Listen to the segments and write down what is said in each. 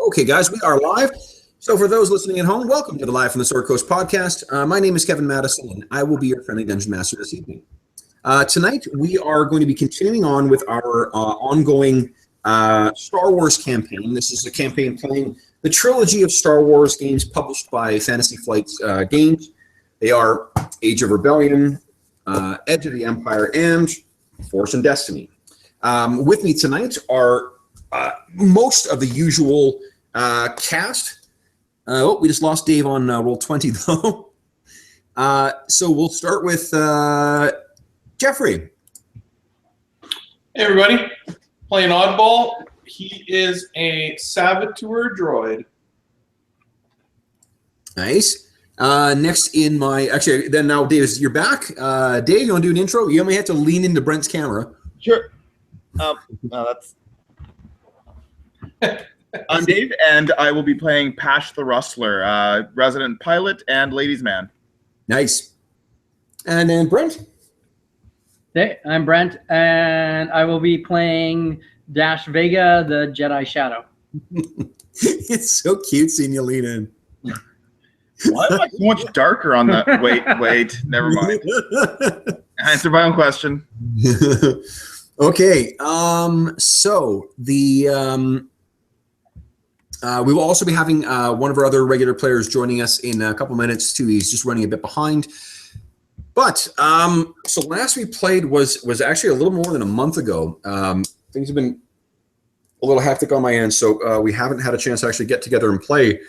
Okay, guys, we are live. So for those listening at home, welcome to the Live from the Sword Coast podcast. My name is Kevin Madison, and I will be your friendly Dungeon Master this evening. Tonight, we are going to be continuing on with our ongoing Star Wars campaign. This is a campaign playing the trilogy of Star Wars games published by Fantasy Flight Games. They are Age of Rebellion, Edge of the Empire, and Force and Destiny. With me tonight are most of the usual cast. We just lost Dave on Roll20 though. So we'll start with Jeffrey. Hey everybody, playing Oddball. He is a Saboteur droid. Nice. Next in my, actually, then now Dave, you're back. Dave, you want to do an intro? You only have to lean into Brent's camera. Sure. I'm Dave, and I will be playing Pash the Rustler, resident pilot and ladies' man. Nice. And then Brent. Hey, I'm Brent, and I will be playing Dash Vega, the Jedi Shadow. It's so cute seeing you lean in. Why am I so much darker on that? Wait, never mind. I answered my own question. Okay, so the we will also be having one of our other regular players joining us in a couple minutes too. He's just running a bit behind. But so last we played was actually a little more than a month ago. Things have been a little hectic on my end, so we haven't had a chance to actually get together and play.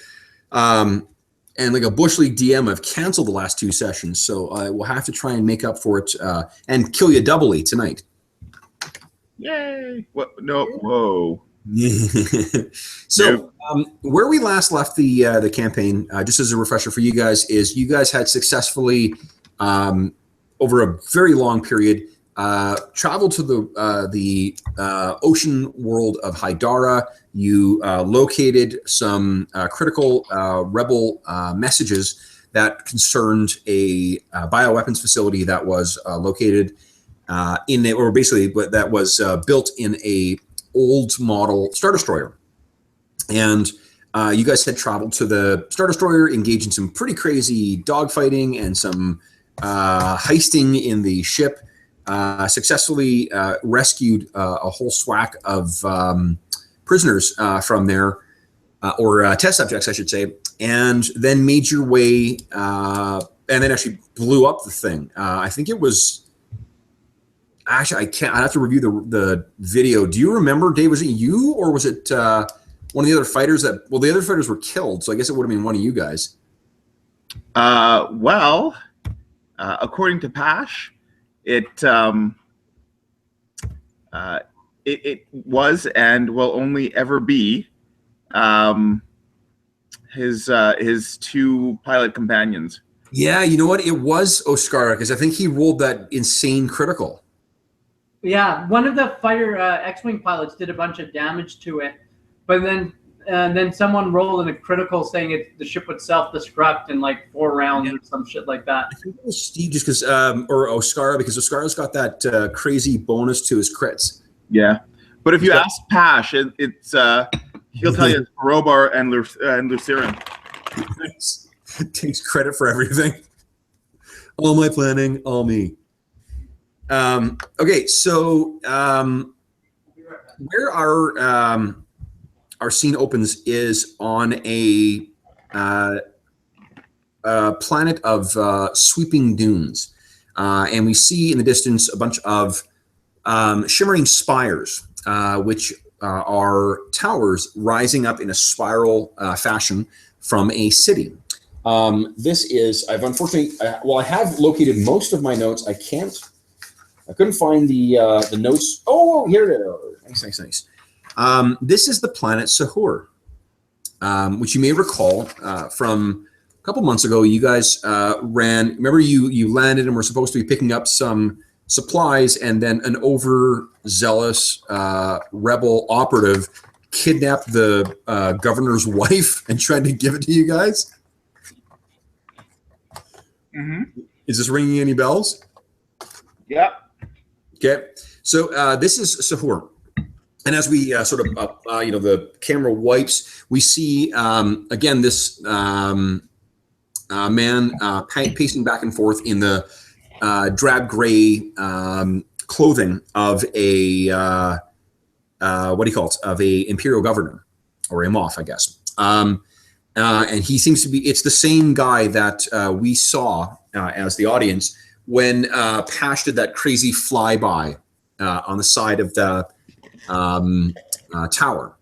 And like a Bush League DM, I've canceled the last two sessions, so I will have to try and make up for it and kill you doubly tonight. Yay! What? No. Whoa. So where we last left the campaign, just as a refresher for you guys, is you guys had successfully over a very long period traveled to the ocean world of Hydara. You located some critical rebel messages that concerned a bioweapons facility that was located in it, or basically that was built in a old model Star Destroyer. And you guys had traveled to the Star Destroyer, engaged in some pretty crazy dogfighting and some heisting in the ship, successfully rescued a whole swack of prisoners from there, or test subjects, I should say, and then made your way, and then actually blew up the thing. I think it was, actually, I have to review the video. Do you remember, Dave, was it you or was it one of the other fighters that, well, the other fighters were killed, so I guess it would have been one of you guys. According to Pash, it was and will only ever be his two pilot companions. Yeah, you know what? It was Oscara, because I think he rolled that insane critical. Yeah, one of the fighter X-wing pilots did a bunch of damage to it, but then someone rolled in a critical saying the ship would self-destruct in like 4 rounds or some shit like that. I think it was Steve, just because, or Oscara, because Oscara's got that crazy bonus to his crits. Yeah, but if you ask Pash, it's he'll tell you it's Robar and Lucirin. Takes credit for everything. All my planning, all me. Okay, so where our scene opens is on a planet of sweeping dunes, and we see in the distance a bunch of shimmering spires, which are towers rising up in a spiral fashion from a city. This is, I've unfortunately, well, I have located most of my notes. I couldn't find the notes. Oh, here they are. Nice. This is the planet Sahur, which you may recall from a couple months ago. You guys remember you landed and were supposed to be picking up some supplies, and then an overzealous rebel operative kidnapped the governor's wife and tried to give it to you guys. Mm-hmm. Is this ringing any bells? Yep. Okay, so this is Sahur. And as we the camera wipes, we see again this man pacing back and forth in the drab gray clothing of a of a imperial governor or a moth, I guess. And he seems to be, it's the same guy that we saw as the audience when Pash did that crazy flyby on the side of the tower.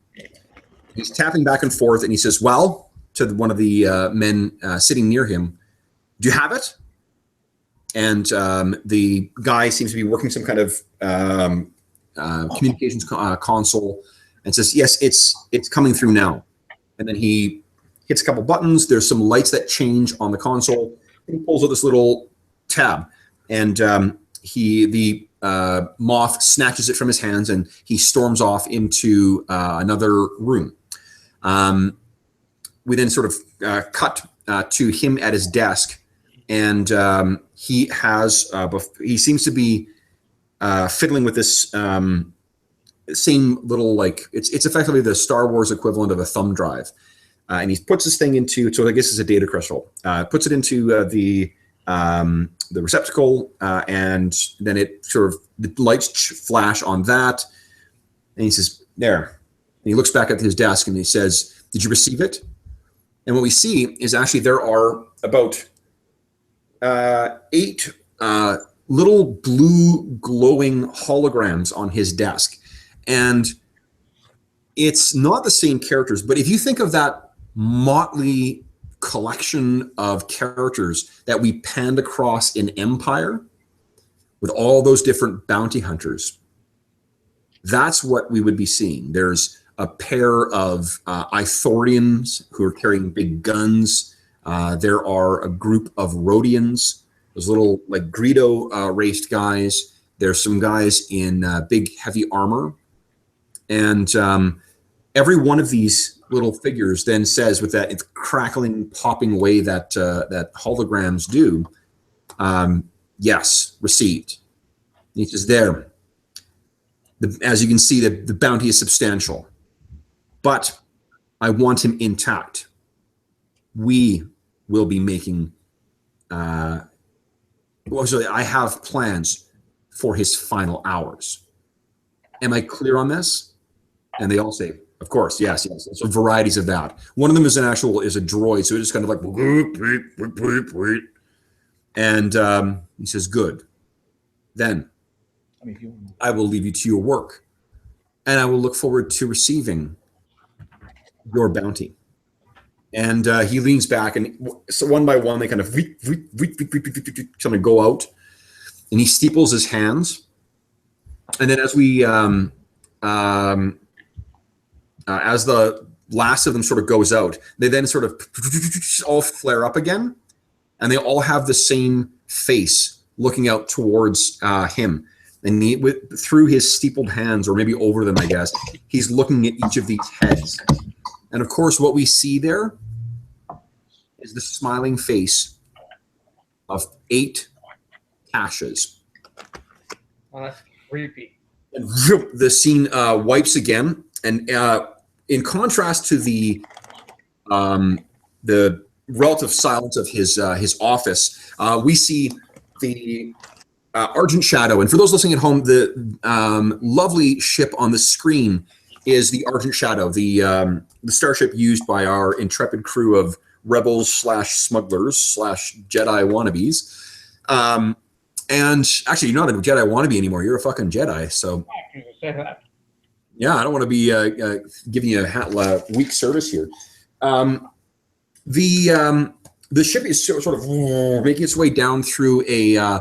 He's tapping back and forth and he says, well, to one of the men sitting near him, do you have it? And the guy seems to be working some kind of communications console and says, yes, it's coming through now. And then he hits a couple buttons. There's some lights that change on the console. And he pulls out this little tab, and the moth snatches it from his hands, and he storms off into another room. We then sort of cut to him at his desk, and he seems to be fiddling with this same little, like, it's effectively the Star Wars equivalent of a thumb drive. And he puts this thing into, so I guess it's a data crystal, puts it into the receptacle, and then it sort of, the lights flash on that. And he says, there. And he looks back at his desk and he says, did you receive it? And what we see is actually there are about 8 little blue glowing holograms on his desk. And it's not the same characters, but if you think of that motley collection of characters that we panned across in Empire with all those different bounty hunters, that's what we would be seeing. There's a pair of Ithorians who are carrying big guns. There are a group of Rhodians, those little like Greedo raced guys. There's some guys in big heavy armor. And every one of these little figures then says, with that crackling, popping way that that holograms do, yes, received. And he says, there. As you can see, the bounty is substantial, but I want him intact. We will be making. I have plans for his final hours. Am I clear on this? And they all say, of course, yes. So varieties of that. One of them is a droid, so it just kind of like, and he says, good. Then I will leave you to your work, and I will look forward to receiving your bounty. And he leans back, and so one by one they kind of go out, and he steeples his hands, and then as we as the last of them sort of goes out, they then sort of all flare up again, and they all have the same face looking out towards him. And through his steepled hands, or maybe over them, I guess, he's looking at each of these heads. And of course, what we see there is the smiling face of 8 Ashes. Oh, that's creepy. And the scene wipes again, and in contrast to the relative silence of his office, we see the Argent Shadow. And for those listening at home, the lovely ship on the screen is the Argent Shadow, the starship used by our intrepid crew of rebels / smugglers / Jedi wannabes. And actually, you're not a Jedi wannabe anymore. You're a fucking Jedi. So yeah, I don't want to be giving you a weak service here. The ship is sort of making its way down through a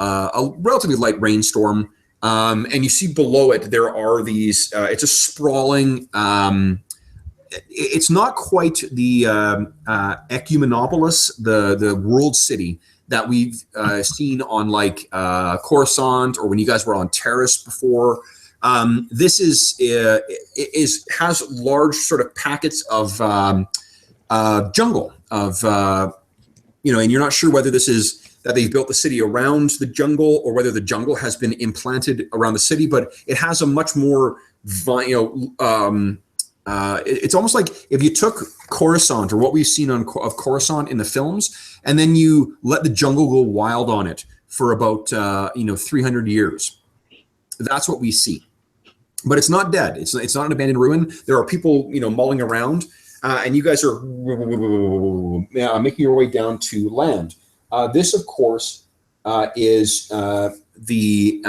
relatively light rainstorm, and you see below it there are these. It's a sprawling. It's not quite the Ecumenopolis, the world city that we've seen on like Coruscant, or when you guys were on Terrace before. This has large sort of packets of jungle of and you're not sure whether this is that they've built the city around the jungle, or whether the jungle has been implanted around the city. But it has a much more, it's almost like if you took Coruscant, or what we've seen of Coruscant in the films, and then you let the jungle go wild on it for about 300 years. That's what we see. But it's not dead. It's not an abandoned ruin. There are people mulling around, and you guys are making your way down to land. This, of course, is the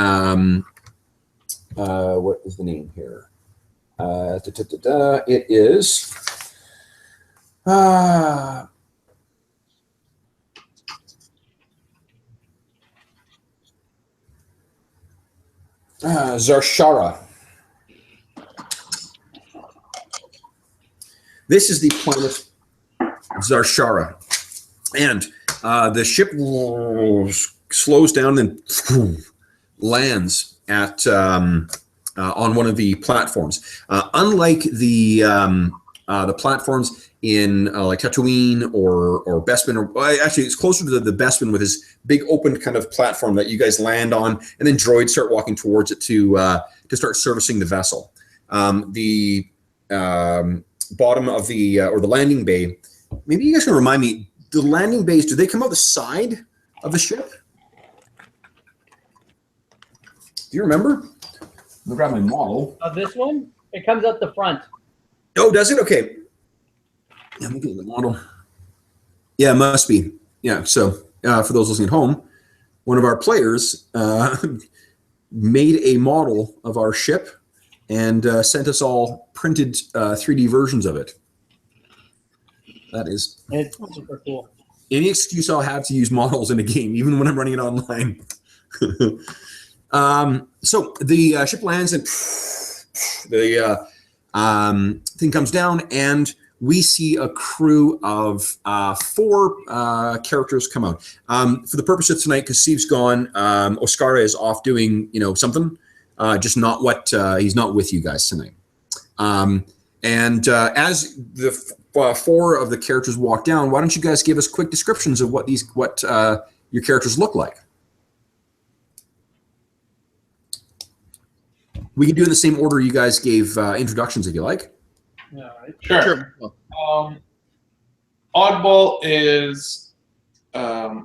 what is the name here? It is Zarshara. This is the planet Zarshara, and the ship slows down and lands at on one of the platforms. Unlike the platforms in like Tatooine or Bespin, or actually it's closer to the Bespin with his big open kind of platform that you guys land on, and then droids start walking towards it to start servicing the vessel. The bottom of the or the landing bay. Maybe you guys can remind me. The landing bays, do they come out the side of the ship? Do you remember? Let me grab my model. This one, it comes out the front. Oh, does it? Okay. Yeah, I'm looking at the model. Yeah, it must be. Yeah. So for those listening at home, one of our players made a model of our ship and sent us all printed 3D versions of it. That is. It's super cool. Any excuse I'll have to use models in a game, even when I'm running it online. So the ship lands and the thing comes down, and we see a crew of 4 characters come out. For the purpose of tonight, because Steve's gone, Oscara is off doing something, just not what he's not with you guys tonight. And as the 4 of the characters walk down, why don't you guys give us quick descriptions of what your characters look like? We can do it in the same order you guys gave introductions, if you like. All right. Sure. Oddball is a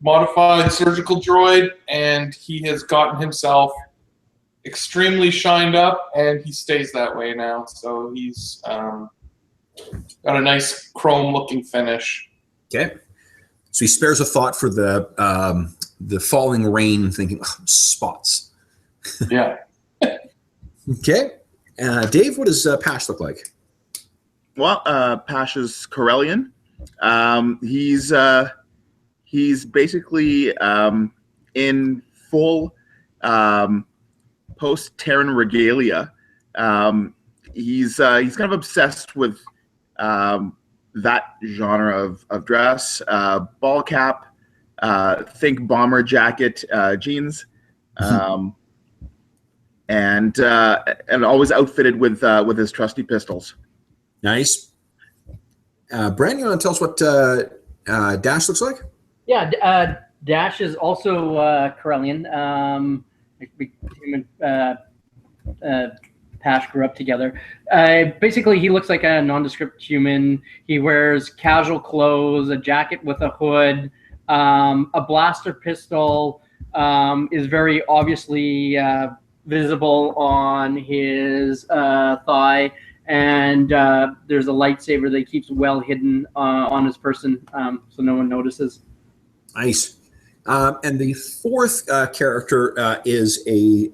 modified surgical droid, and he has gotten himself extremely shined up, and he stays that way now. So he's got a nice chrome-looking finish. Okay. So he spares a thought for the falling rain, thinking spots. Yeah. Okay. Dave, what does Pash look like? Well, Pash is Corellian. He's basically in full post-Terran regalia. He's kind of obsessed with that genre of dress. Ball cap, think bomber jacket, jeans. And always outfitted with his trusty pistols. Nice. Brand, you want to tell us what Dash looks like? Yeah, Dash is also Corellian. Him and Pash grew up together. Basically, he looks like a nondescript human. He wears casual clothes, a jacket with a hood, a blaster pistol, is very obviously visible on his thigh, and there's a lightsaber that he keeps well hidden on his person, so no one notices. Nice. And the 4th character is a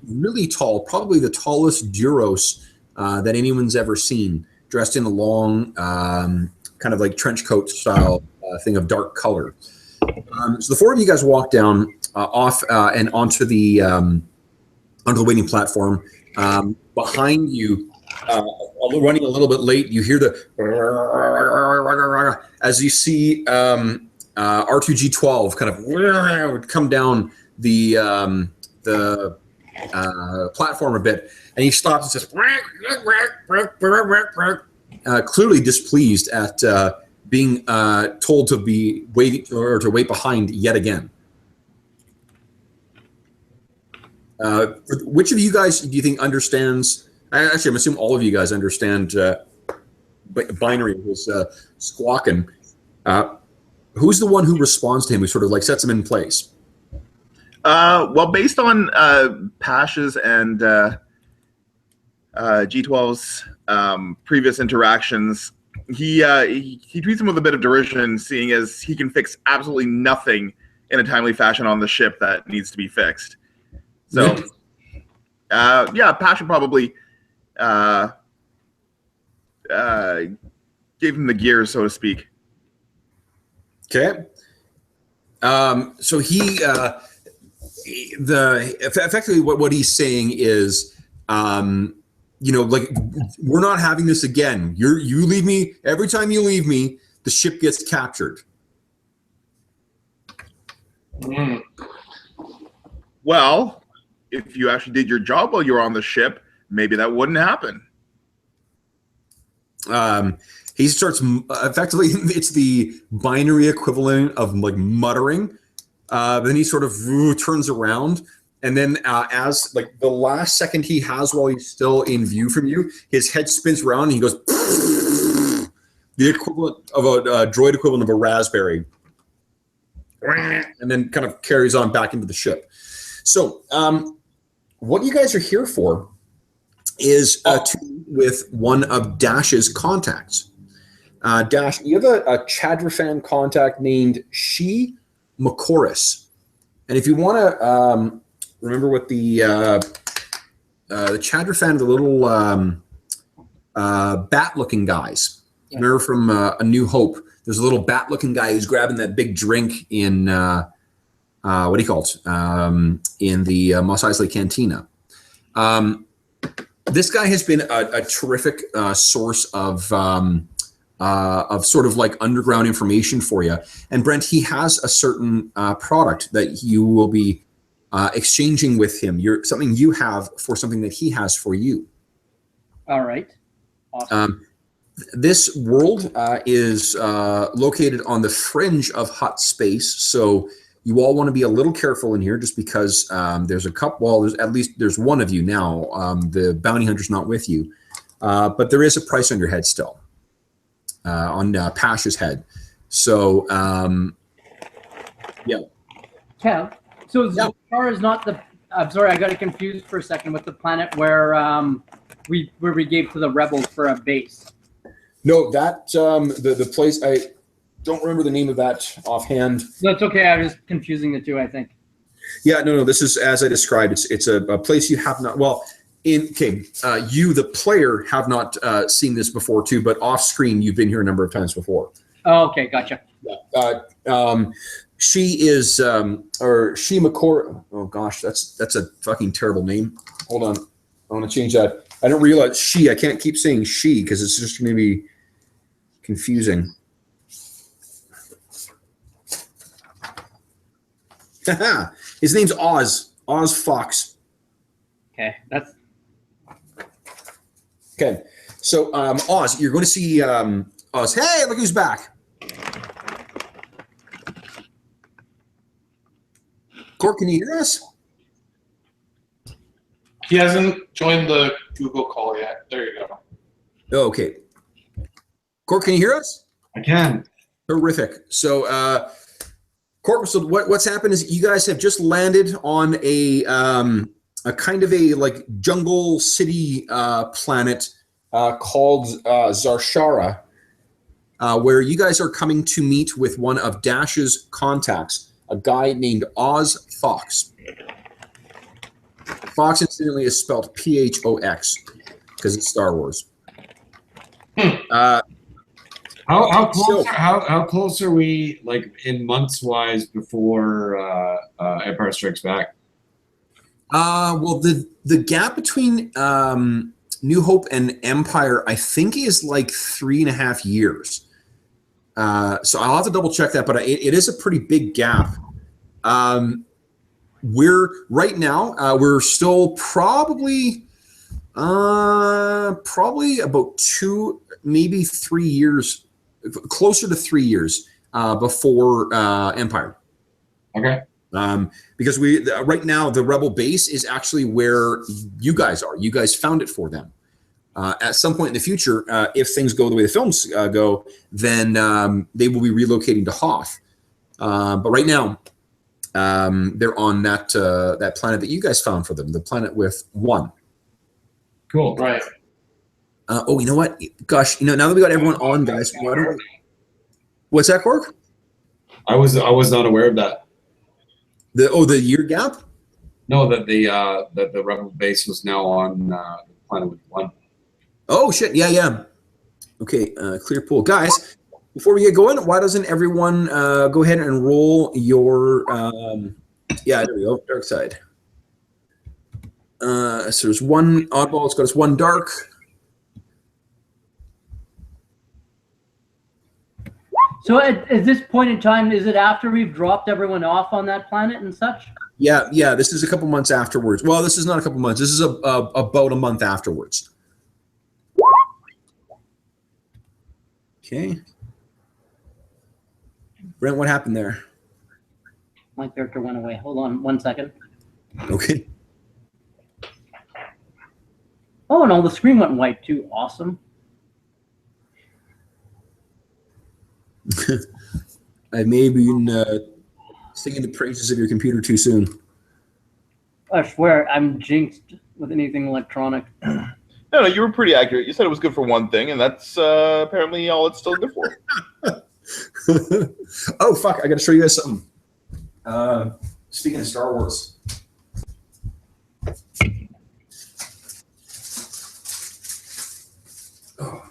really tall, probably the tallest Duros that anyone's ever seen, dressed in a long, kind of like trench coat style thing of dark color. So the 4 of you guys walk down off and onto the waiting platform. Behind you, running a little bit late, you hear the as you see R2-G12 kind of come down the platform a bit, and he stops and says, clearly displeased at being told to be waiting or to wait behind yet again. Which of you guys do you think understands? Actually, I'm assuming all of you guys understand binary was squawking. Who's the one who responds to him? Who sort of like sets him in place? Well, based on Pash's and G12's previous interactions, he treats him with a bit of derision, seeing as he can fix absolutely nothing in a timely fashion on the ship that needs to be fixed. So, yeah, Pasha probably gave him the gears, so to speak. Okay. So he, effectively what he's saying is, you know, like, we're not having this again. You leave me, every time you leave me, the ship gets captured. Mm. Well, if you actually did your job while you were on the ship, maybe that wouldn't happen. He starts effectively, it's the binary equivalent of like muttering. Then he sort of turns around, and then as like the last second he has while he's still in view from you, his head spins around and he goes, the equivalent of a droid equivalent of a raspberry, and then kind of carries on back into the ship. So what you guys are here for is to meet with one of Dash's contacts. Dash, you have a Chadrafan contact named She Makoris. And if you want to remember what the Chadrafan, the little bat-looking guys. Yeah. Remember from A New Hope, there's a little bat-looking guy who's grabbing that big drink in, what do you call it? In the Mos Eisley Cantina. This guy has been a terrific source of sort of like underground information for you. And Brent, he has a certain product that you will be exchanging with him. Something you have for something that he has for you. All right. Awesome. This world is located on the fringe of Hutt space, so you all want to be a little careful in here, just because there's a couple. Well, there's one of you now. The bounty hunter's not with you, but there is a price on your head still. On Pasha's head. So, yeah. Kev, so Zashara is not the. I'm sorry, I got it confused for a second with the planet where we gave to the rebels for a base. No, that the place, I don't remember the name of that offhand. That's okay. I was confusing the two, I think. Yeah, no. This is as I described. It's a place you have not. Well, you, the player, have not seen this before too, but off screen, you've been here a number of times before. Oh, okay, gotcha. Yeah. She is, or She Makor. Oh gosh, that's a fucking terrible name. Hold on, I want to change that. I don't realize she. I can't keep saying she because it's just going to be confusing. His name's Oz. Oz Fox. Okay, that's. Okay, so Oz, you're going to see Oz. Hey, look who's back. Cork, can you hear us? He hasn't joined the Google call yet. There you go. Oh, okay. Cork, can you hear us? I can. Terrific. So, Cork, so what's happened is you guys have just landed on a kind of a like jungle city planet called Zashara, where you guys are coming to meet with one of Dash's contacts, a guy named Oz Fox. Fox, incidentally, is spelled P-H-O-X because it's Star Wars. How close are we, like, in months wise before Empire Strikes Back? Well, the gap between New Hope and Empire, I think, is like 3.5 years. So I'll have to double check that, but it is a pretty big gap. We're right now, we're still probably about 2, maybe 3 years closer to 3 years before Empire. Okay. Because right now the Rebel base is actually where you guys are. You guys found it for them. At some point in the future, if things go the way the films go, then they will be relocating to Hoth. But right now, they're on that planet that you guys found for them, the planet with 1. Cool. Right. Oh, you know what? Gosh, now that we got everyone on, guys, why don't we... What's that, Cork? I was not aware of that. The year gap? No, that the Rebel base was now on the planet with 1. Oh shit! Yeah. Okay, clear pool, guys. Before we get going, why doesn't everyone go ahead and roll your? Yeah, there we go. Dark side. So there's 1 oddball. It's got us 1 dark. So at this point in time, is it after we've dropped everyone off on that planet and such? Yeah. This is a couple months afterwards. Well, this is not a couple months. This is about a month afterwards. Okay. Brent, what happened there? My character went away. Hold on 1 second. Okay. Oh, and all the screen went white too. Awesome. I may have been singing the praises of your computer too soon. I swear, I'm jinxed with anything electronic. No, you were pretty accurate. You said it was good for 1 thing, and that's apparently all it's still good for. Oh, fuck. I got to show you guys something. Speaking of Star Wars. Oh.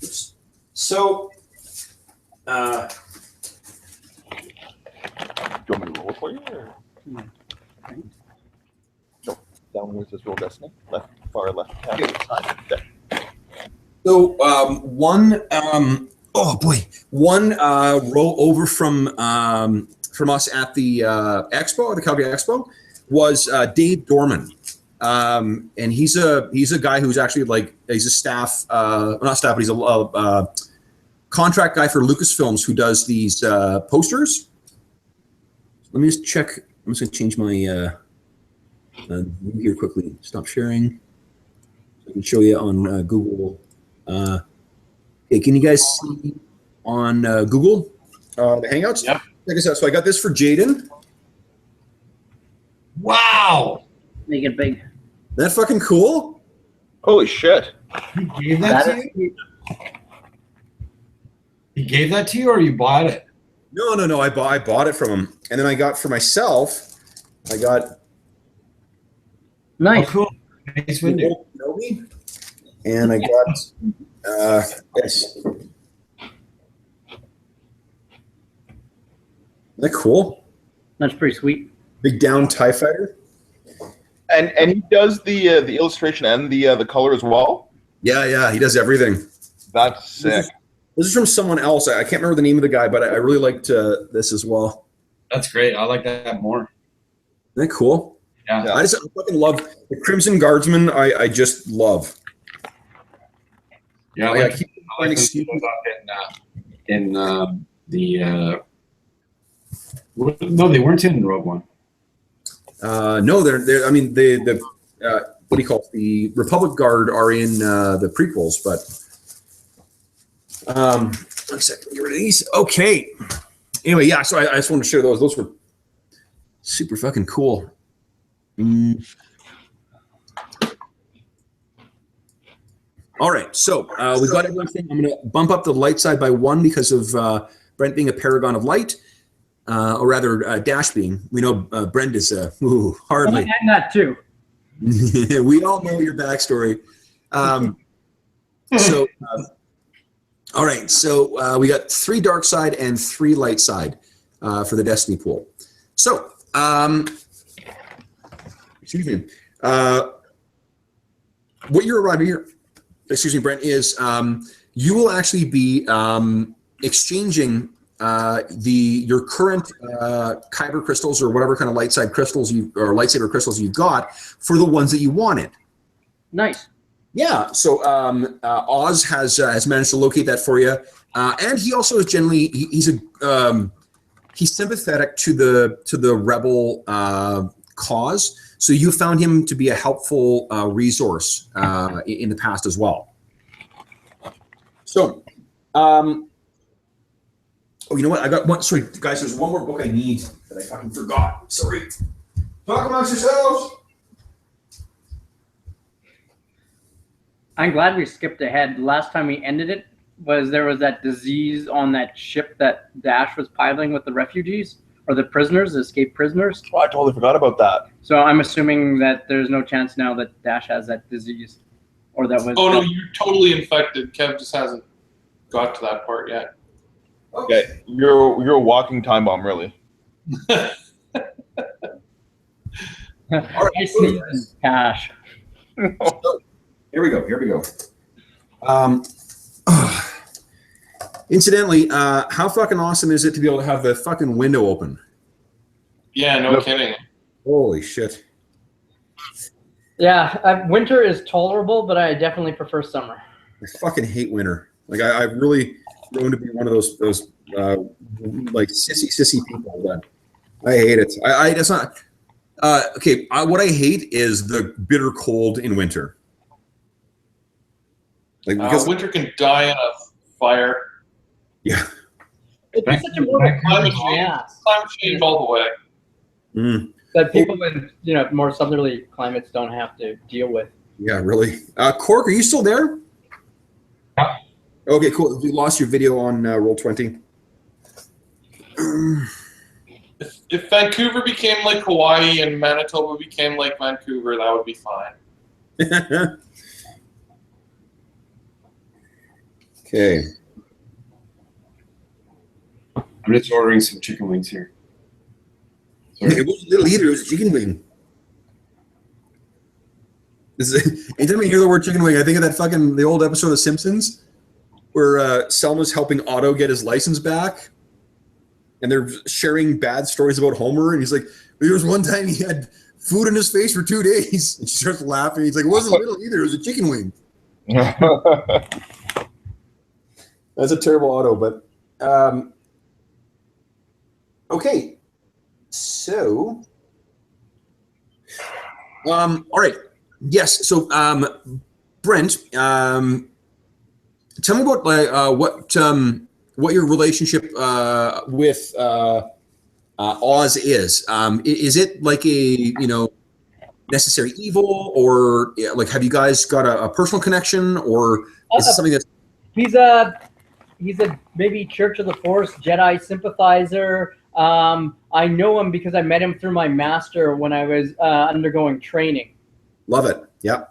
Oops. So, Do you want me to roll for you? Or? No. Down where's this roll destiny? Left, far left. There. So one row over from us at the expo, the Calgary Expo, was Dave Dorman, and he's a guy who's actually he's a staff, not staff, but he's a contract guy for Lucasfilms who does these posters. Let me just check. I'm just gonna change my here quickly. Stop sharing. So I can show you on Google. Hey, can you guys see on Google the Hangouts? Yep. Check this out. So I got this for Jaden. Wow. Make it big. That fucking cool? Holy shit. He gave that to you? He gave that to you, or you bought it? No. I bought it from him, and then I got for myself. I got Nice. Oh, cool. Nice window. Kenobi, and I got this. Isn't that cool? That's pretty sweet. Big down TIE fighter. And he does the illustration and the color as well. Yeah, he does everything. That's sick. This is from someone else. I can't remember the name of the guy, but I really liked this as well. That's great. I like that more. Isn't that cool? Yeah. I fucking love the Crimson Guardsman. I just love. Yeah, I keep finding excuses. No, they weren't in Rogue One. No, they're. I mean, the what do you call it? The Republic Guard are in the prequels, but 1 second, get rid of these. Okay. Anyway, yeah. So I just wanted to share those. Those were super fucking cool. All right, so we've got everything. I'm going to bump up the light side by 1 because of Brent being a paragon of light, or rather, Dash being. We know Brent is hardly. And that too. We all know your backstory. So, all right, so we got 3 dark side and 3 light side for the Destiny pool. So, excuse me. What you're arriving here, excuse me, Brent, is you will actually be exchanging your current kyber crystals or whatever kind of light side crystals or lightsaber crystals you've got for the ones that you wanted. Nice. Yeah, so Oz has managed to locate that for you, and he also is generally he's sympathetic to the rebel cause. So you found him to be a helpful resource in the past as well. So, oh, you know what? I got one. Sorry, guys. There's one more book I need that I fucking forgot. Sorry. Talk amongst yourselves. I'm glad we skipped ahead. Last time we ended it there was that disease on that ship that Dash was piloting with the refugees or the prisoners, the escaped prisoners. Oh, I totally forgot about that. So I'm assuming that there's no chance now that Dash has that disease, or that was. Oh no, you're totally infected. Kev just hasn't got to that part yet. Okay, you're a walking time bomb, really. All right. I sneezed in cash. Here we go. Incidentally, how fucking awesome is it to be able to have the fucking window open? Yeah, no kidding. Holy shit. Yeah, winter is tolerable, but I definitely prefer summer. I fucking hate winter. Like I've really grown to be one of those like sissy people that I hate it. I that's not okay. What I hate is the bitter cold in winter. Like because Winter can die in a fire. yeah. It's such a more Climate common gas change all the way. Mm, that people in more southerly climates don't have to deal with. yeah, really. Cork, are you still there? Yeah. Okay, cool. We lost your video on Roll20. If Vancouver became like Hawaii and Manitoba became like Vancouver, that would be fine. Okay. I'm just ordering some chicken wings here. It wasn't little either. It was a chicken wing. Anytime I hear the word chicken wing, I think of the old episode of Simpsons where Selma's helping Otto get his license back, and they're sharing bad stories about Homer, and he's like, there was one time he had food in his face for 2 days, and she starts laughing. He's like, it wasn't little either. It was a chicken wing. That's a terrible Otto, but okay. So, all right. Yes. So, Brent, tell me about what your relationship with Oz is. Is it like a necessary evil, or like have you guys got a personal connection, or is it something that's He's a maybe Church of the Force Jedi sympathizer. I know him because I met him through my master when I was undergoing training. Love it? Yeah,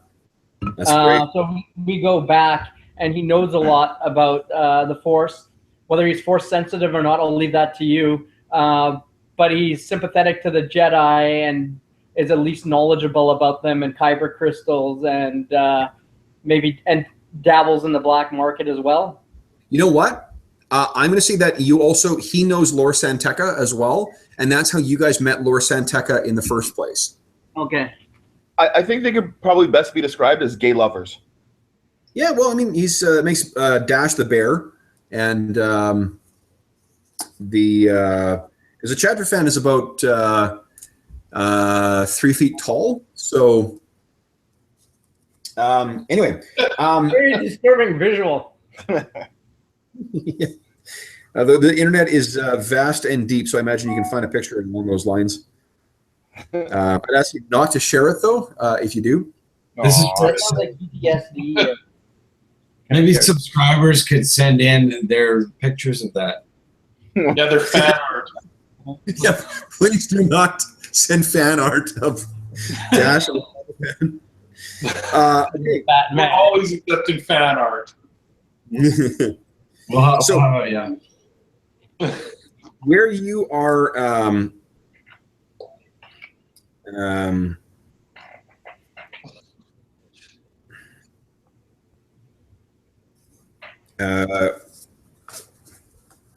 that's great. So we go back, and he knows a lot about the Force. Whether he's Force sensitive or not, I'll leave that to you. But he's sympathetic to the Jedi and is at least knowledgeable about them and kyber crystals, and maybe dabbles in the black market as well. You know what? I'm going to say that he knows Lor San Tekka as well, and that's how you guys met Lor San Tekka in the first place. Okay. I think they could probably best be described as gay lovers. Yeah, well, I mean, he's makes Dash the bear, and because a chapter fan is about 3 feet tall. So anyway, Very disturbing visual. yeah. The internet is vast and deep, so I imagine you can find a picture along those lines. I'd ask you not to share it, though, if you do. This is That sounds like PTSD. maybe subscribers could send in their pictures of that. Yeah, they're fan art. Yeah, please do not send fan art of Dash. Okay. We're Batman. always accepting fan art. Well, how, So- how about, yeah. Where you are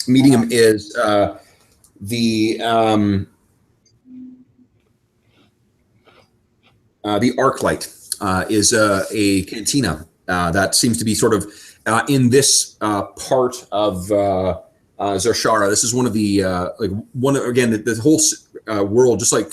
meeting him is the Arclight. is a cantina that seems to be sort of in this part of Zarshara. This is one of the the whole world, just like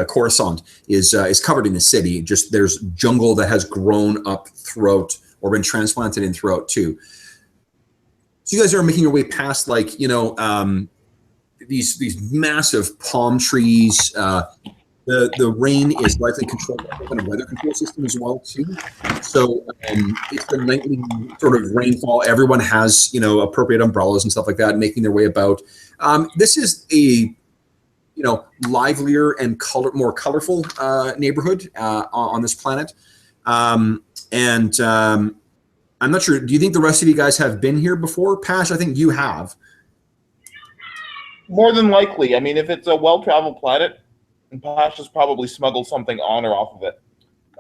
Coruscant is covered in the city. Just there's jungle that has grown up throughout or been transplanted in throughout too. So you guys are making your way past these massive palm trees. The rain is likely controlled by a weather control system as well too. So it's the nightly sort of rainfall. Everyone has appropriate umbrellas and stuff like that, making their way about. This is a livelier and more colorful neighborhood on this planet. I'm not sure. Do you think the rest of you guys have been here before? Pash, I think you have. More than likely. I mean, if it's a well-traveled planet, Pash has probably smuggled something on or off of it.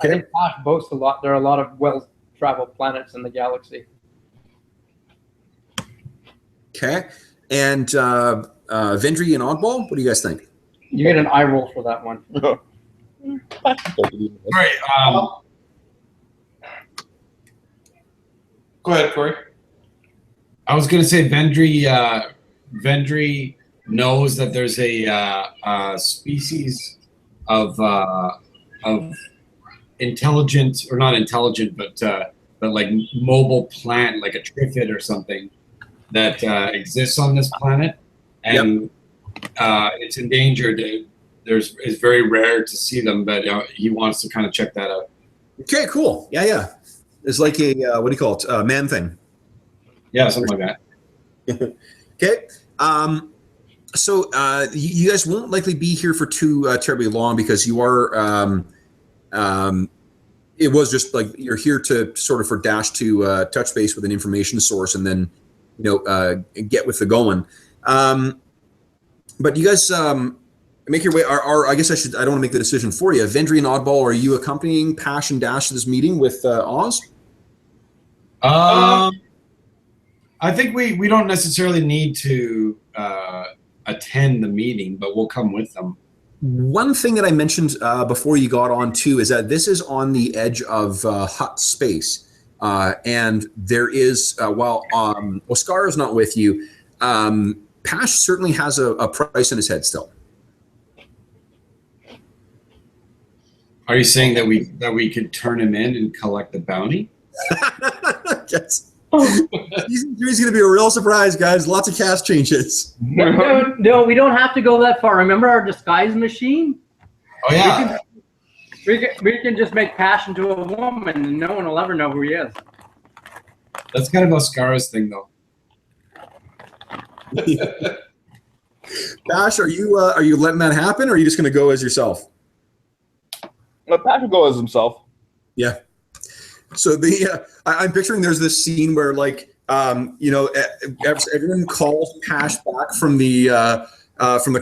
I think Pash boasts a lot. There are a lot of well-traveled planets in the galaxy. Okay. And Vendry and Oddball, what do you guys think? You get an eye roll for that one. Right. Go ahead, Corey. I was going to say Vendry knows that there's a species of intelligent, or not intelligent, but like mobile plant, like a triffid or something, that exists on this planet, and it's endangered. It's very rare to see them, but he wants to kind of check that out. Okay, cool. Yeah. It's like a what do you call it? Man thing. Yeah, something like that. Okay. So you guys won't likely be here for too terribly long because you are. It was just like you're here to sort of for Dash to touch base with an information source and then get with the going. But you guys make your way. I guess I don't want to make the decision for you. Vendry and Oddball, are you accompanying Pash and Dash to this meeting with Oz? I think we don't necessarily need to attend the meeting, but we'll come with them. One thing that I mentioned before you got on too is that this is on the edge of Hut space, and there is while Oscar is not with you, Pash certainly has a price in his head still. Are you saying that we could turn him in and collect the bounty? Yes. He's going to be a real surprise, guys. Lots of cast changes. No, we don't have to go that far. Remember our disguise machine? Oh yeah. We can just make Pash into a woman, and no one will ever know who he is. That's kind of Oscar's thing, though. Pash, are you letting that happen, or are you just going to go as yourself? Pash will go as himself. Yeah. So I'm picturing there's this scene where everyone calls Pash back from the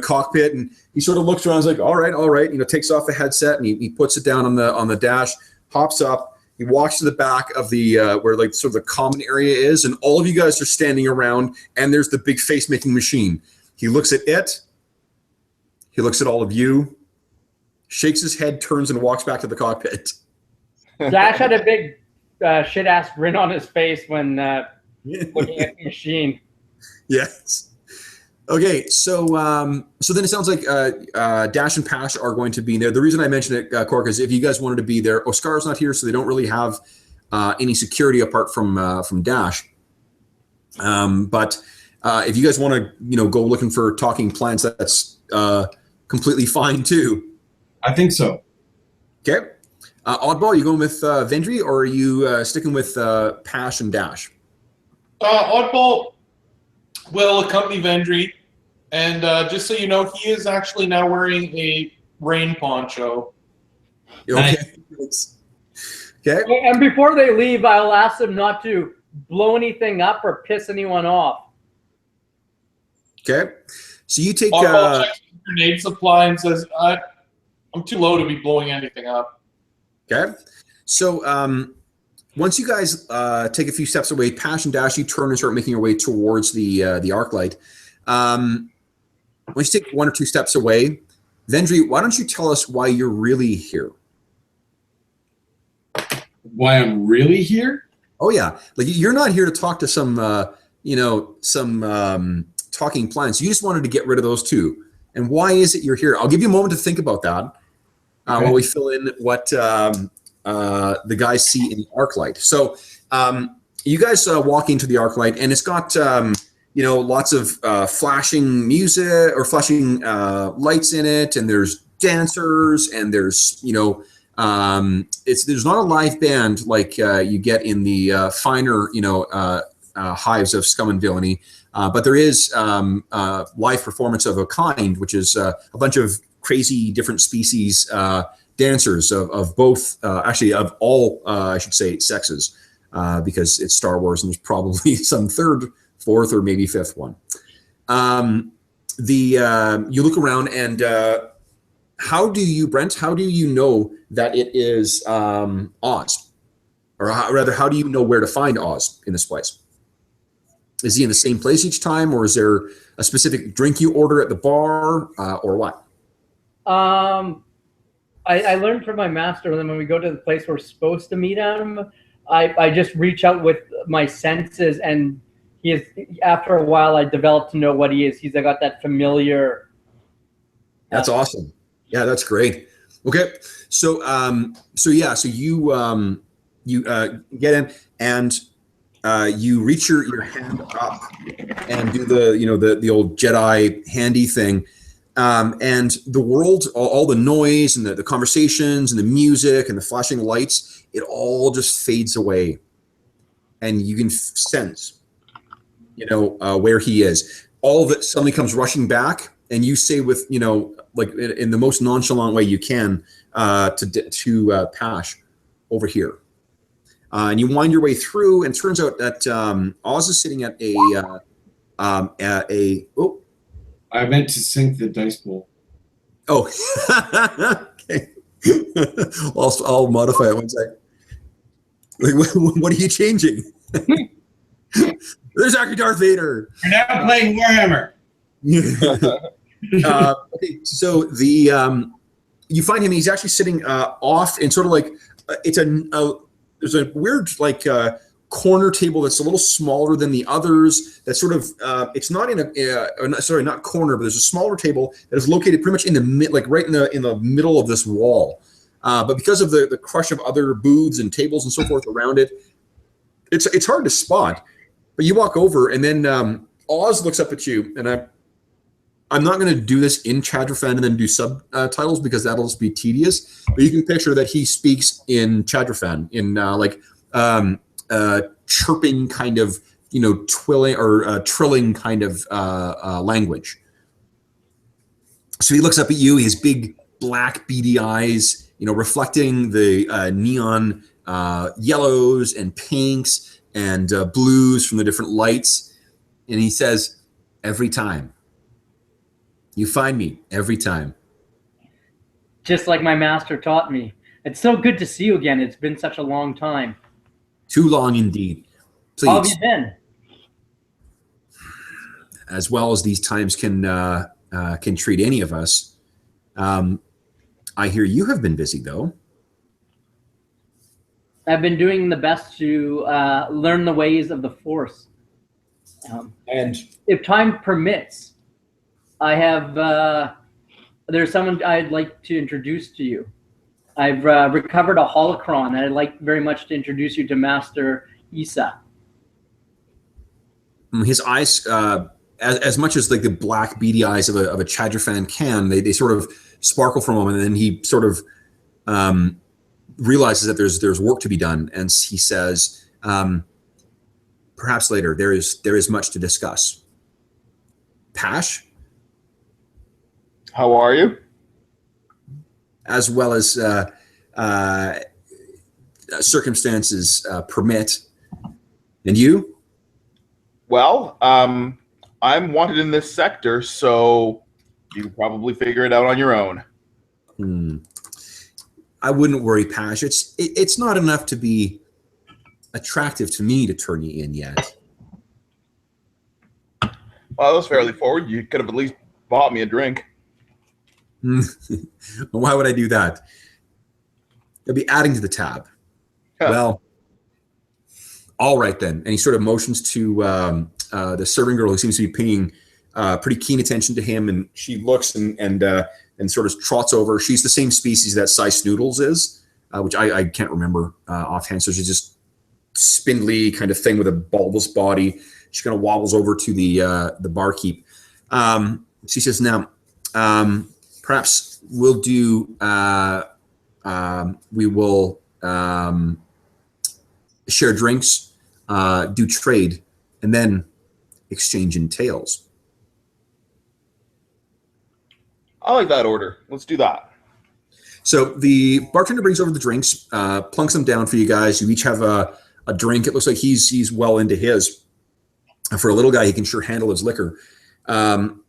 cockpit, and he sort of looks around, and is like, all right, takes off the headset and he puts it down on the dash, hops up, he walks to the back of the where sort of the common area is, and all of you guys are standing around, and there's the big face making machine. He looks at it, he looks at all of you, shakes his head, turns, and walks back to the cockpit. Dash had a big shit-ass grin on his face when looking at the machine. Yes. Okay, so then it sounds like Dash and Pash are going to be there. The reason I mentioned it, Cork, is if you guys wanted to be there, Oscar's not here, so they don't really have any security apart from Dash. But if you guys want to, go looking for talking plants, that's completely fine too. I think so. Okay. Oddball, you going with Vendry, or are you sticking with Pash and Dash? Oddball will accompany Vendry, and just so you know, he is actually now wearing a rain poncho. Okay. Okay. And before they leave, I'll ask them not to blow anything up or piss anyone off. Okay. So you take Oddball checks his grenade supply and says, I'm too low to be blowing anything up. Okay. So once you guys take a few steps away, Pash and Dash, you turn and start making your way towards the arc light. Why don't you take 1 or 2 steps away? Vendry, why don't you tell us why you're really here? Why I'm really here? Oh yeah, like you're not here to talk to some, talking plants. You just wanted to get rid of those two. And why is it you're here? I'll give you a moment to think about that while we fill in what the guys see in the arc light. So you guys walk into the arc light, and it's got lots of flashing music or flashing lights in it, and there's dancers, and there's there's not a live band like you get in the finer hives of Scum and Villainy, but there is live performance of a kind, which is a bunch of crazy different species dancers of both, actually of all, I should say, sexes, because it's Star Wars and there's probably some third, fourth, or maybe fifth one. You look around, and how do you know that it is Oz? Or rather, how do you know where to find Oz in this place? Is he in the same place each time, or is there a specific drink you order at the bar, or what? I learned from my master that when we go to the place we're supposed to meet him, I just reach out with my senses, and he is. After a while, I develop to know what he is. He's got that familiar. That's awesome. Yeah, that's great. Okay, so you get in, and you reach your hand up and do the old Jedi handy thing. And the world, all the noise and the conversations and the music and the flashing lights, it all just fades away. And you can sense, where he is. All of it suddenly comes rushing back, and you say with, like in the most nonchalant way you can, to Pash, over here. And you wind your way through, and it turns out that Oz is sitting at I meant to sink the dice pool. Oh, okay. I'll modify it one second. Like, what are you changing? There's actually Darth Vader. We're now playing Warhammer. Okay, so you find him. He's actually sitting off in sort of like there's a weird corner table that's a little smaller than the others. That's sort of it's not in not corner, but there's a smaller table that is located pretty much in the right in the middle of this wall. But because of the crush of other booths and tables and so forth around it, it's hard to spot. But you walk over, and then Oz looks up at you, and I'm not going to do this in Chadrafan and then do subtitles because that'll just be tedious. But you can picture that he speaks in Chadrafan in chirping kind of, twilling or trilling kind of language. So he looks up at you, his big black beady eyes, reflecting the neon yellows and pinks and blues from the different lights. And he says, "Every time. You find me every time." Just like my master taught me. It's so good to see you again. It's been such a long time. Too long indeed. Please. How have you been? As well as these times can treat any of us. I hear you have been busy, though. I've been doing the best to learn the ways of the Force. And if time permits, I have. There's someone I'd like to introduce to you. I've recovered a holocron, and I'd like very much to introduce you to Master Issa. His eyes, as much as like the black beady eyes of a Chadrafan can, they sort of sparkle for a moment, and then he sort of realizes that there's work to be done, and he says, "Perhaps later. There is much to discuss." Pash, How are you? as well as circumstances permit, and you? Well, I'm wanted in this sector, so you can probably figure it out on your own. I wouldn't worry, Pash. It's not enough to be attractive to me to turn you in yet. Well, that was fairly forward. You could have at least bought me a drink. Why would I do that? It'll be adding to the tab. Huh. Well, all right then. And he sort of motions to the serving girl who seems to be paying pretty keen attention to him, and she looks and sort of trots over. She's the same species that Cy Snoodles is, which I can't remember offhand. So she's just spindly kind of thing with a bulbous body. She kind of wobbles over to the barkeep. She says, "Now, perhaps we'll do. We will share drinks, do trade, and then exchange in tails." I like that order. Let's do that. So the bartender brings over the drinks, plunks them down for you guys. You each have a drink. It looks like he's well into his. For a little guy, he can sure handle his liquor. And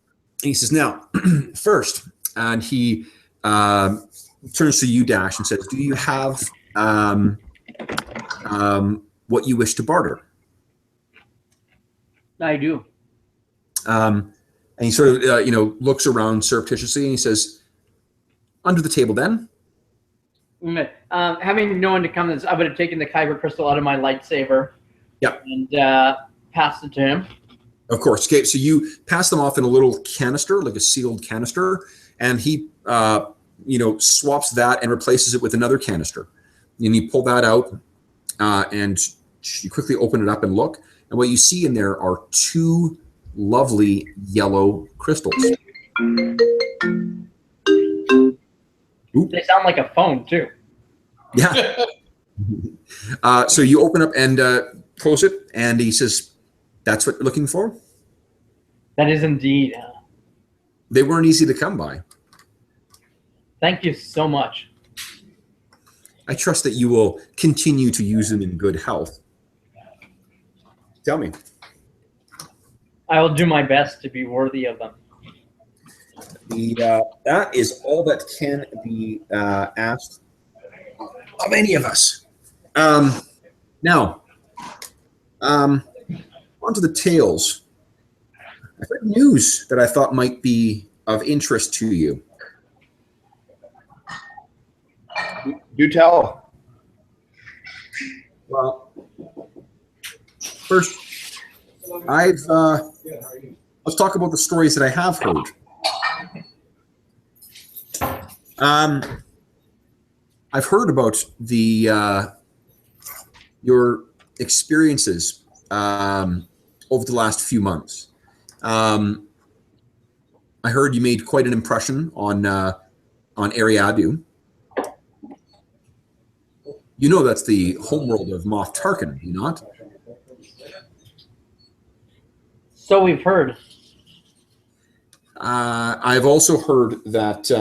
he says, "Now, first," and he turns to you, Dash, and says, "Do you have what you wish to barter?" I do. And he sort of, looks around surreptitiously, and he says, "Under the table, then." Having no one to come, I would have taken the Kyber crystal out of my lightsaber. Yep. And passed it to him. Of course. Okay, so you pass them off in a little canister, like a sealed canister, and he, swaps that and replaces it with another canister. And you pull that out, and you quickly open it up and look, and what you see in there are two lovely yellow crystals. Oop. They sound like a phone too. Yeah. So you open up and close it, and he says, "That's what you're looking for?" That is indeed. They weren't easy to come by. Thank you so much. I trust that you will continue to use them in good health. Tell me. I will do my best to be worthy of them. That is all that can be asked of any of us. Now, onto the tales. I've heard news that I thought might be of interest to you. Do tell. Well, first, let's talk about the stories that I have heard. I've heard about your experiences over the last few months. I heard you made quite an impression on Ariadu. You know that's the homeworld of Moff Tarkin, do you not? So we've heard. I've also heard that.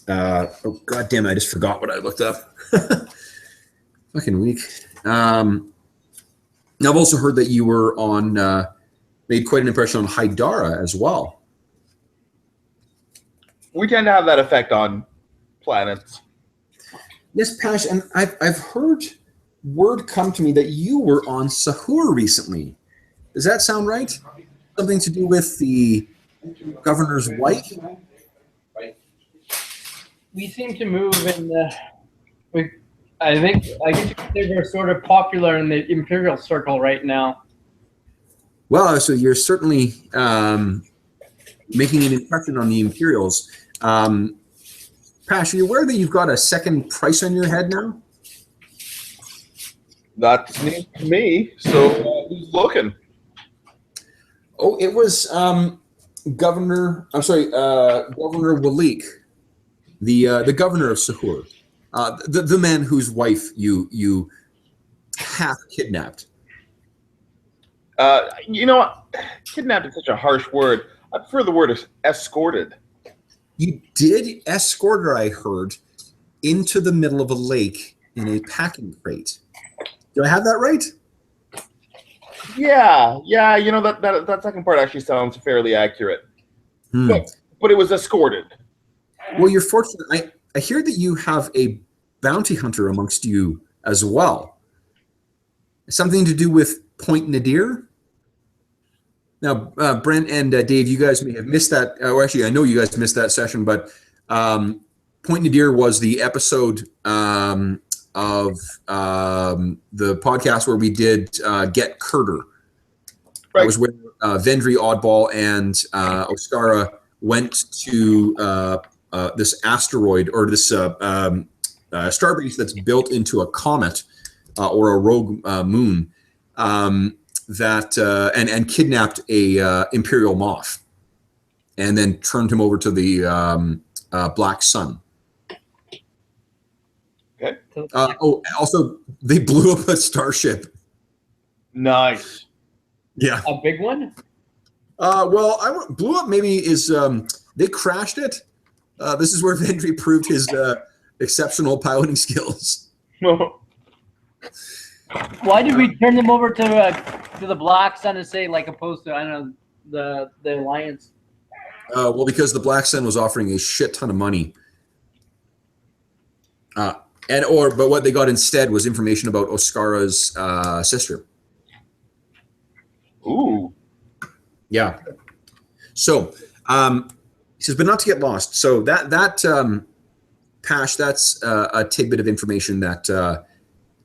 Oh God damn it! I just forgot what I looked up. Fucking weak. I've also heard that you were made quite an impression on Hydara as well. We tend to have that effect on planets. Yes, Pash, and I've heard word come to me that you were on Sahur recently. Does that sound right? Something to do with the governor's wife? We seem to move in I guess you could say we're sort of popular in the Imperial circle right now. Well, so you're certainly making an impression on the Imperials. Pash, are you aware that you've got a second price on your head now? That's news to me. So who's looking? Oh, it was Governor Walik, the governor of Sahur, the man whose wife you half kidnapped. Kidnapped is such a harsh word. I prefer the word escorted. You did escort her, I heard, into the middle of a lake in a packing crate. Do I have that right? Yeah. That second part actually sounds fairly accurate. But it was escorted. Well, you're fortunate. I hear that you have a bounty hunter amongst you as well. Something to do with Point Nadir? Now, Brent and Dave, you guys may have missed that. Or actually, I know you guys missed that session, but Point Nadir was the episode of the podcast where we did Get Kurder. Right. That was where Vendry, Oddball, and Oskara went to this asteroid or this starbase that's built into a comet or a rogue moon. And kidnapped a Imperial Moth, and then turned him over to the Black Sun. Okay. Also, they blew up a starship. Nice. Yeah. A big one? Well, blew up maybe is they crashed it. This is where Vendry proved his exceptional piloting skills. Why did we turn them over to the Black Sun and say, like, opposed to, I don't know, the Alliance? Well, because the Black Sun was offering a shit ton of money. But what they got instead was information about Oskara's sister. Ooh. Yeah. So he says, but not to get lost. So that Pash, that's a tidbit of information that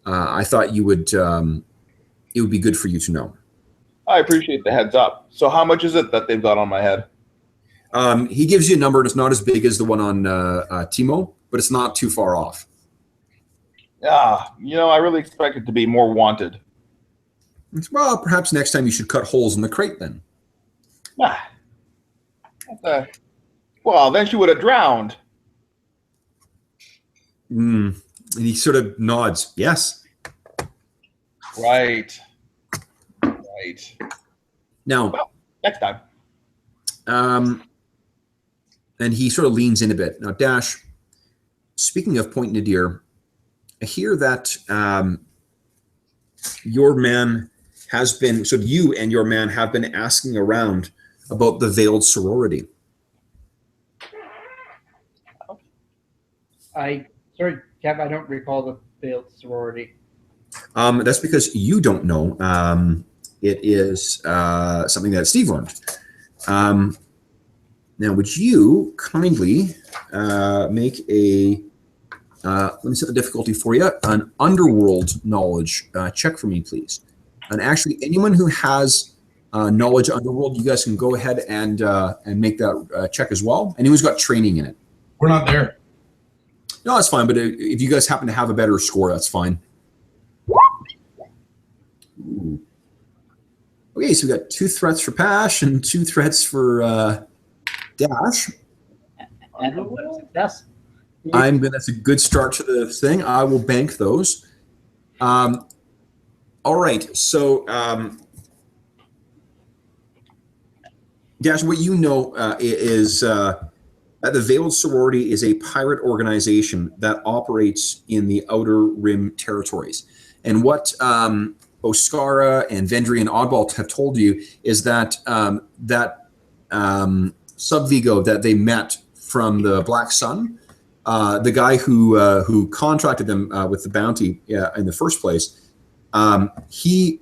I thought you would it would be good for you to know. I appreciate the heads up. So how much is it that they've got on my head? He gives you a number, and it's not as big as the one on Timo, but it's not too far off. Yeah, I really expect it to be more wanted. Well, perhaps next time you should cut holes in the crate then. Well, then she would have drowned. And he sort of nods. Yes. Right. Now, Well, next time. and he sort of leans in a bit. Now, Dash, speaking of Point Nadir, I hear that your man has been, so you and your man have been asking around about the Veiled Sorority. Sorry, Kev, I don't recall the Veiled Sorority. That's because you don't know. It is something that Steve learned. Now, would you kindly make a, let me set the difficulty for you, an underworld knowledge check for me, please. And actually, anyone who has knowledge underworld, you guys can go ahead and make that check as well. Anyone who's got training in it. We're not there. No, that's fine. But if you guys happen to have a better score, that's fine. Ooh. Okay, so we got 2 threats for Pash and 2 threats for Dash. Yes. That's a good start to the thing. I will bank those. All right, so Dash, what you know is that the Veiled Sorority is a pirate organization that operates in the Outer Rim territories. And what Oskara and Vendry and Oddball have told you is that Subvigo that they met from the Black Sun, the guy who contracted them with the bounty in the first place, he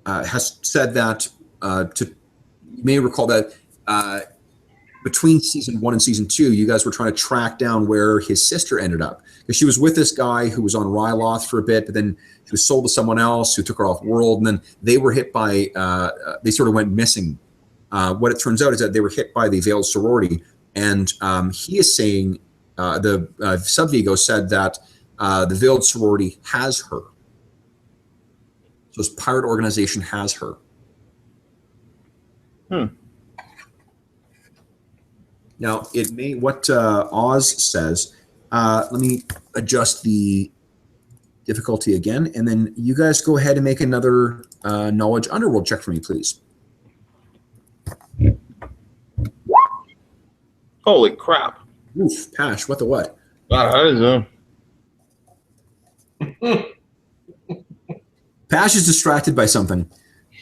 has said that you may recall that between season 1 and season 2, you guys were trying to track down where his sister ended up, because she was with this guy who was on Ryloth for a bit, but then she was sold to someone else who took her off world, and then they were hit by they sort of went missing. What it turns out is that they were hit by the Veiled Sorority, and he is saying the Subvigo said that the Veiled Sorority has her. So this pirate organization has her. Now, it may, what Oz says, let me adjust the difficulty again, and then you guys go ahead and make another knowledge underworld check for me, please. Holy crap. Oof, Pash, what the what? Pash is distracted by something,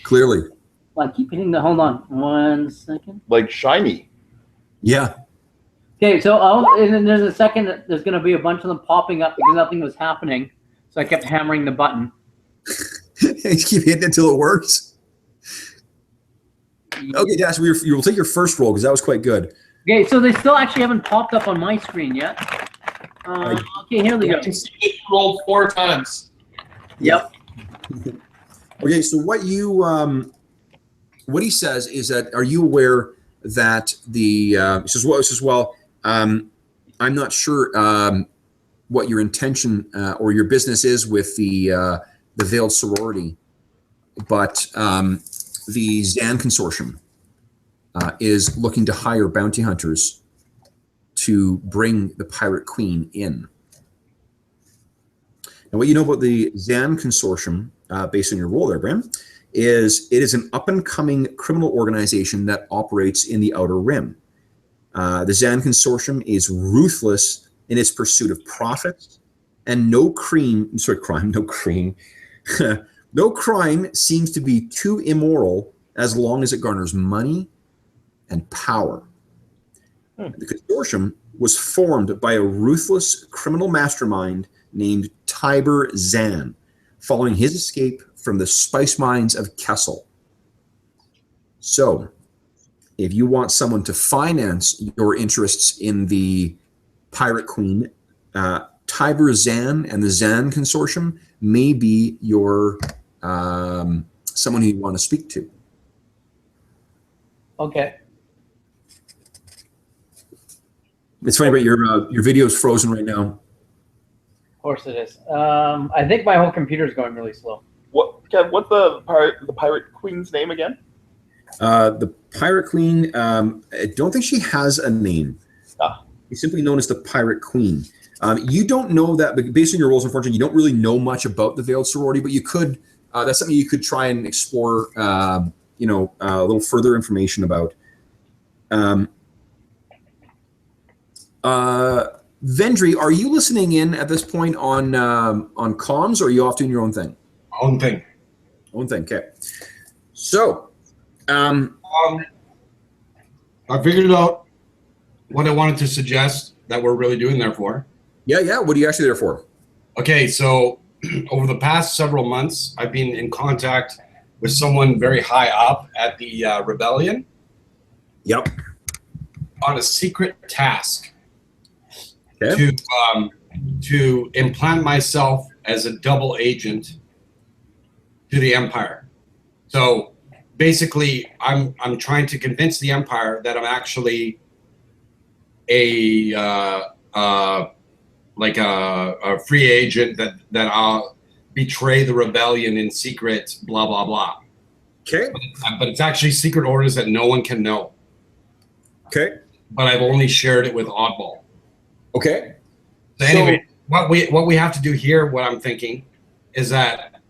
clearly. Well, I keep hitting the, hold on 1 second. Like shiny. Yeah. Okay, so and then there's a second, there's going to be a bunch of them popping up because nothing was happening. So I kept hammering the button. You keep hitting it until it works. Okay, Dash, you will take your first roll because that was quite good. Okay, so they still actually haven't popped up on my screen yet. Okay, here we You go. can see it rolled 4 times. Yep. Okay, so what he says is that, are you aware that he says, well, I'm not sure what your intention or your business is with the Veiled Sorority, but the Zan Consortium is looking to hire bounty hunters to bring the Pirate Queen in. Now, what you know about the Zan Consortium, based on your role there, Bram, is it is an up-and-coming criminal organization that operates in the Outer Rim. The Zan Consortium is ruthless in its pursuit of profits, and no crime seems to be too immoral as long as it garners money and power. The consortium was formed by a ruthless criminal mastermind named Tiber Zan, following his escape from the spice mines of Kessel. So, if you want someone to finance your interests in the Pirate Queen, Tiber Zan and the Zan Consortium may be your someone who you want to speak to. Okay. It's funny, but your video is frozen right now. Of course it is. I think my whole computer is going really slow. Kev, what's the Pirate Queen's name again? The Pirate Queen, I don't think she has a name. She's simply known as the Pirate Queen. You don't know that, but based on your roles, unfortunately, you don't really know much about the Veiled Sorority, but you could, that's something you could try and explore, a little further information about. Vendry, are you listening in at this point on comms, or are you off doing your own thing? Own thing. Own thing, okay. So, I figured out what I wanted to suggest that we're really doing there for. yeah, what are you actually there for? Okay, so over the past several months, I've been in contact with someone very high up at the rebellion. Yep. On a secret task. Okay. To implant myself as a double agent to the Empire. So basically, I'm trying to convince the Empire that I'm actually a free agent, that I'll betray the rebellion in secret, blah blah blah. Okay. But it's actually secret orders that no one can know. Okay. But I've only shared it with Oddball. Okay. So anyway, what we have to do here, what I'm thinking, is that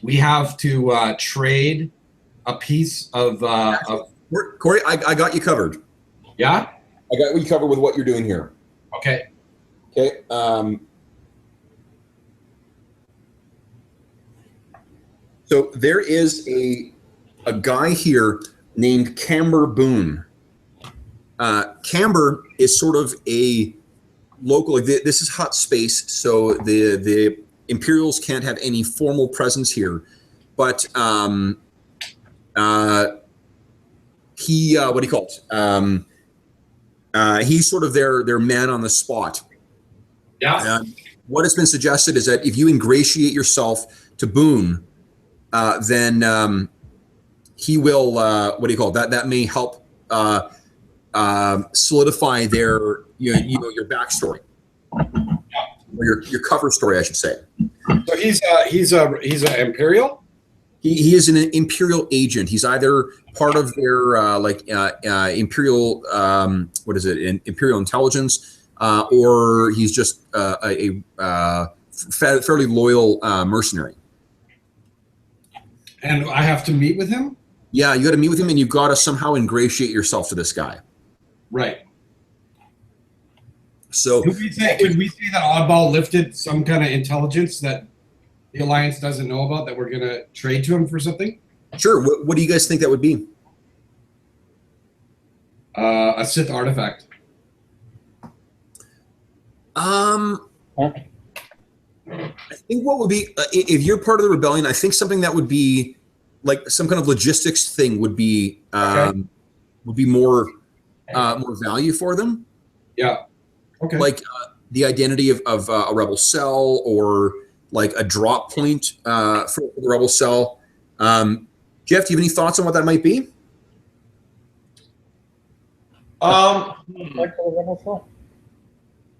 we have to trade a piece of Corey, I got you covered. yeah. I got you covered with what you're doing here. Okay. Okay. So there is a guy here named Camber Boone. Camber is sort of a local. This is hut space, so the Imperials can't have any formal presence here. But he what do you call it? He's sort of their man on the spot. Yeah. What has been suggested is that if you ingratiate yourself to Boone, then he will what do you call it? That may help solidify their your backstory, or your cover story, I should say. So he's an Imperial. He is an Imperial agent. He's either part of their Imperial what is it? Imperial intelligence, or he's just a fairly loyal mercenary. And I have to meet with him. Yeah, you got to meet with him, and you've got to somehow ingratiate yourself to this guy. Right. So Could we say that Oddball lifted some kind of intelligence that the Alliance doesn't know about, that we're going to trade to him for something? Sure. What do you guys think that would be? A Sith artifact. I think what would be if you're part of the rebellion, I think something that would be like some kind of logistics thing would be more value for them. Yeah. Okay. Like the identity of a rebel cell, or like a drop point for the rebel cell. Jeff, do you have any thoughts on what that might be?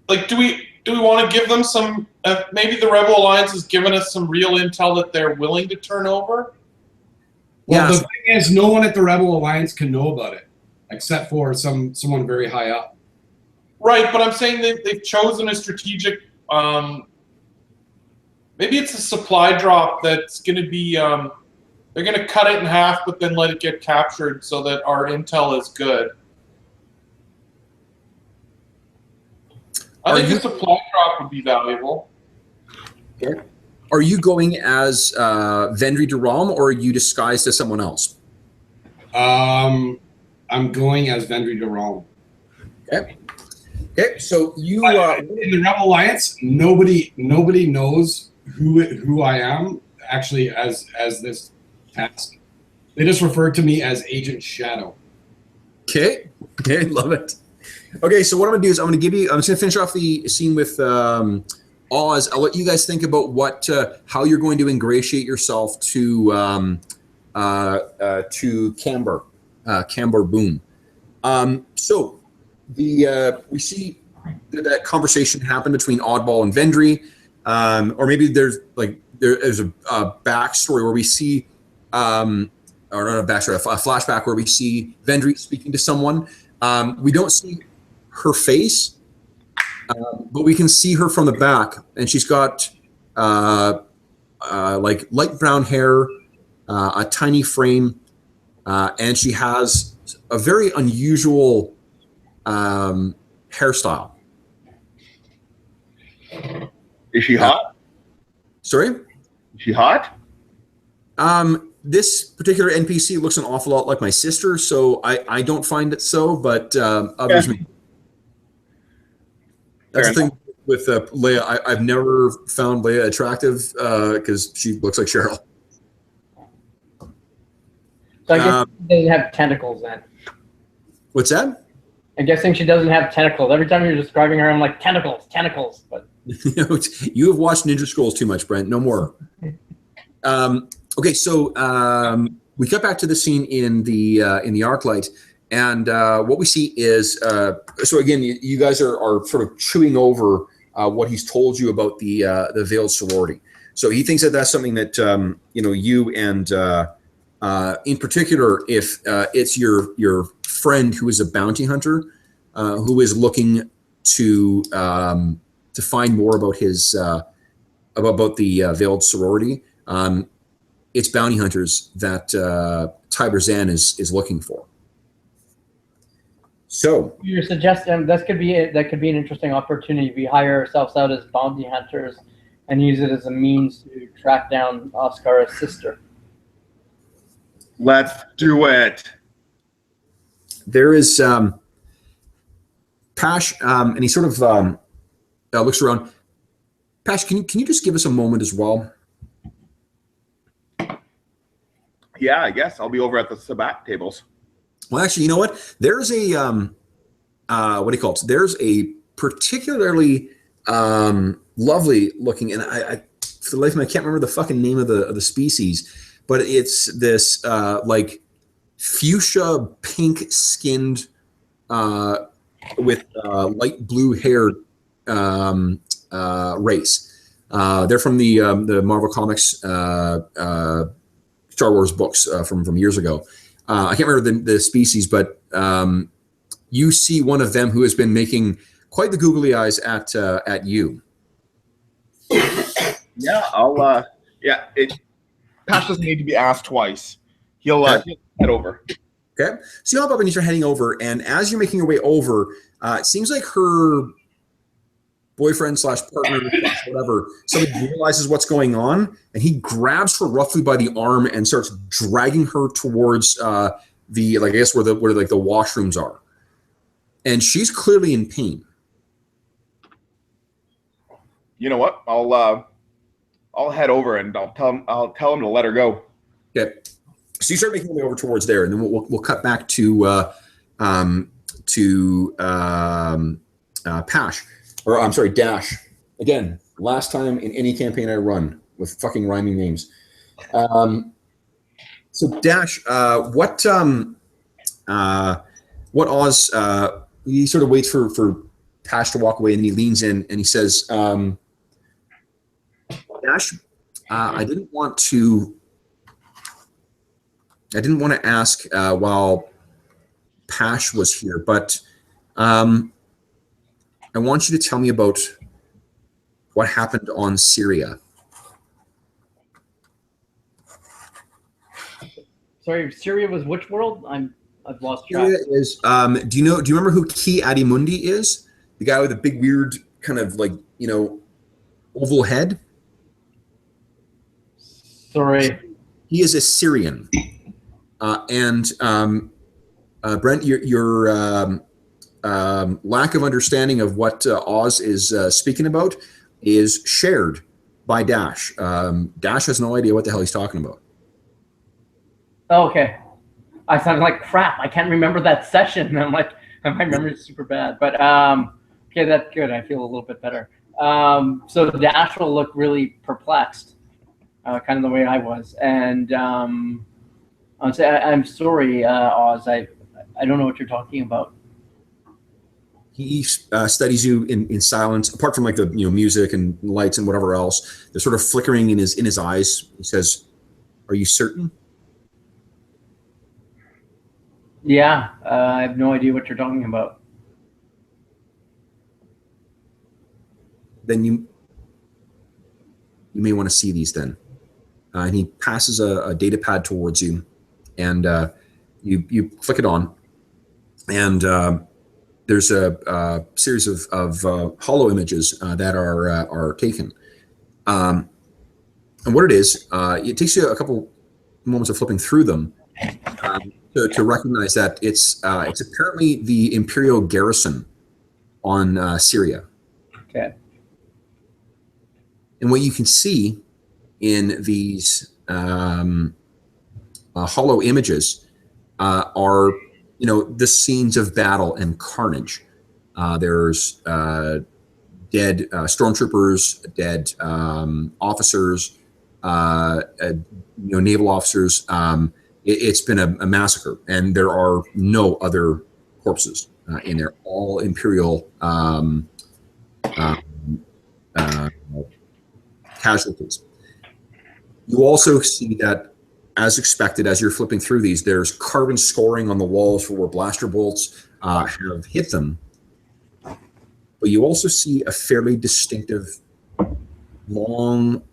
Like, do we want to give them some? Maybe the Rebel Alliance has given us some real intel that they're willing to turn over. Well, Yeah. the thing is, no one at the Rebel Alliance can know about it, except for someone very high up. Right, but I'm saying they've chosen a strategic. Maybe it's a supply drop that's going to be. They're going to cut it in half, but then let it get captured so that our intel is good. I think a supply drop would be valuable. Okay. Are you going as Vendry Duram, or are you disguised as someone else? I'm going as Vendry Duram. Okay. Okay. So you in the Rebel Alliance, nobody knows who I am actually as this task. They just refer to me as Agent Shadow. Okay. Okay. Love it. Okay. So what I'm gonna do is I'm just gonna finish off the scene with Oz. I'll let you guys think about how you're going to ingratiate yourself to Camber Boom. So we see that conversation happen between Oddball and Vendry, or maybe there's a backstory where we see, or not a backstory, a flashback where we see Vendry speaking to someone. We don't see her face, but we can see her from the back, and she's got like light brown hair, a tiny frame, and she has a very unusual hairstyle. Is she hot? Sorry? Is she hot? This particular NPC looks an awful lot like my sister, so I don't find it so, but others may. That's the thing with Leia. I've never found Leia attractive because she looks like Cheryl. So I guess she doesn't have tentacles then. What's that? I'm guessing she doesn't have tentacles. Every time you're describing her, I'm like, tentacles. But You have watched Ninja Scrolls too much, Brent. No more. Okay, so we cut back to the scene in the ArcLight, and what we see is so again, you guys are sort of chewing over what he's told you about the Veiled Sorority. So he thinks that that's something that you and in particular, if it's your friend who is a bounty hunter who is looking to find more about his about the Veiled Sorority. It's bounty hunters that Tiber Zan is looking for. So you're suggesting that could be an interesting opportunity. We hire ourselves out as bounty hunters and use it as a means to track down Oscar's sister. Let's do it. there is Pash, and he sort of looks around. Pash, can you just give us a moment as well? Yeah, I guess I'll be over at the Sabat tables. Well, actually, you know what? There's a what do you call it? There's a particularly lovely looking, and I for the life of me, I can't remember the fucking name of the species, but it's this like fuchsia pink skinned with light blue haired race. They're from the Marvel Comics Star Wars books from years ago. I can't remember the species, but you see one of them who has been making quite the googly eyes at you. Yeah, I'll. Pash doesn't need to be asked twice. He'll head over. Okay, so you hop up and you start heading over, and as you're making your way over, it seems like her boyfriend / partner / whatever, somebody realizes what's going on, and he grabs her roughly by the arm and starts dragging her towards the, like, I guess where the washrooms are, and she's clearly in pain. You know what? I'll head over and I'll tell him to let her go. Okay. So you start making your way over towards there, and then we'll cut back to Pash, or I'm sorry, Dash. Again, last time in any campaign I run with fucking rhyming names. So Dash, what Oz? He sort of waits for Pash to walk away, and he leans in and he says, "Dash, I didn't want to ask while Pash was here, but I want you to tell me about what happened on Syria." Sorry, Syria was which world? I've lost track. Syria is. Do you remember who Ki Adimundi is? The guy with the big weird kind of like oval head. Sorry. He is a Syrian, and Brent, your lack of understanding of what Oz is speaking about is shared by Dash. Dash has no idea what the hell he's talking about. Oh, okay. I sounded like crap. I can't remember that session. I'm like, my memory's super bad. But okay, that's good. I feel a little bit better. So Dash will look really perplexed, kind of the way I was. And I'll say, I'm sorry, Oz. I don't know what you're talking about. He studies you in silence, apart from like the music and lights and whatever else. They're sort of flickering in his eyes. He says, "Are you certain?" Yeah, I have no idea what you're talking about. Then you may want to see these then. And he passes a data pad towards you, and you flick it on, and there's a series of hollow images that are taken. And what it is, it takes you a couple moments of flipping through them to recognize that it's apparently the Imperial garrison on Syria. Okay. And what you can see in these hollow images are the scenes of battle and carnage. There's dead stormtroopers, dead officers, naval officers. It's been a massacre, and there are no other corpses in there. All Imperial casualties. You also see that, as expected, as you're flipping through these, there's carbon scoring on the walls for where blaster bolts have hit them. But you also see a fairly distinctive, long,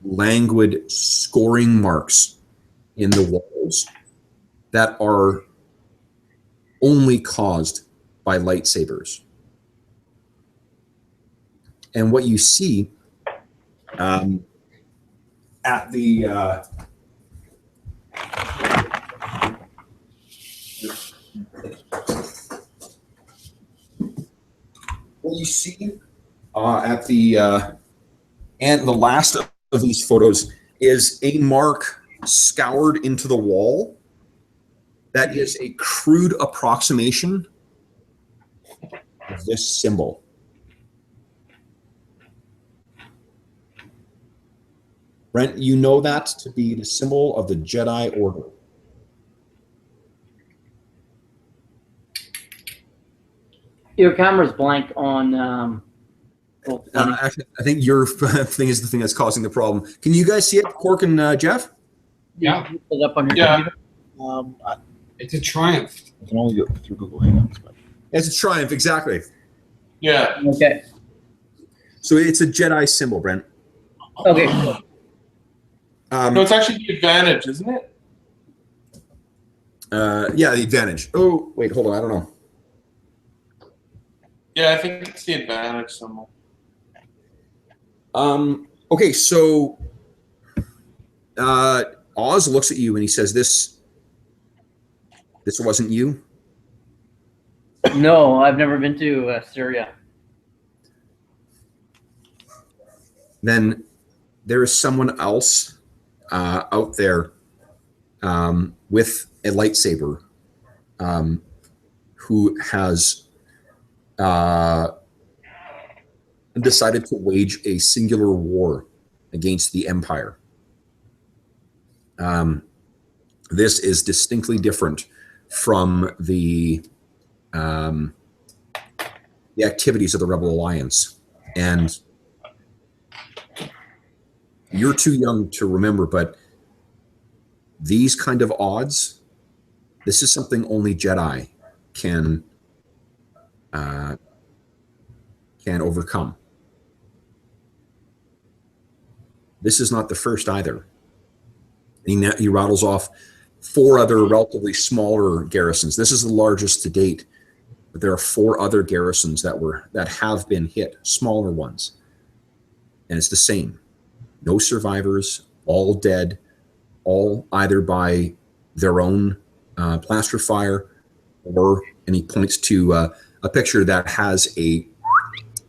languid scoring marks in the walls that are only caused by lightsabers. And what you see at the what you see at the and the last of these photos is a mark scoured into the wall that is a crude approximation of this symbol. Brent, you know that to be the symbol of the Jedi Order. Your camera's blank on. Actually, I think your thing is the thing that's causing the problem. Can you guys see it, Cork and Jeff? Yeah. You pull it up on your Yeah. computer? It's a triumph. I can only do it through Google Hangouts. But It's a triumph, exactly. Yeah. Okay. So it's a Jedi symbol, Brent. Okay. Cool. No, it's actually the advantage, isn't it? Yeah, the advantage. Oh, wait, hold on. I don't know. Yeah, I think it's the advantage symbol. Okay, so Oz looks at you and he says, "This wasn't you?" No, I've never been to Syria. Then there is someone else out there with a lightsaber, who has decided to wage a singular war against the Empire. This is distinctly different from the activities of the Rebel Alliance. And you're too young to remember, but these kind of odds, this is something only Jedi can overcome. This is not the first either. He rattles off 4 other relatively smaller garrisons. This is the largest to date, but there are 4 other garrisons that have been hit, smaller ones, and it's the same. No survivors, all dead, all either by their own blaster fire, and he points to a picture that has a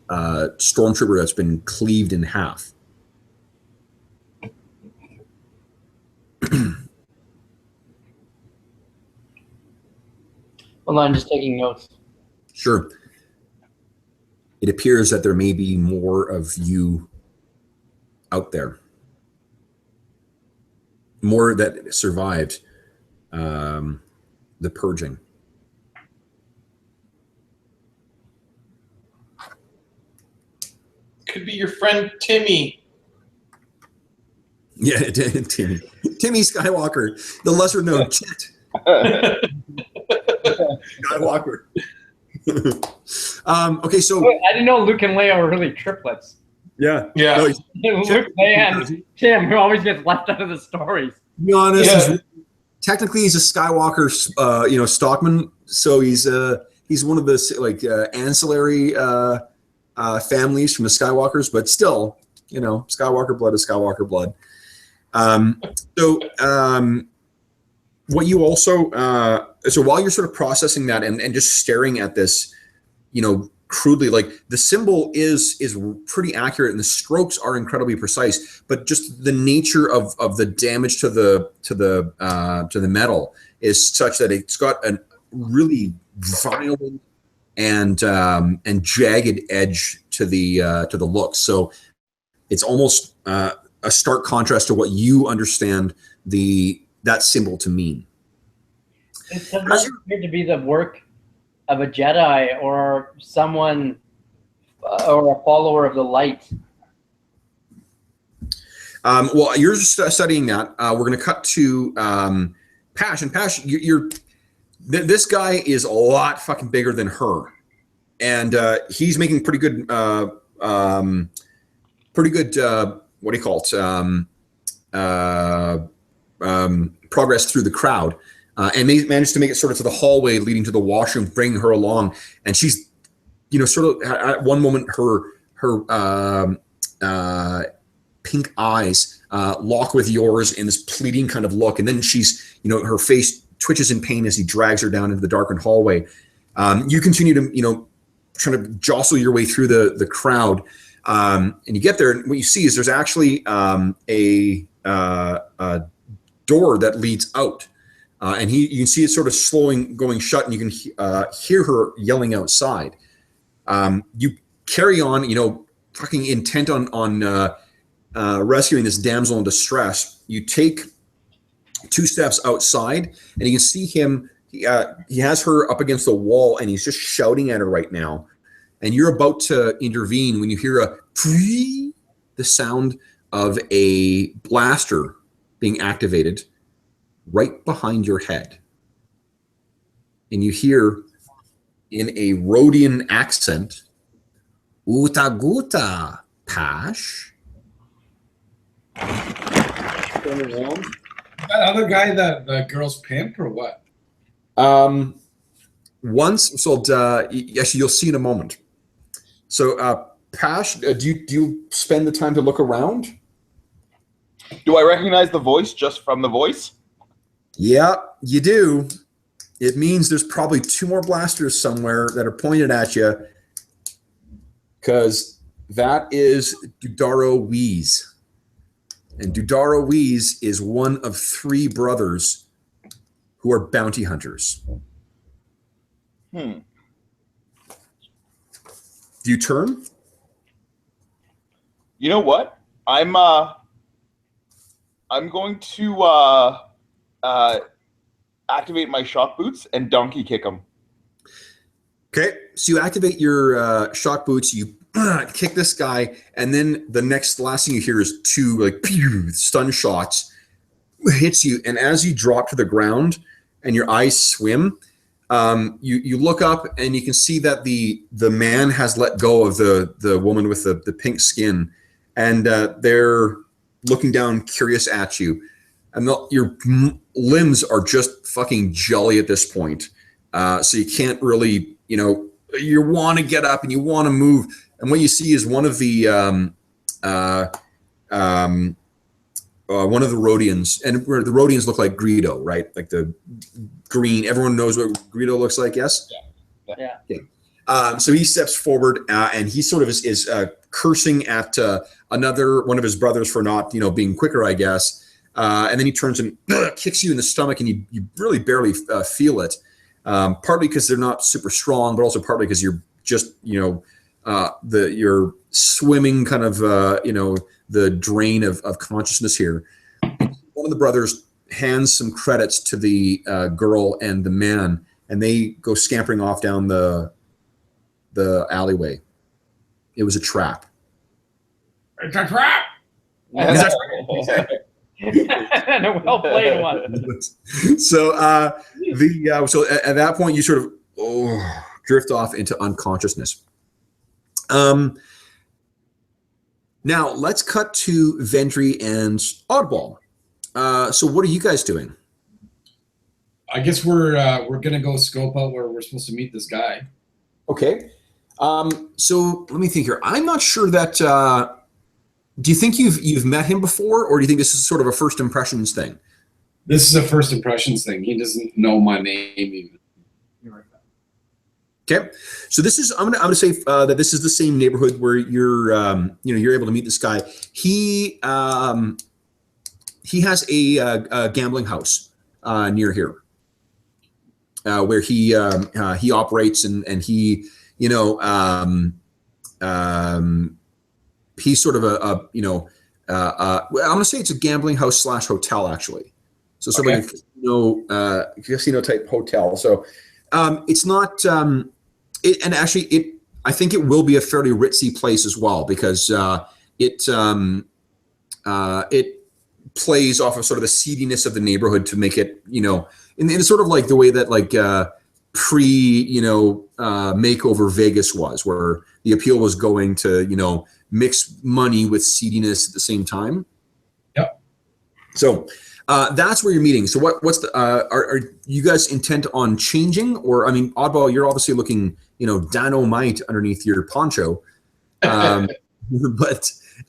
stormtrooper that's been cleaved in half. Hold on, just taking notes. Sure. It appears that there may be more of you out there. More that survived the purging. Could be your friend Timmy. Yeah, Timmy. Timmy Skywalker, the lesser known Chet Skywalker. Okay, so I didn't know Luke and Leia were really triplets. yeah, Yeah. no, Luke, Leia, and Tim, who always gets left out of the stories. to be honest, Yeah. technically he's a Skywalker, stockman. So he's one of the ancillary families from the Skywalkers, but still, Skywalker blood is Skywalker blood. What you also so while you're sort of processing that and just staring at this, crudely, like the symbol is pretty accurate and the strokes are incredibly precise, but just the nature of the damage to the metal is such that it's got a really violent and jagged edge to the look. So it's almost a stark contrast to what you understand that symbol to mean. It does not appear to be the work of a Jedi or someone or a follower of the light. Well, you're just studying that. We're going to cut to Pash, and Pash, this guy is a lot fucking bigger than her, and he's making pretty good what do you call it? Progress through the crowd, and they managed to make it sort of to the hallway leading to the washroom, bringing her along. And she's, sort of at one moment her pink eyes lock with yours in this pleading kind of look, and then she's, her face twitches in pain as he drags her down into the darkened hallway. You continue to, trying to jostle your way through the crowd, and you get there, and what you see is there's actually a door that leads out, and you can see it sort of going shut, and you can hear her yelling outside. You carry on, fucking intent on rescuing this damsel in distress. You take 2 steps outside, and you can see him. He has her up against the wall, and he's just shouting at her right now. And you're about to intervene when you hear the sound of a blaster being activated right behind your head. And you hear in a Rhodian accent, "Uta guta, Pash." That other guy, the girl's pimp, or what? Actually, you'll see in a moment. So, Pash, do you spend the time to look around? Do I recognize the voice just from the voice? Yeah, you do. It means there's probably 2 more blasters somewhere that are pointed at you, because that is Dudaro Weiss. And Dudaro Weiss is one of 3 brothers who are bounty hunters. Hmm. Do you turn? You know what? I'm going to activate my shock boots and donkey kick them. Okay, so you activate your shock boots, you kick this guy, and then the last thing you hear is two like pew, stun shots hits you, and as you drop to the ground and your eyes swim, you look up and you can see that the man has let go of the woman with the pink skin, and they're looking down curious at you, and your limbs are just fucking jelly at this point, so you can't really. You want to get up and you want to move, and what you see is one of the Rhodians, and the Rhodians look like Greedo, right? Like the green. Everyone knows what Greedo looks like. Yes. Yeah. Okay. So he steps forward and he sort of is cursing at another one of his brothers for not, being quicker, I guess. And then he turns and kicks you in the stomach, and you really barely feel it. Partly because they're not super strong, but also partly because you're just, you're swimming kind of, the drain of consciousness here. One of the brothers hands some credits to the girl and the man, and they go scampering off down the alleyway. It was a trap. It's a trap. And a well played one. So so at that point you sort of drift off into unconsciousness. Now let's cut to Vendry and Oddball. So what are you guys doing? I guess we're gonna go scope out where we're supposed to meet this guy. Okay. So let me think here. I'm not sure that. Do you think you've met him before, or do you think this is sort of a first impressions thing? This is a first impressions thing. He doesn't know my name even. Okay, so this is I'm gonna say that this is the same neighborhood where you're you're able to meet this guy. He has a gambling house near here where he operates and he he's sort of I'm gonna say it's a gambling house / hotel actually. So sort of a casino type hotel. So it's not I think it will be a fairly ritzy place as well, because it plays off of sort of the seediness of the neighborhood to make it, in sort of like the way that makeover Vegas was, where the appeal was going to, mix money with seediness at the same time. Yep. So that's where you're meeting. So what's the are you guys intent on changing? Or, I mean, Oddball, you're obviously looking, dynamite underneath your poncho. But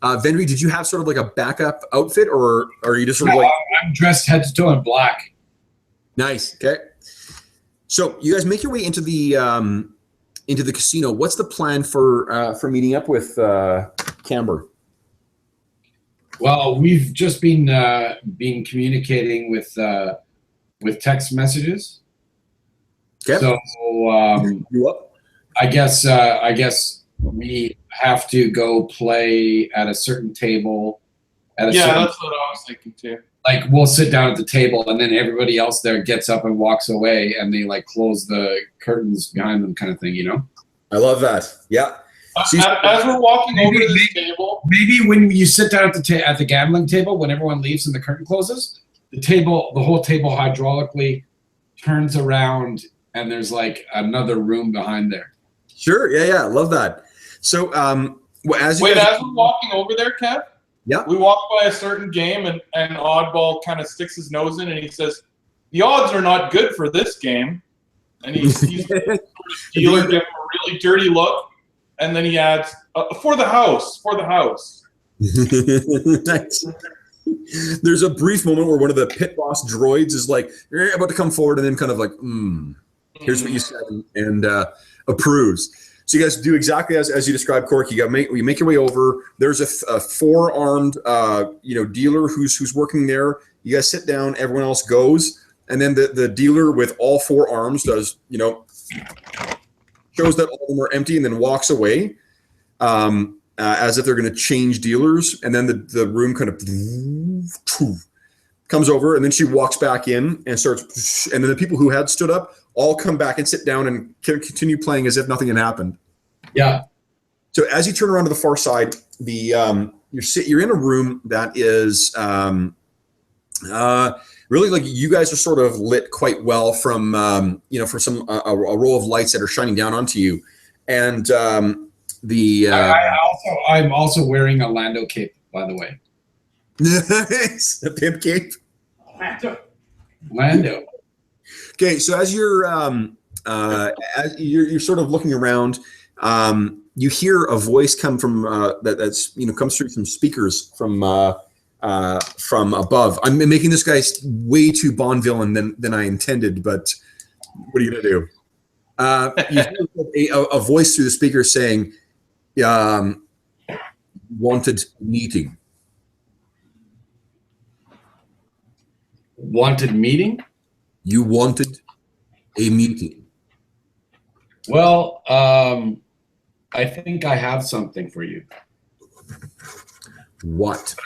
Vendry, did you have sort of like a backup outfit, or are you just sort of like? I'm dressed head to toe in black. Nice. Okay. So you guys make your way into the casino. What's the plan for meeting up with Camber? Well, we've just been communicating with text messages. Okay. So You up? I guess we have to go play at a certain table. Yeah, that's what I was thinking too. Like, we'll sit down at the table, and then everybody else there gets up and walks away, and they close the curtains behind them, kind of thing, I love that. Yeah. As we're walking over to this table, maybe when you sit down at the gambling table, when everyone leaves and the curtain closes, the whole table hydraulically turns around, and there's like another room behind there. Sure. Yeah. Love that. So, as we're walking over there, Kev. Yeah. We walk by a certain game, and Oddball kind of sticks his nose in, and he says, "The odds are not good for this game." And he's the dealer give him a really dirty look, and then he adds, "For the house." Nice. There's a brief moment where one of the pit boss droids is like, "You're about to come forward," and then kind of like, here's what you said, and approves. So you guys do exactly as you described, Cork. You make your way over. There's a four-armed dealer who's working there. You guys sit down. Everyone else goes, and then the dealer with all 4 arms does, shows that all of them are empty, and then walks away, as if they're going to change dealers, and then the room kind of comes over, and then she walks back in and starts, and then the people who had stood up all come back and sit down and continue playing as if nothing had happened. Yeah. So as you turn around to the far side, you're in a room that is really, like, you guys are sort of lit quite well from from some a row of lights that are shining down onto you, and I'm also wearing a Lando cape, by the way. a pimp cape. Lando. Okay, so as you're sort of looking around, you hear a voice come from that's comes through some speakers from above. I'm making this guy way too Bond villain than I intended, but what are you gonna do? You hear a voice through the speaker saying, "Wanted meeting." Wanted meeting? You wanted a meeting. Well, I think I have something for you. What?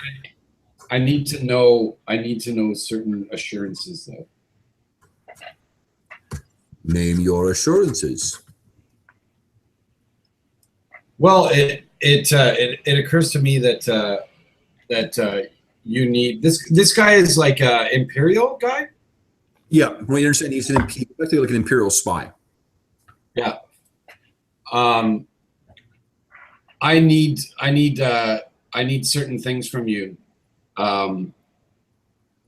I need to know certain assurances, though. Name your assurances. Well, it occurs to me that you need this guy is like a Imperial guy. Yeah, well, you understand he's effectively like an Imperial spy. Yeah. I need certain things from you,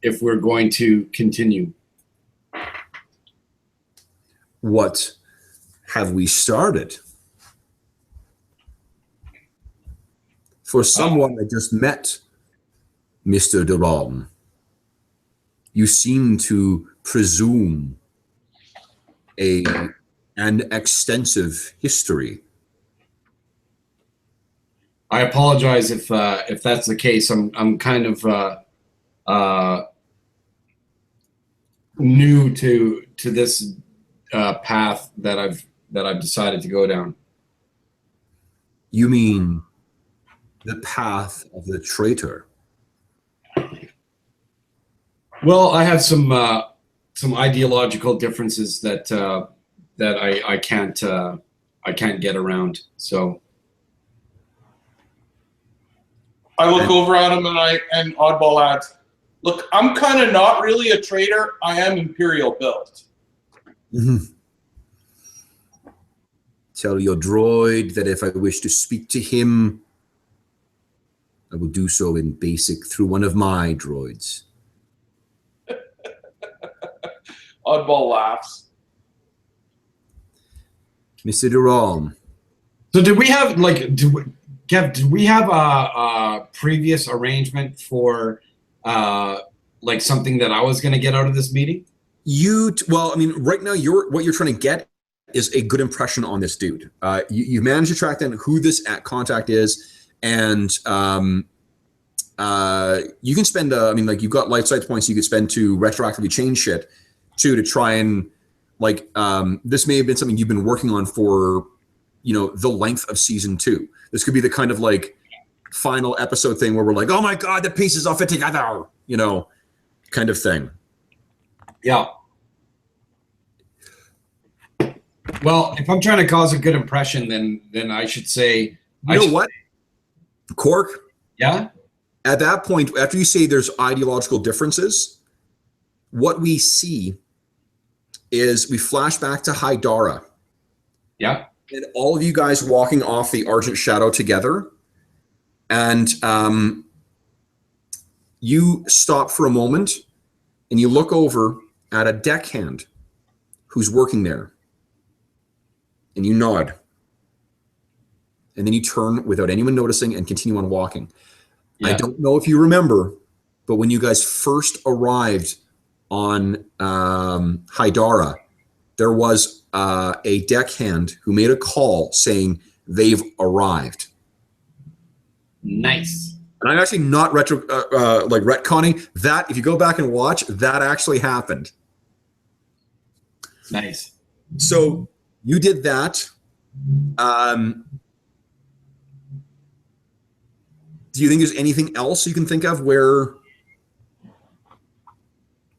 if we're going to continue. What have we started? For someone I just met, Mr. Durand, you seem to presume an extensive history. I apologize if that's the case. I'm kind of new to this path that I've decided to go down. You mean the path of the traitor? Well, I have some ideological differences that I can't get around. So I look over at him and Oddball adds, "Look, I'm kind of not really a traitor. I am Imperial built." Mm-hmm. Tell your droid that if I wish to speak to him, I will do so in BASIC through one of my droids. Oddball laughs. Mr. Durand. So did we have Kev, did we have a previous arrangement for like something that I was going to get out of this meeting? Well, I mean, right now what you're trying to get is a good impression on this dude. You managed to track down who this contact is, and you can spend. You've got life sight points you could spend to retroactively change shit, too, to try and this may have been something you've been working on for, the length of season 2. This could be the kind of final episode thing where we're like, oh my god, the pieces all fit together, kind of thing. Yeah. Well, if I'm trying to cause a good impression, then I should say. What? Cork? Yeah? At that point, after you say there's ideological differences, what we see is we flash back to Hydara. Yeah. And all of you guys walking off the Argent Shadow together. And you stop for a moment and you look over at a deckhand who's working there. And you nod. And then you turn without anyone noticing and continue on walking. Yeah. I don't know if you remember, but when you guys first arrived on Hydara, there was a deckhand who made a call saying they've arrived. Nice. And I'm actually not retconning that. If you go back and watch, that actually happened. Nice. So you did that. Do you think there's anything else you can think of where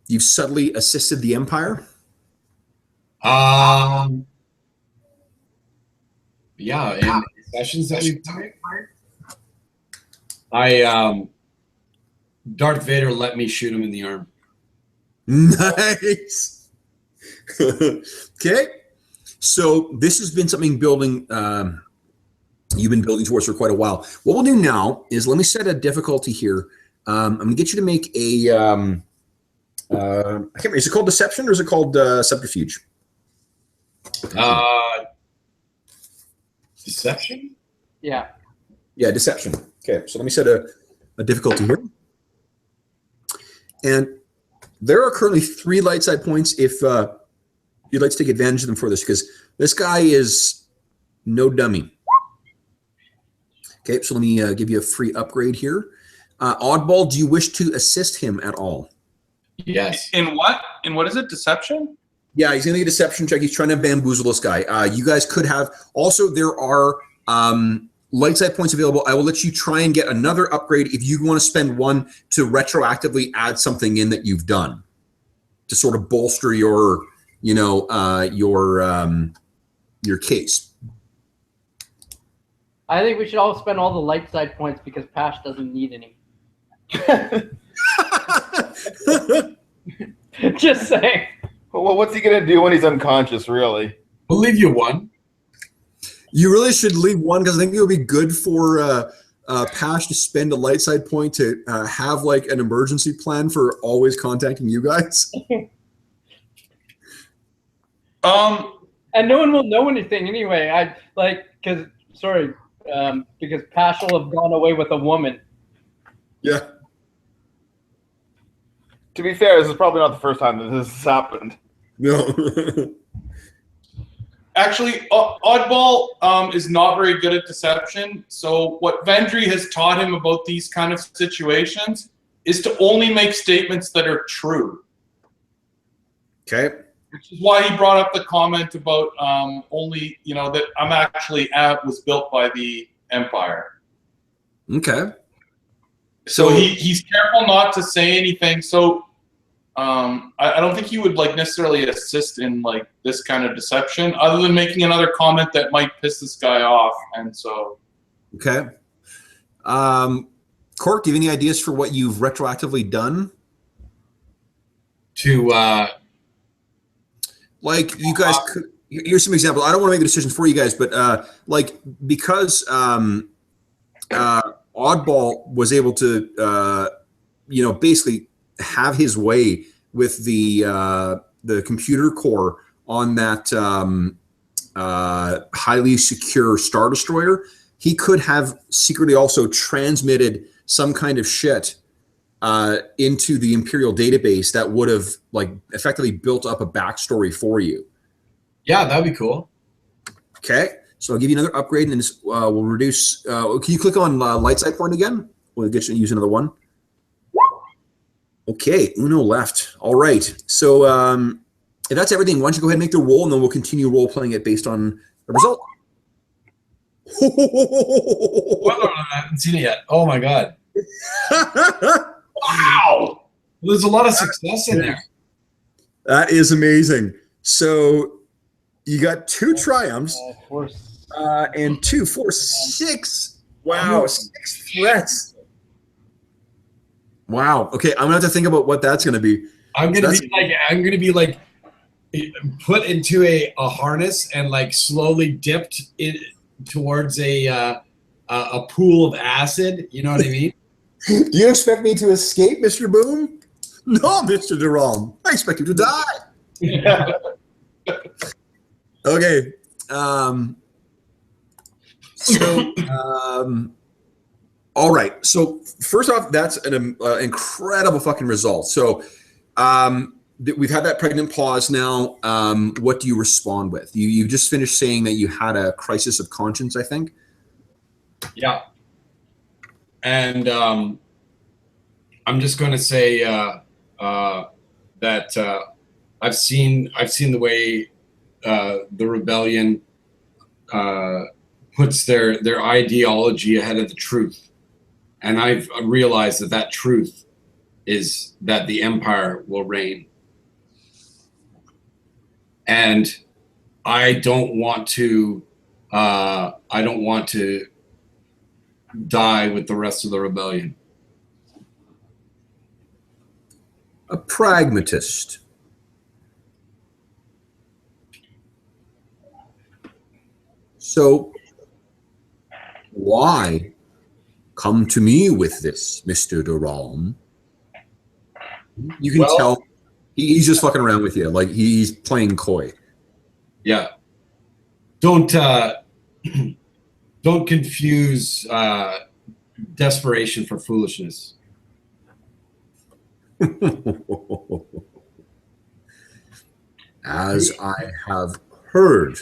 you've subtly assisted the Empire? Yeah, in the sessions that we've done, Darth Vader let me shoot him in the arm. Nice. Okay. So this has been something building. You've been building towards for quite a while. What we'll do now is let me set a difficulty here. I'm going to get you to make a. I can't remember. Is it called deception or is it called subterfuge? Deception? Yeah. Yeah, deception. Okay, so let me set a difficulty here. And there are currently 3 light side points if you'd like to take advantage of them for this, because this guy is no dummy. Okay, so let me give you a free upgrade here. Oddball, do you wish to assist him at all? Yes. In what? In what is it? Deception? Yeah, he's going to get a deception check. He's trying to bamboozle this guy. You guys could have. Also, there are light side points available. I will let you try and get another upgrade if you want to spend 1 to retroactively add something in that you've done to sort of bolster your, your case. I think we should all spend all the light side points because Pash doesn't need any. Just saying. Well, what's he gonna do when he's unconscious? Really? We'll leave you 1. You really should leave 1 because I think it would be good for Pash to spend a light side point to have like an emergency plan for always contacting you guys. And no one will know anything anyway. Because Pash will have gone away with a woman. Yeah. To be fair, this is probably not the first time that this has happened. No. Actually, Oddball is not very good at deception. So what Vendry has taught him about these kind of situations is to only make statements that are true. Okay. Which is why he brought up the comment about only, that I'm actually was built by the Empire. Okay. So he's careful not to say anything. So I don't think he would necessarily assist in this kind of deception, other than making another comment that might piss this guy off. And so. Okay. Cork, do you have any ideas for what you've retroactively done? To you guys could. Here's some example. I don't want to make a decision for you guys, but because Oddball was able to, basically have his way with the computer core on that highly secure Star Destroyer, he could have secretly also transmitted some kind of shit into the Imperial database that would have effectively built up a backstory for you. Yeah, that'd be cool. Okay. So I'll give you another upgrade, and this will reduce. Can you click on light side point again? We'll get you to use another one. Okay, Uno left. All right. So if that's everything, why don't you go ahead and make the roll, and then we'll continue role playing it based on the result. I haven't seen it yet. Oh my god! Wow, there's a lot of success in there. That is amazing. So you got 2 triumphs. And 2, 4, 6. Wow, 6 threats. Wow. Okay, I'm gonna have to think about what that's gonna be. I'm gonna be put into a harness and slowly dipped in towards a pool of acid. You know what I mean? Do you expect me to escape, Mr. Boom? No, Mr. Durham. I expect you to die. Okay. All right. So first off, that's an incredible fucking result. So we've had that pregnant pause now. What do you respond with? You just finished saying that you had a crisis of conscience, I think. Yeah. And I'm just going to say that I've seen the way the rebellion puts their ideology ahead of the truth, and I've realized that truth is that the Empire will reign, and I don't want to die with the rest of the rebellion. A pragmatist. So, why come to me with this, Mr. Durham? You can tell he's just fucking around with you, like he's playing coy. Yeah. Don't confuse desperation for foolishness. As I have heard,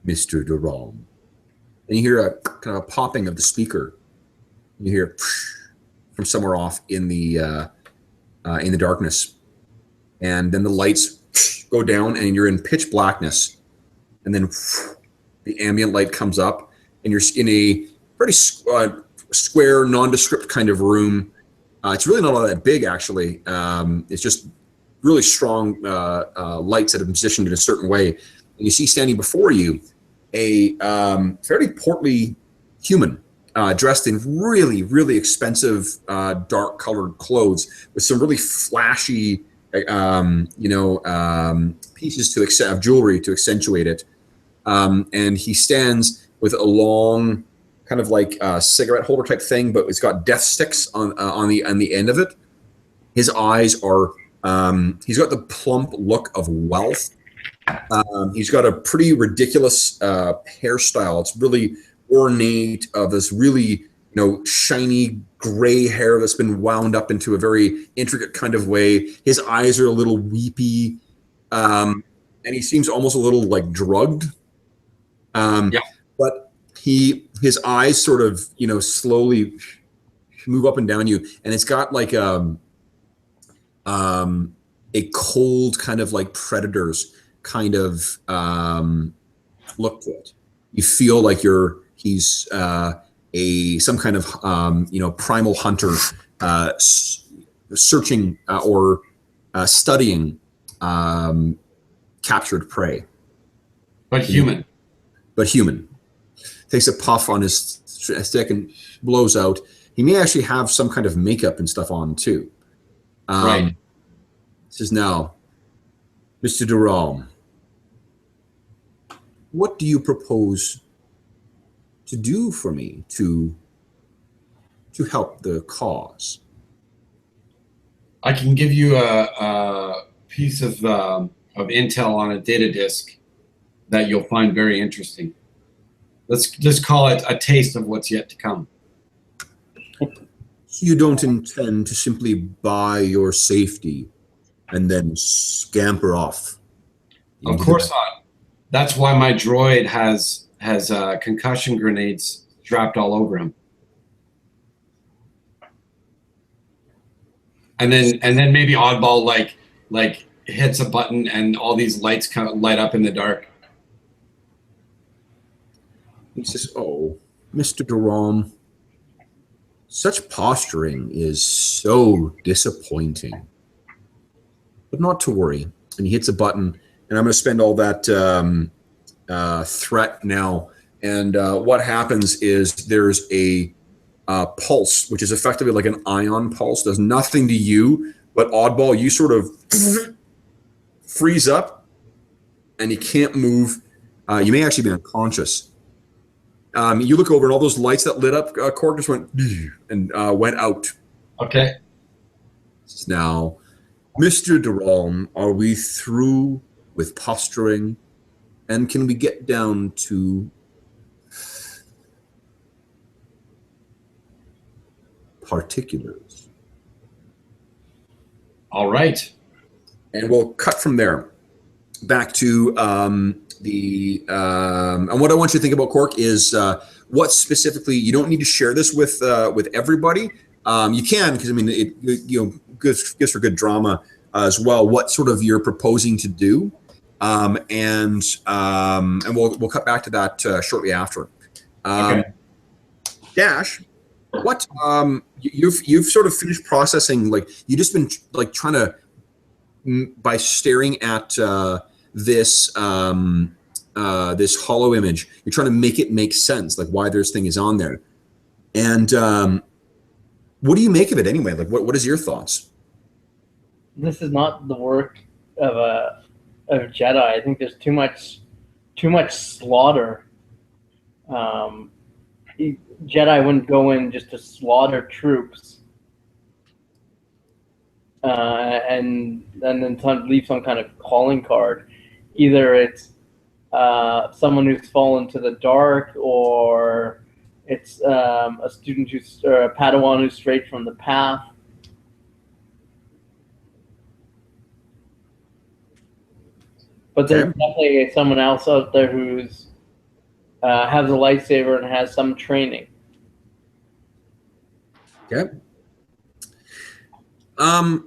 Mr. Durham. And you hear a kind of a popping of the speaker. You hear from somewhere off in the darkness, and then the lights go down, and you're in pitch blackness. And then the ambient light comes up, and you're in a pretty square, nondescript kind of room. It's really not all that big, actually. It's just really strong lights that are positioned in a certain way. And you see standing before you a fairly portly human dressed in really, really expensive dark colored clothes with some really flashy, pieces of jewelry to accentuate it. And he stands with a long kind of like cigarette holder type thing, but it's got death sticks on the end of it. His eyes are, he's got the plump look of wealth. He's got a pretty ridiculous hairstyle. It's really ornate, of this really, shiny gray hair that's been wound up into a very intricate kind of way. His eyes are a little weepy, and he seems almost a little like drugged. But his eyes sort of, slowly move up and down you, and it's got like a cold kind of like predator's kind of look to it. You feel like he's some kind of primal hunter searching or studying captured prey. But human. Takes a puff on his stick and blows out. He may actually have some kind of makeup and stuff on too. Right. Says, now, Mr. Durham, what do you propose to do for me to help the cause? I can give you a piece of intel on a data disk that you'll find very interesting. Let's just call it a taste of what's yet to come. You don't intend to simply buy your safety and then scamper off? Of course not. That's why my droid has concussion grenades strapped all over him. And then maybe Oddball like hits a button and all these lights kind of light up in the dark. He says, "Oh, Mr. Durham, such posturing is so disappointing. But not to worry." And he hits a button, and I'm going to spend all that threat now. And what happens is there's a pulse, which is effectively like an ion pulse. Does nothing to you, but Oddball, you sort of freeze up, and you can't move. You may actually be unconscious. You look over, and all those lights that lit up, Cork just went and went out. Okay. Now, Mr. Durham, are we through with posturing? And can we get down to particulars? All right. And we'll cut from there back to and what I want you to think about, Cork, is what specifically, you don't need to share this with everybody. You can, because I mean, it gives for good drama. as well what sort of you're proposing to do, and we'll cut back to that shortly after. Okay. Dash, what you've sort of finished processing, like you just been like trying to by staring at this this hollow image, you're trying to make it make sense, like why this thing is on there. And what do you make of it anyway? Like what is your thoughts? This is not the work of a Jedi. I think there's too much slaughter. Jedi wouldn't go in just to slaughter troops, and then leave some kind of calling card. Either it's someone who's fallen to the dark, or it's a student who's or a Padawan who's strayed from the path. But there's definitely someone else out there who's has a lightsaber and has some training. Okay.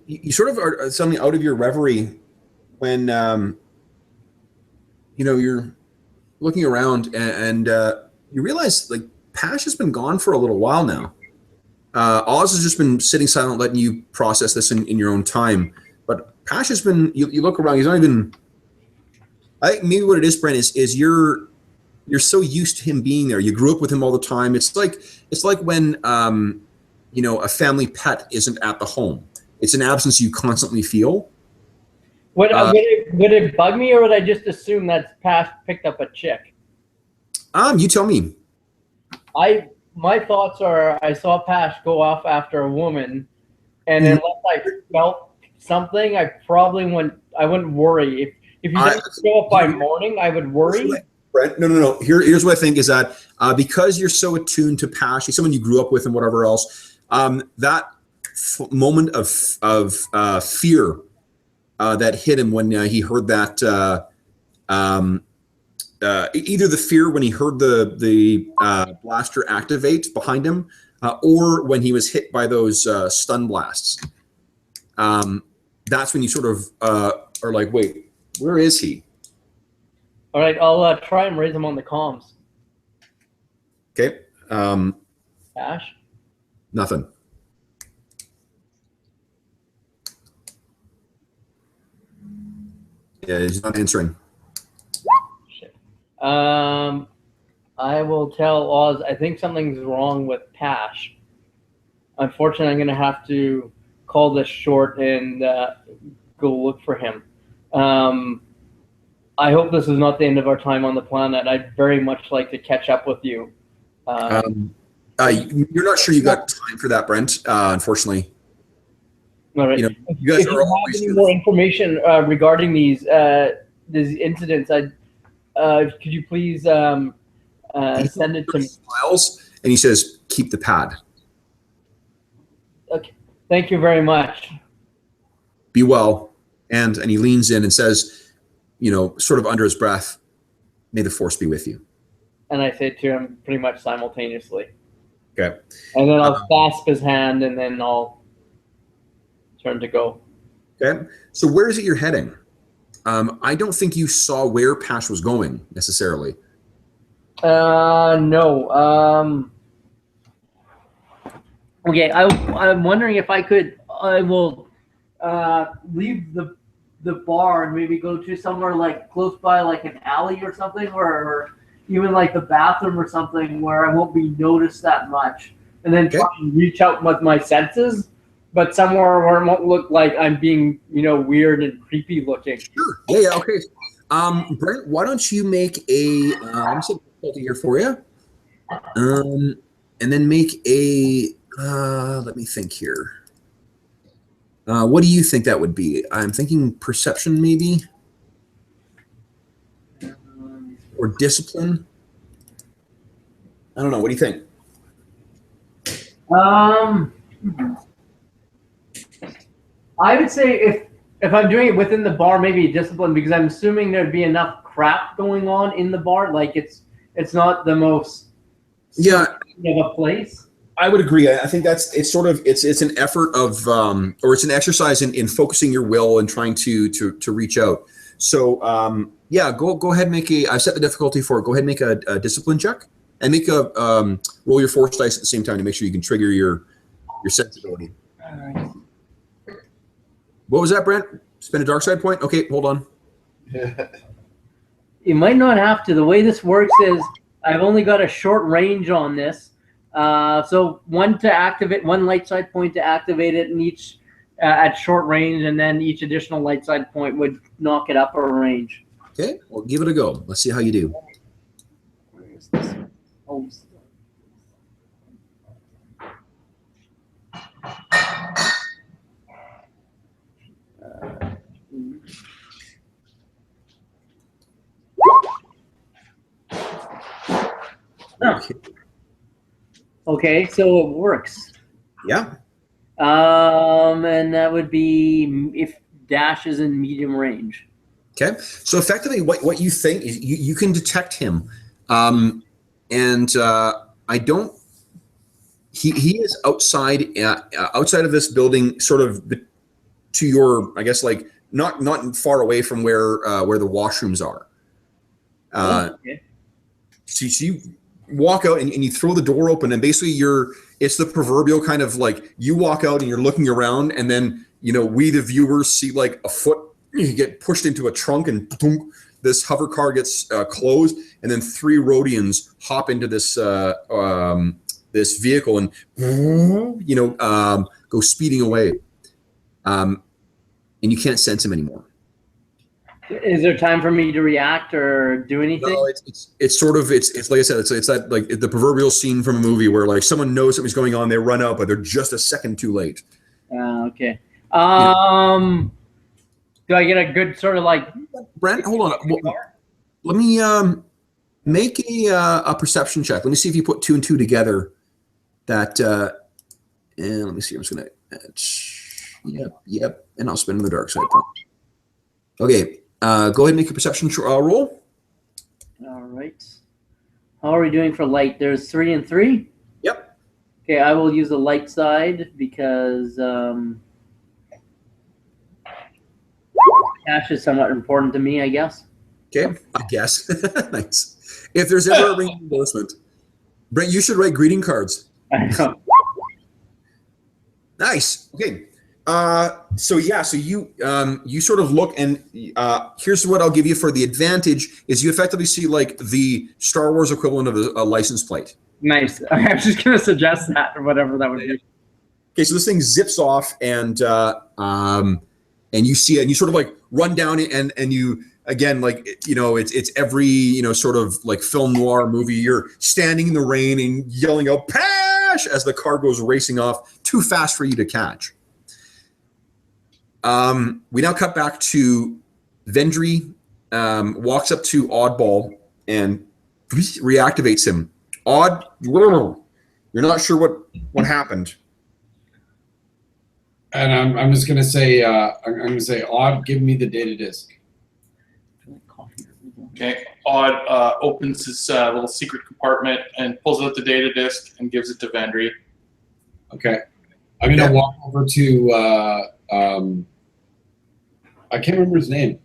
You sort of are suddenly out of your reverie when you're looking around and you realize like Pash has been gone for a little while now. Oz has just been sitting silent, letting you process this in your own time. But Pash has been. You look around. He's not even. I think maybe what it is, Brent, is you're so used to him being there. You grew up with him all the time. It's like when a family pet isn't at the home. It's an absence you constantly feel. Would it bug me, or would I just assume that Pash picked up a chick? You tell me. My thoughts are I saw Pash go off after a woman, and unless I felt something, I wouldn't worry. If you didn't show up by morning, I would worry. Brent, no. Here's what I think is that because you're so attuned to Pash, he's someone you grew up with and whatever else, that moment of fear that hit him when he heard that, either the fear when he heard the blaster activate behind him, or when he was hit by those stun blasts. That's when you sort of are like, wait, where is he? All right, I'll try and raise him on the comms. Okay. Pash? Nothing. Yeah, he's not answering. Shit. I will tell Oz, I think something's wrong with Pash. Unfortunately, I'm going to have to call this short and go look for him. I hope this is not the end of our time on the planet. I'd very much like to catch up with you. You're not sure you got time for that, Brent, unfortunately. All right. You If guys you are have always any more information regarding these incidents, could you please send it to me? Smiles, and he says, keep the pad. Okay. Thank you very much. Be well. And he leans in and says, sort of under his breath, may the force be with you. And I say to him pretty much simultaneously. Okay. And then I'll clasp his hand, and then I'll turn to go. Okay. So where is it you're heading? I don't think you saw where Pash was going necessarily. No. Okay, I'm wondering if I will leave the bar and maybe go to somewhere like close by, like an alley or something, or even like the bathroom or something where I won't be noticed that much, and then try and reach out with my senses, but somewhere where it won't look like I'm being, weird and creepy looking. Sure. Yeah. Okay. Brent, why don't you make a I'm set difficulty here for you, and then make a let me think here. What do you think that would be? I'm thinking perception, maybe, or discipline. I don't know. What do you think? I would say if I'm doing it within the bar, maybe discipline, because I'm assuming there'd be enough crap going on in the bar. Like it's not the most Yeah. of a place. I would agree. I think it's sort of it's an effort of or it's an exercise in focusing your will and trying to reach out. So yeah, go ahead and make I've set the difficulty for it. Go ahead and make a discipline check and make a roll your force dice at the same time to make sure you can trigger your sensibility. All right. What was that, Brent? Spend a dark side point? Okay, hold on. You might not have to. The way this works is I've only got a short range on this. So one to activate, one light side point to activate it, and each at short range, and then each additional light side point would knock it up a range. Okay, well, give it a go. Let's see how you do. Where is this? Oh. Okay, so it works. Yeah. And that would be if Dash is in medium range. Okay. So effectively, what you think is you can detect him, and I don't. He is outside of this building, sort of to your, I guess, like not far away from where the washrooms are. Okay. So you walk out and you throw the door open, and basically it's the proverbial kind of like you walk out and you're looking around, and then we the viewers see like a foot, you get pushed into a trunk, and boom, this hover car gets closed, and then 3 Rhodians hop into this this vehicle and go speeding away, and you can't sense him anymore. Is there time for me to react or do anything? No, it's sort of it's like I said, it's that like the proverbial scene from a movie where like someone knows something's going on, they run out, but they're just a second too late. Okay. Do I get a good sort of like? Brent, hold on. Well, let me make a perception check. Let me see if you put 2 and 2 together. That and let me see. I'm just gonna yep, and I'll spin the dark side point. Okay. Go ahead and make a perception roll. All right. How are we doing for light? There's 3 and 3. Yep. Okay, I will use the light side because cash is somewhat important to me, I guess. Okay, I guess. Nice. If there's ever a reimbursement, Brent, you should write greeting cards. I know. Nice. Okay. So you sort of look, and here's what I'll give you for the advantage is you effectively see like the Star Wars equivalent of a license plate. Nice. I was just gonna suggest that or whatever that would be. Okay, so this thing zips off, and you see it, and you sort of like run down it, and you again, like it's every sort of like film noir movie. You're standing in the rain and yelling out "Pash!" as the car goes racing off, too fast for you to catch. We now cut back to Vendry, walks up to Oddball and reactivates him. Odd, you're not sure what happened. And I'm just gonna say Odd, give me the data disk. Okay. Odd opens his little secret compartment and pulls out the data disk and gives it to Vendry. Okay. I'm gonna walk over to I can't remember his name.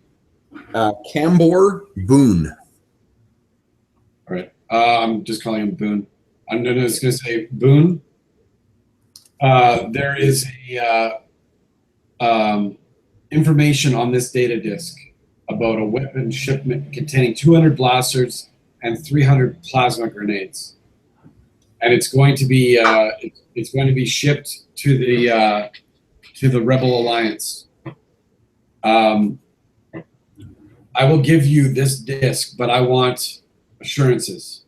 Cambor Boone. All right. I'm just calling him Boone. I'm just gonna say Boone. There is information on this data disk about a weapon shipment containing 200 blasters and 300 plasma grenades, and it's going to be shipped to the Rebel Alliance. I will give you this disk, but I want assurances.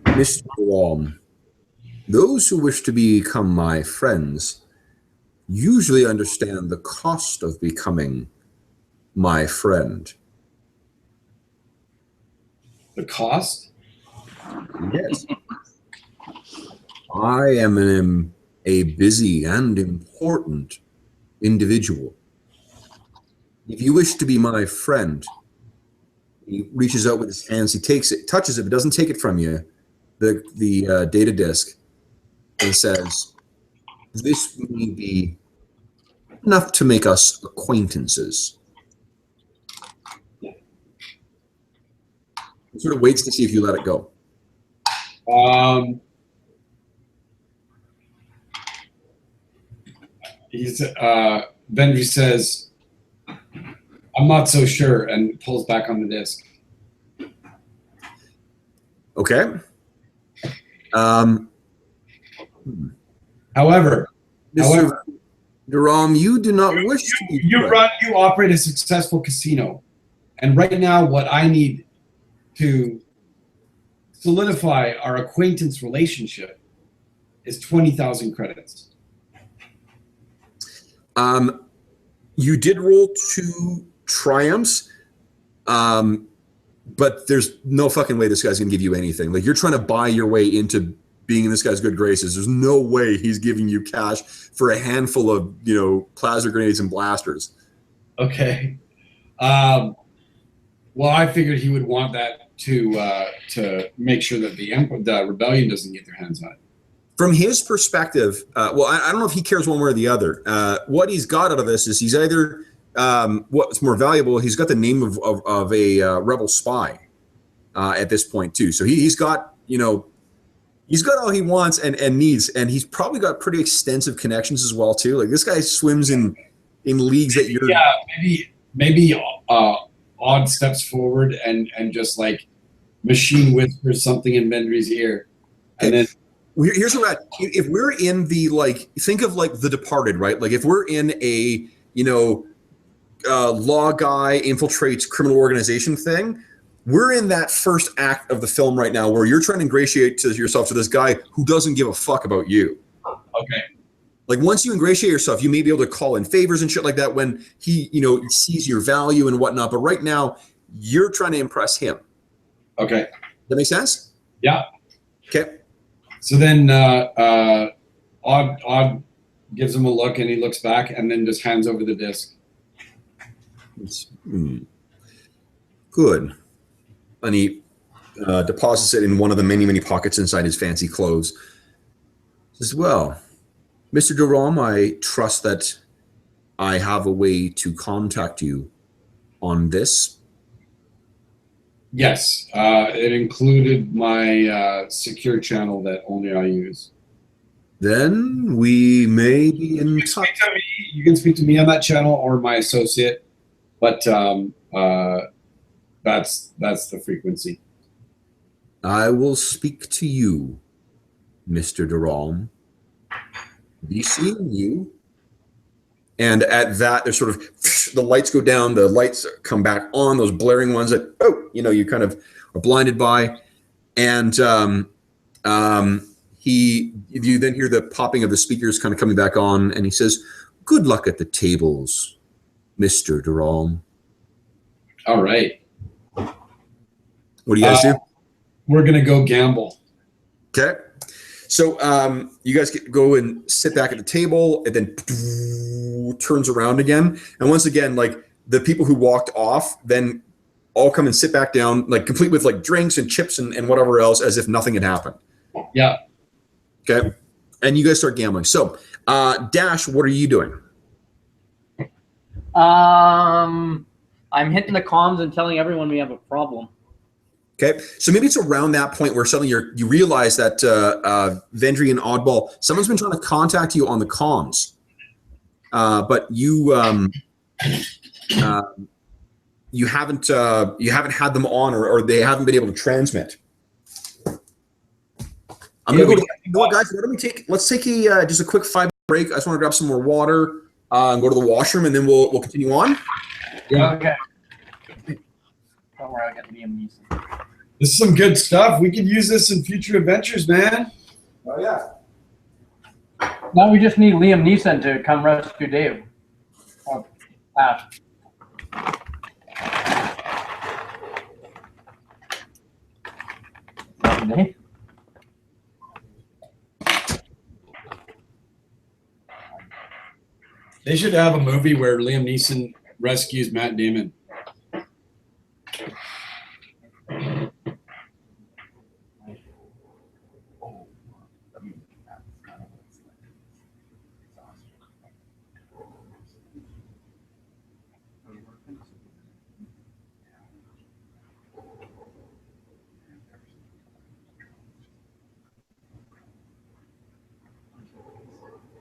Mr. Wong, those who wish to become my friends usually understand the cost of becoming my friend. The cost? Yes. I am a busy and important individual. If you wish to be my friend, he reaches out with his hands, he takes it, touches it, but doesn't take it from you. the data disk and says, "This may be enough to make us acquaintances." It sort of waits to see if you let it go. Vendry says, "I'm not so sure," and pulls back on the disc. Okay. However, Mr. Duram, you do not wish to be. you operate a successful casino, and right now, what I need to solidify our acquaintance relationship is 20,000 credits. You did roll 2 triumphs, but there's no fucking way this guy's gonna give you anything. Like, you're trying to buy your way into being in this guy's good graces. There's no way he's giving you cash for a handful of, plasma grenades and blasters. Okay. Well, I figured he would want that to make sure that the rebellion doesn't get their hands on it. From his perspective, I don't know if he cares one way or the other. What he's got out of this is he's either what's more valuable. He's got the name of a rebel spy at this point too. So he's got he's got all he wants and needs, and he's probably got pretty extensive connections as well too. Like, this guy swims in leagues that you're. Yeah, maybe Odd steps forward and just like machine whispers something in Vendry's ear, and then. Here's what if we're in the, think of like The Departed, right? Like, if we're in a law guy infiltrates criminal organization thing, we're in that first act of the film right now where you're trying to ingratiate yourself to this guy who doesn't give a fuck about you. Okay. Like, once you ingratiate yourself, you may be able to call in favors and shit like that when he sees your value and whatnot. But right now, you're trying to impress him. Okay. Does that make sense? Yeah. Okay. So then Odd gives him a look, and he looks back and then just hands over the disc. Good. And he deposits it in one of the many, many pockets inside his fancy clothes. Says, "Well, Mr. Duram, I trust that I have a way to contact you on this." Yes, it included my secure channel that only I use. Then we may be in touch. You can speak to me on that channel or my associate, but that's the frequency. I will speak to you, Mr. Duram. Be seeing you. And at that, there's sort of the lights go down, the lights come back on, those blaring ones that you kind of are blinded by, and you then hear the popping of the speakers kind of coming back on, and he says, "Good luck at the tables, Mr. Duram." All right. What do you guys do? We're gonna go gamble. Okay. So you guys go and sit back at the table, and then turns around again. And once again, like, the people who walked off then all come and sit back down, like, complete with like drinks and chips and whatever else, as if nothing had happened. Yeah. Okay. And you guys start gambling. So Dash, what are you doing? I'm hitting the comms and telling everyone we have a problem. Okay, so maybe it's around that point where suddenly you realize that Vendry and Oddball, someone's been trying to contact you on the comms, but you haven't had them on, or they haven't been able to transmit. I'm gonna go. You know what, guys? Let's take just a quick 5-minute break. I just want to grab some more water and go to the washroom, and then we'll continue on. Yeah. Okay. Don't worry, I got Liam Neeson. This is some good stuff. We could use this in future adventures, man. Oh yeah. Now we just need Liam Neeson to come rescue Dave. Or Ash. They should have a movie where Liam Neeson rescues Matt Damon.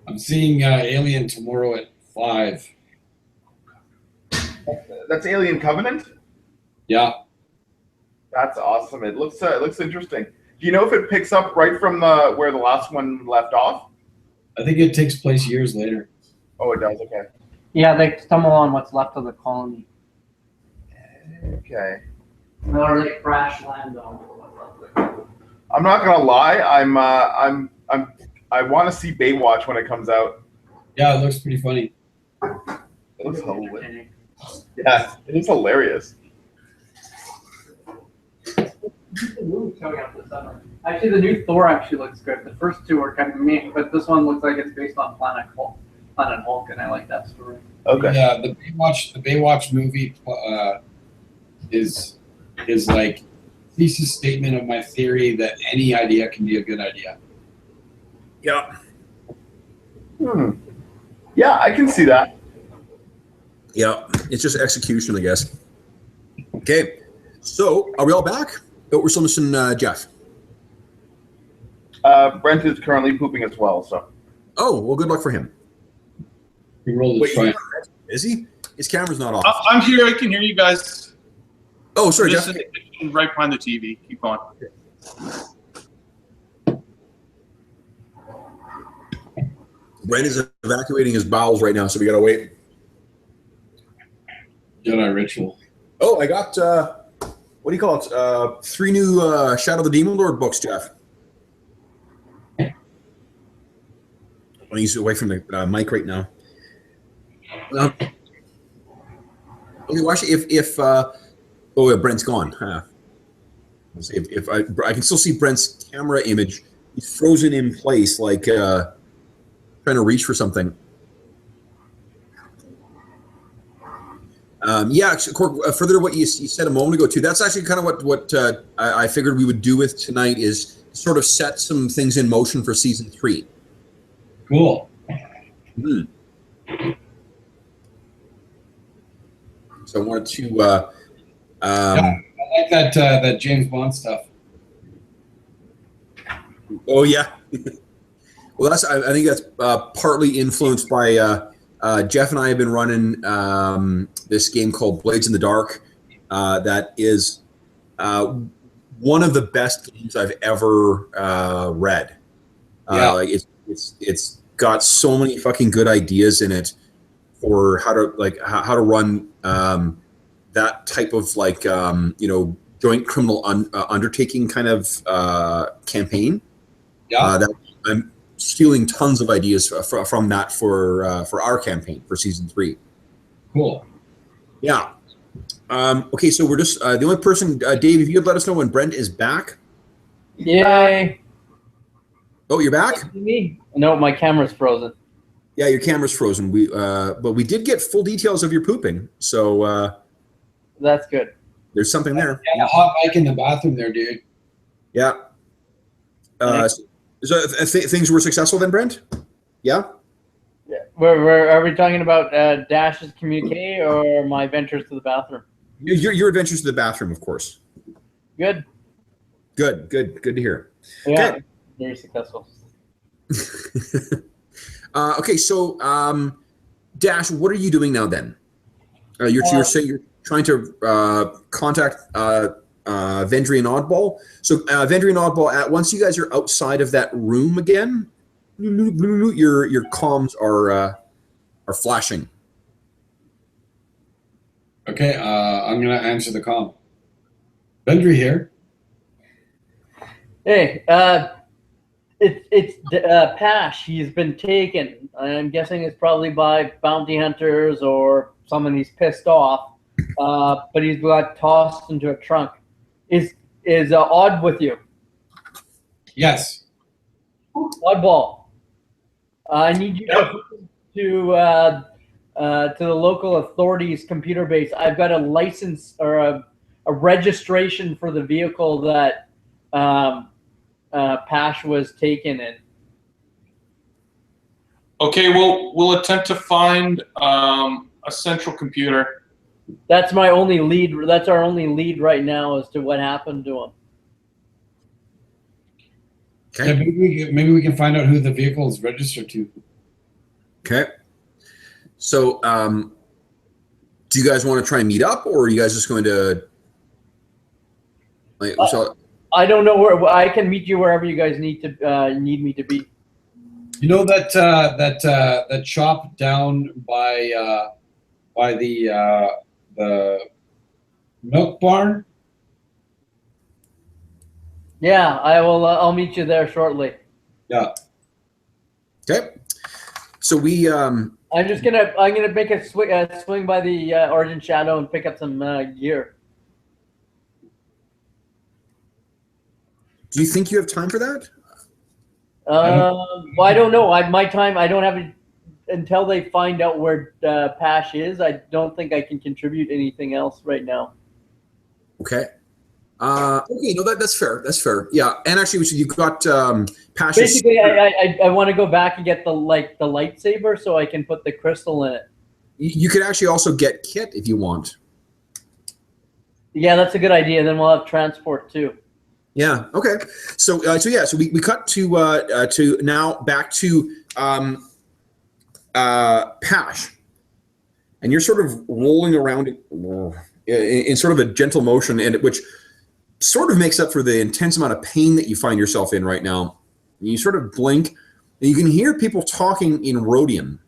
I'm seeing Alien tomorrow at 5. That's Alien Covenant. Yeah. That's awesome. It looks interesting. Do you know if it picks up right from where the last one left off? I think it takes place years later. Oh, it does. Okay. Yeah, they stumble on what's left of the colony. Okay. Or they crash land on what's left of it. I'm not gonna lie. I want to see Baywatch when it comes out. Yeah, it looks pretty funny. It looks hilarious. Yeah, it is hilarious. The movie coming out this summer. Actually, the new Thor actually looks good. The first two are kind of meh, but this one looks like it's based on Planet Hulk, and I like that story. Okay. Yeah, the Baywatch movie is like thesis statement of my theory that any idea can be a good idea. Yeah. Yeah, I can see that. Yeah. It's just execution, I guess. Okay. So, are we all back? Oh, we're still missing Jeff. Brent is currently pooping as well, so. Oh, well, good luck for him. We roll the Wait, try. is he? His camera's not off. I'm here. I can hear you guys. Oh, sorry, Jeff. Just right behind the TV. Keep going. Brent is evacuating his bowels right now, so we gotta wait. Jedi ritual. Oh, I got what do you call it? 3 new Shadow of the Demon Lord books, Jeff. Well, he's away from the mic right now. Okay, watch if oh yeah, Brent's gone. If I can still see Brent's camera image, he's frozen in place, like trying to reach for something. Yeah, further to what you said a moment ago too. That's actually kind of what I figured we would do with tonight is sort of set some things in motion for season 3. Cool. So I wanted to. Yeah, I like that James Bond stuff. Oh yeah. Well, I think that's partly influenced by Jeff and I have been running this game called Blades in the Dark. That is one of the best games I've ever read. Yeah. Like it's got so many fucking good ideas in it for how to run that type of joint criminal undertaking kind of campaign. Yeah. That I'm stealing tons of ideas from that for our campaign for season 3. Cool. Yeah. Okay, so we're just the only person, Dave. If you could let us know when Brent is back. Yay! Oh, you're back? Me? No, my camera's frozen. Yeah, your camera's frozen. But we did get full details of your pooping, so That's good. there's something there. Yeah, hot mic in the bathroom there, dude. Yeah. So things were successful then, Brent? Yeah. Yeah. Are we talking about Dash's communique or my ventures to the bathroom? Your adventures to the bathroom, of course. Good. Good to hear. Yeah. Good. Very successful. Okay, so Dash, what are you doing now then? You're saying you're trying to contact Vendry and Oddball. So Vendry and Oddball, once you guys are outside of that room again, your comms are flashing. Okay, I'm gonna answer the call. Vendry here. Hey, it's Pash. He's been taken. I'm guessing it's probably by bounty hunters or someone he's pissed off. But he's got tossed into a trunk. Is Odd with you? Yes. Oddball. I need you to the local authorities' computer base. I've got a license or a registration for the vehicle that Pash was taken in. Okay, we'll attempt to find a central computer. That's my only lead. That's our only lead right now as to what happened to him. Okay. Yeah, maybe we can find out who the vehicle is registered to. Okay. So, do you guys want to try and meet up, or are you guys just going to? Like, so, I don't know where I can meet you wherever you guys need me to be. You know that shop down by the milk barn? Yeah, I will. I'll meet you there shortly. Yeah. okay. So we I'm gonna make a swing by the Origin Shadow and pick up some gear. do you think you have time for that? Well, I don't know. My time. I don't have it until they find out where Pash is. I don't think I can contribute anything else right now. Okay. Okay. No, that's fair. That's fair. Yeah. And actually, you've got Passion. Basically, I want to go back and get the lightsaber so I can put the crystal in it. You could actually also get Kit if you want. Yeah, that's a good idea. Then we'll have transport too. Yeah. Okay. So so we cut to now back to Pash, and you're sort of rolling around in sort of a gentle motion, and which sort of makes up for the intense amount of pain that you find yourself in right now. And you sort of blink, and you can hear people talking in Rhodian,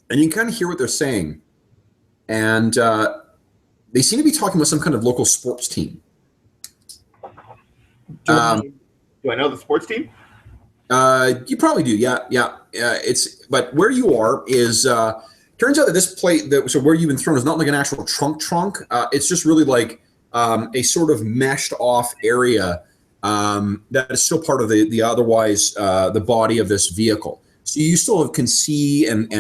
and you can kind of hear what they're saying, and they seem to be talking about some kind of local sports team. Do I know the sports team? You probably do, yeah. But where you are is turns out that this plate, so where you've been thrown, is not like an actual trunk. It's just really like a sort of meshed off area that is still part of the otherwise the body of this vehicle. So you still can see and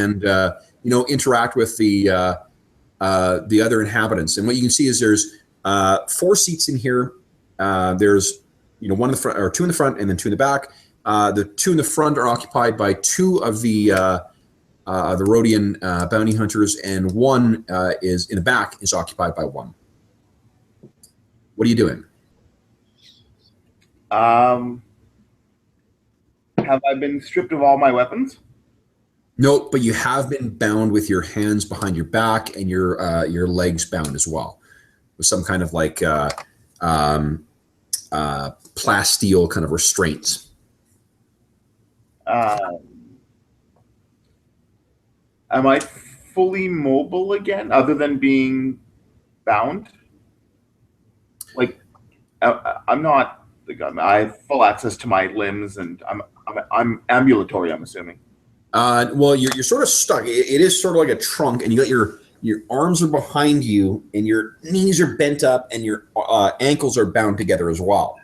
interact with the other inhabitants. And what you can see is there's 4 seats in here. There's one in the front, or 2 in the front, and then 2 in the back. The 2 in the front are occupied by 2 of the Rhodian bounty hunters, and 1 is in the back is occupied by 1. What are you doing? Have I been stripped of all my weapons? Nope, but you have been bound with your hands behind your back and your legs bound as well, with some kind of like plasteel kind of restraints. Am I fully mobile again, other than being bound? Like, I'm not. I have full access to my limbs, and I'm ambulatory. I'm assuming. Well, you're sort of stuck. It is sort of like a trunk, and you got your arms are behind you, and your knees are bent up, and your ankles are bound together as well.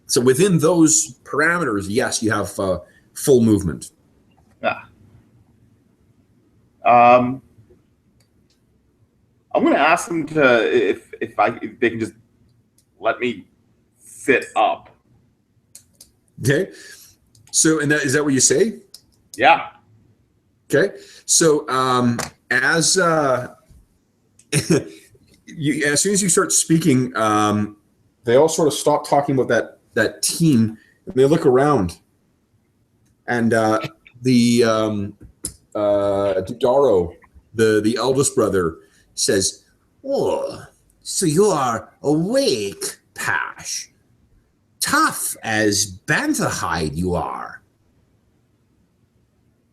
So within those parameters, yes, you have full movement. Yeah. I'm going to ask them to if they can just let me sit up. Okay. So, and is that what you say? Yeah. Okay. So, as as soon as you start speaking, they all sort of stop talking about that team, and they look around, and the Dudaro, the eldest brother, says, "Oh, so you are awake, Pash. Tough as bantha hide you are."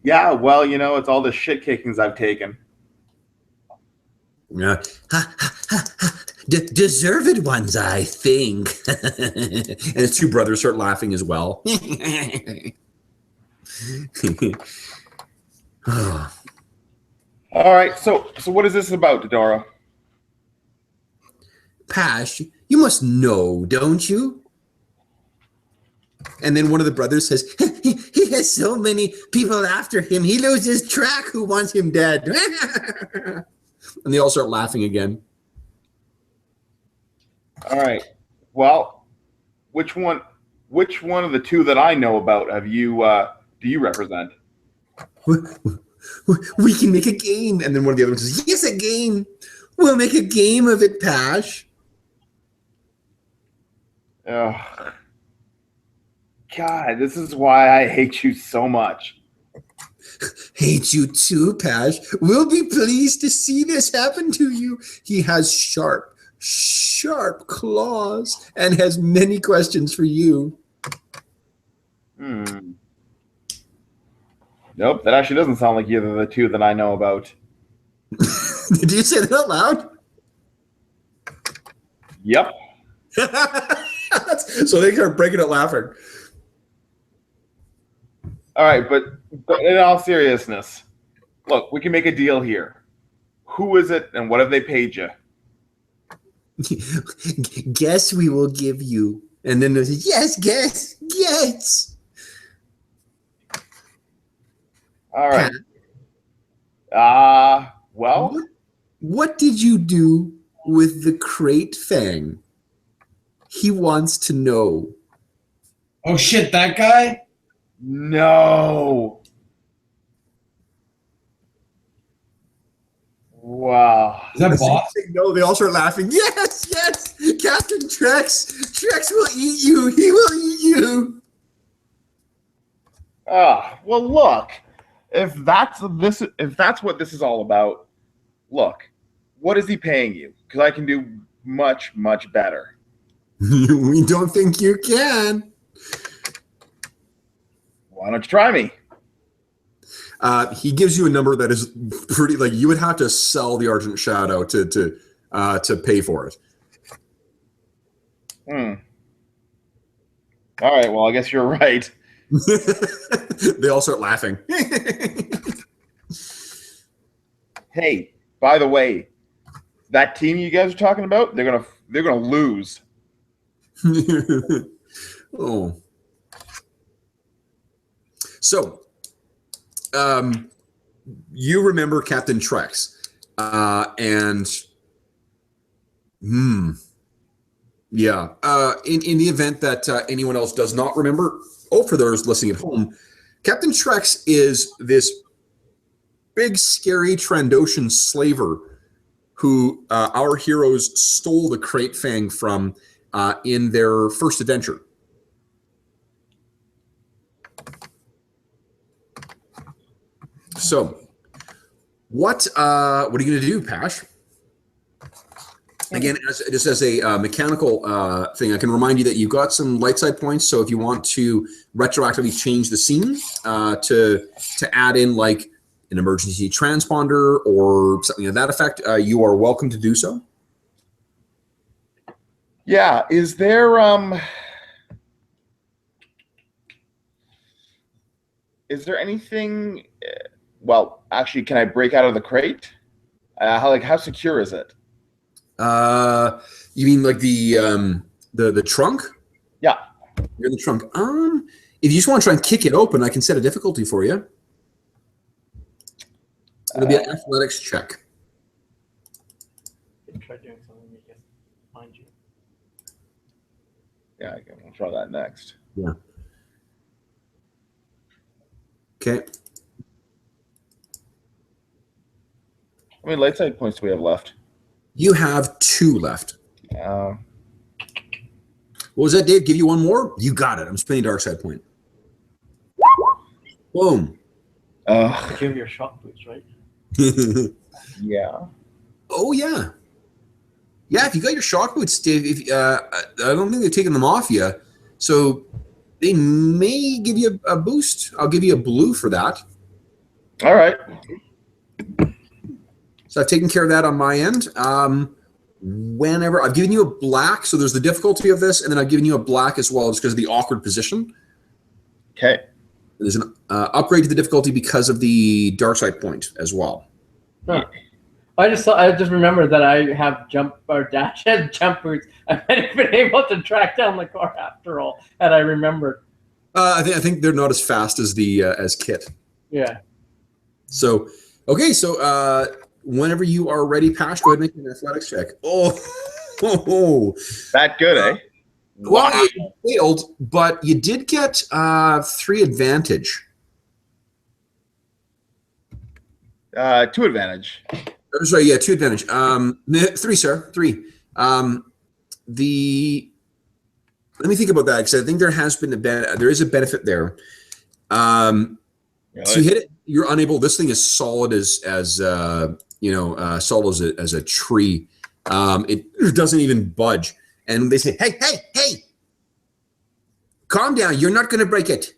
Yeah, well, it's all the shit kickings I've taken. Yeah. Deserved ones, I think. And his 2 brothers start laughing as well. All right, so what is this about, Dodoro? Pash, you must know, don't you? And then one of the brothers says, he has so many people after him, he loses track who wants him dead. And they all start laughing again. All right. Well, which one of the 2 that I know about do you represent? We can make a game. And then one of the other ones says, yes, a game. We'll make a game of it, Pash. Ugh. God, this is why I hate you so much. Hate you too, Pash. We'll be pleased to see this happen to you. He has sharp, sharp claws and has many questions for you. Nope, that actually doesn't sound like either of the two that I know about. Did you say that out loud? Yep. So they start breaking out laughing. All right, but in all seriousness, look, we can make a deal here. Who is it, and what have they paid you? Guess we will give you. And then they say, yes, guess, yes. All right. Well, What did you do with the crate fang? He wants to know. Oh shit, that guy? no. Wow. Is that boss? No, they all start laughing. Yes, yes, Captain Trex. Trex will eat you. He will eat you. Well, look. If that's what this is all about, look. What is he paying you? Because I can do much, much better. We don't think you can. Why don't you try me? He gives you a number that is pretty. Like you would have to sell the Argent Shadow to pay for it. All right. Well, I guess you're right. They all start laughing. Hey, by the way, that team you guys are talking about, they're gonna lose. Oh. So, you remember Captain Trex, yeah. In the event that anyone else does not remember, for those listening at home, Captain Trex is this big, scary Trandoshan slaver who our heroes stole the crate fang from in their first adventure. So, what are you going to do, Pash? Again, just as a mechanical thing, I can remind you that you've got some light side points. So if you want to retroactively change the scene to add in like an emergency transponder or something of that effect, you are welcome to do so. Yeah. Is there anything? Well, actually, can I break out of the crate? How secure is it? You mean like the trunk? Yeah. You're in the trunk. If you just want to try and kick it open, I can set a difficulty for you. It'll be an athletics check. Try doing something we can find you. Yeah, I'll try that next. Yeah. Okay. How many light side points do we have left? You have 2 left. What was that, Dave? Give you one more? You got it. I'm spinning dark side point. Boom. Give him your shock boots, right? Yeah. Oh yeah. Yeah, if you got your shock boots, Dave, I don't think they've taken them off yet. So they may give you a boost. I'll give you a blue for that. All right. So I've taken care of that on my end. Whenever I've given you a black, so there's the difficulty of this, and then I've given you a black as well, just because of the awkward position. Okay. There's an upgrade to the difficulty because of the dark side point as well. Huh. I just remembered that I have Dash has jump boots. I might have been able to track down the car after all, had I remembered. I think they're not as fast as the as Kit. Yeah. So okay, so whenever you are ready, Pash, go ahead and make an athletics check. Oh, That good, eh? well, you failed, but you did get 3 advantage. 2 advantage. Oh, sorry, yeah, 2 advantage. 3, sir, 3. Let me think about that because I think there has been there is a benefit there. Really? So you You're unable. This thing is solid as solid as a tree. It doesn't even budge. And they say, hey, calm down. You're not going to break it.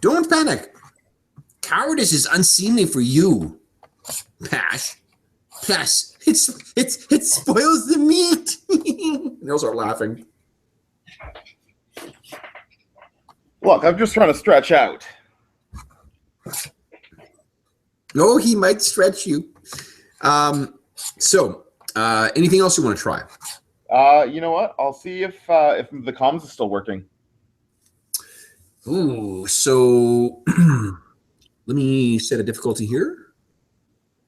Don't panic. Cowardice is unseemly for you, Pash. Plus, it spoils the meat. And they'll start laughing. Look, I'm just trying to stretch out. No, he might stretch you. So, anything else you want to try? You know what? I'll see if the comms is still working. Ooh, so let me set a difficulty here.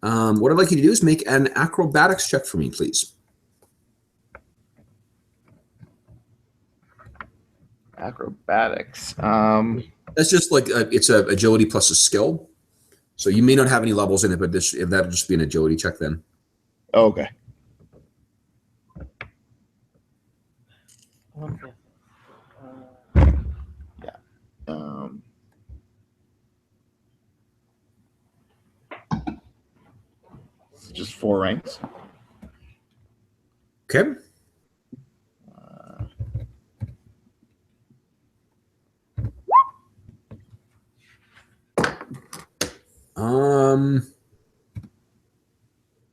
What I'd like you to do is make an acrobatics check for me, please. Acrobatics. That's just like it's a agility plus a skill. So you may not have any levels in it, but that'll just be an agility check then. Okay. Okay. Just 4 ranks. Okay.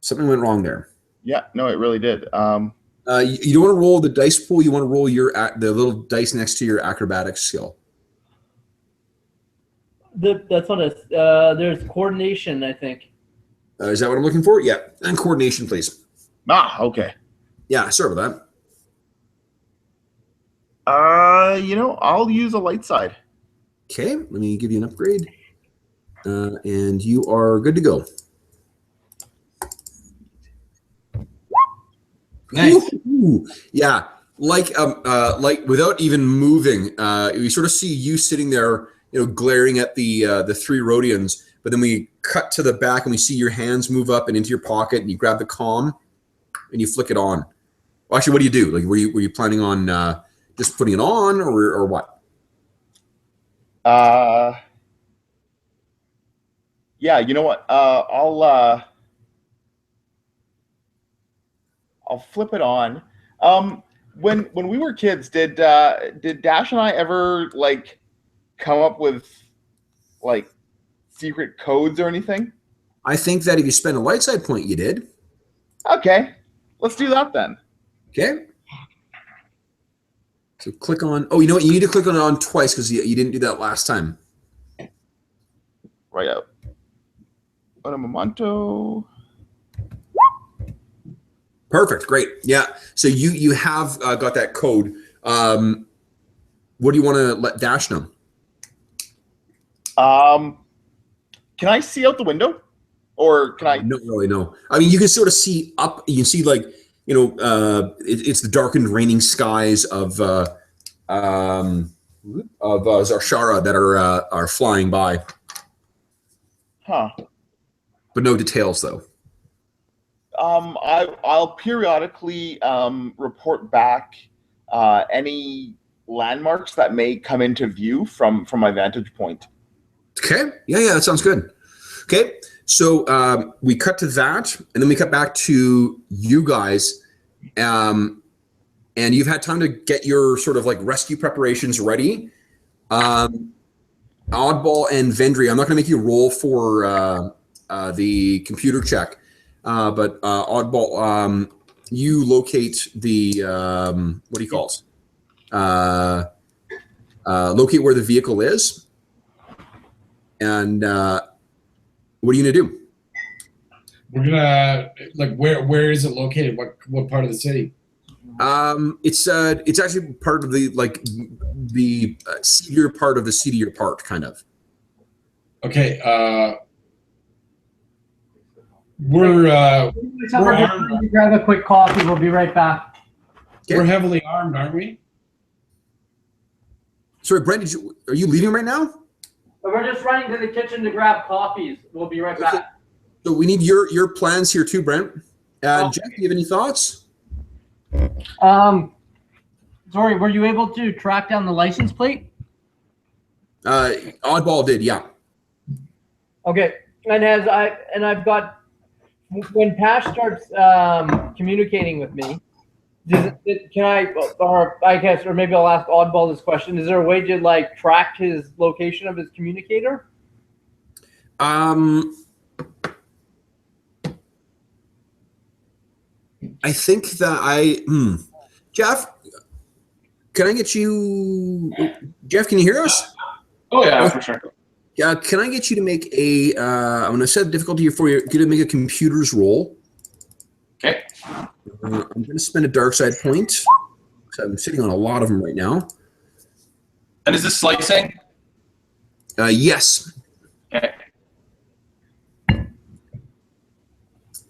Something went wrong there. Yeah, no, it really did. You don't want to roll the dice pool. You want to roll the little dice next to your acrobatics skill. That's what it's. There's coordination, I think. Is that what I'm looking for? Yeah, and coordination, please. Okay. Yeah, sorry about that. I'll use a light side. Okay, let me give you an upgrade. And you are good to go. Nice. Ooh, yeah, like without even moving, we sort of see you sitting there, glaring at the 3 Rhodians. But then we cut to the back and we see your hands move up and into your pocket, and you grab the comm and you flick it on. Well, actually, what do you do? Like, were you planning on just putting it on, or what? Yeah, you know what? I'll flip it on. When we were kids, did Dash and I ever come up with secret codes or anything? I think that if you spend a light side point, you did. Okay, let's do that then. Okay. So click on. Oh, you know what? You need to click on it on twice because you didn't do that last time. Right out. But a momento. Perfect. Great. Yeah. So you have got that code. What do you want to let Dash know? Can I see out the window, or can I? Not really. No. I mean, you can sort of see up. You can see it's the darkened, raining skies of Zarshara that are flying by. Huh. But no details though. I'll periodically report back any landmarks that may come into view from my vantage point. Okay. Yeah, that sounds good. Okay. So we cut to that, and then we cut back to you guys, and you've had time to get your sort of rescue preparations ready. Oddball and Vendry, I'm not going to make you roll for the computer check, but Oddball, you locate the what do you call it? Locate where the vehicle is. And what are you gonna do? We're gonna where is it located? What part of the city? It's actually part of the seedier part of the seedier part, kind of. Okay. We're armed. Grab a quick coffee. We'll be right back. Okay. We're heavily armed, aren't we? Sorry, Brent, are you leaving right now? We're just running to the kitchen to grab coffees. We'll be right back. So we need your plans here too, Brent. Jeff, do you have any thoughts? Sorry, were you able to track down the license plate? Oddball did, yeah. Okay, and I've got when Pash starts communicating with me. Can I, or I guess, or maybe I'll ask Oddball this question: is there a way to like track his location of his communicator? I think that Jeff, can I get you? Jeff, can you hear us? Oh yeah, for sure. Can I get you to make a? I'm going to set a difficulty here for you. Get to make a computers roll. Okay. I'm going to spend a dark side point. So I'm sitting on a lot of them right now. And is this slicing? Yes. Okay.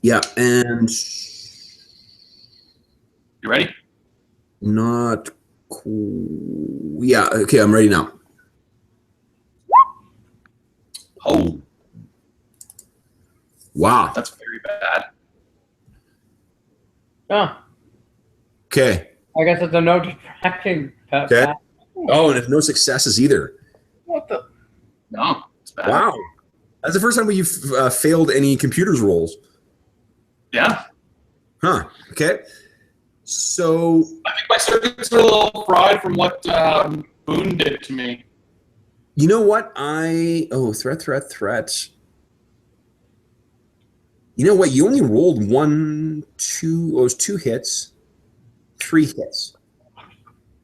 Yeah, and You ready? not cool. Yeah. Okay, I'm ready now. Oh, Wow. that's very bad. Oh, Okay. I guess it's a no distracting. Okay. Oh, and no successes either. What the? No, it's bad. Wow. That's the first time we've failed any computers rolls. Yeah. Huh. Okay. So, I think my circuits are a little fried from what Boone did to me. you know what? Threat. You know what? You only rolled it was 2 hits, 3 hits.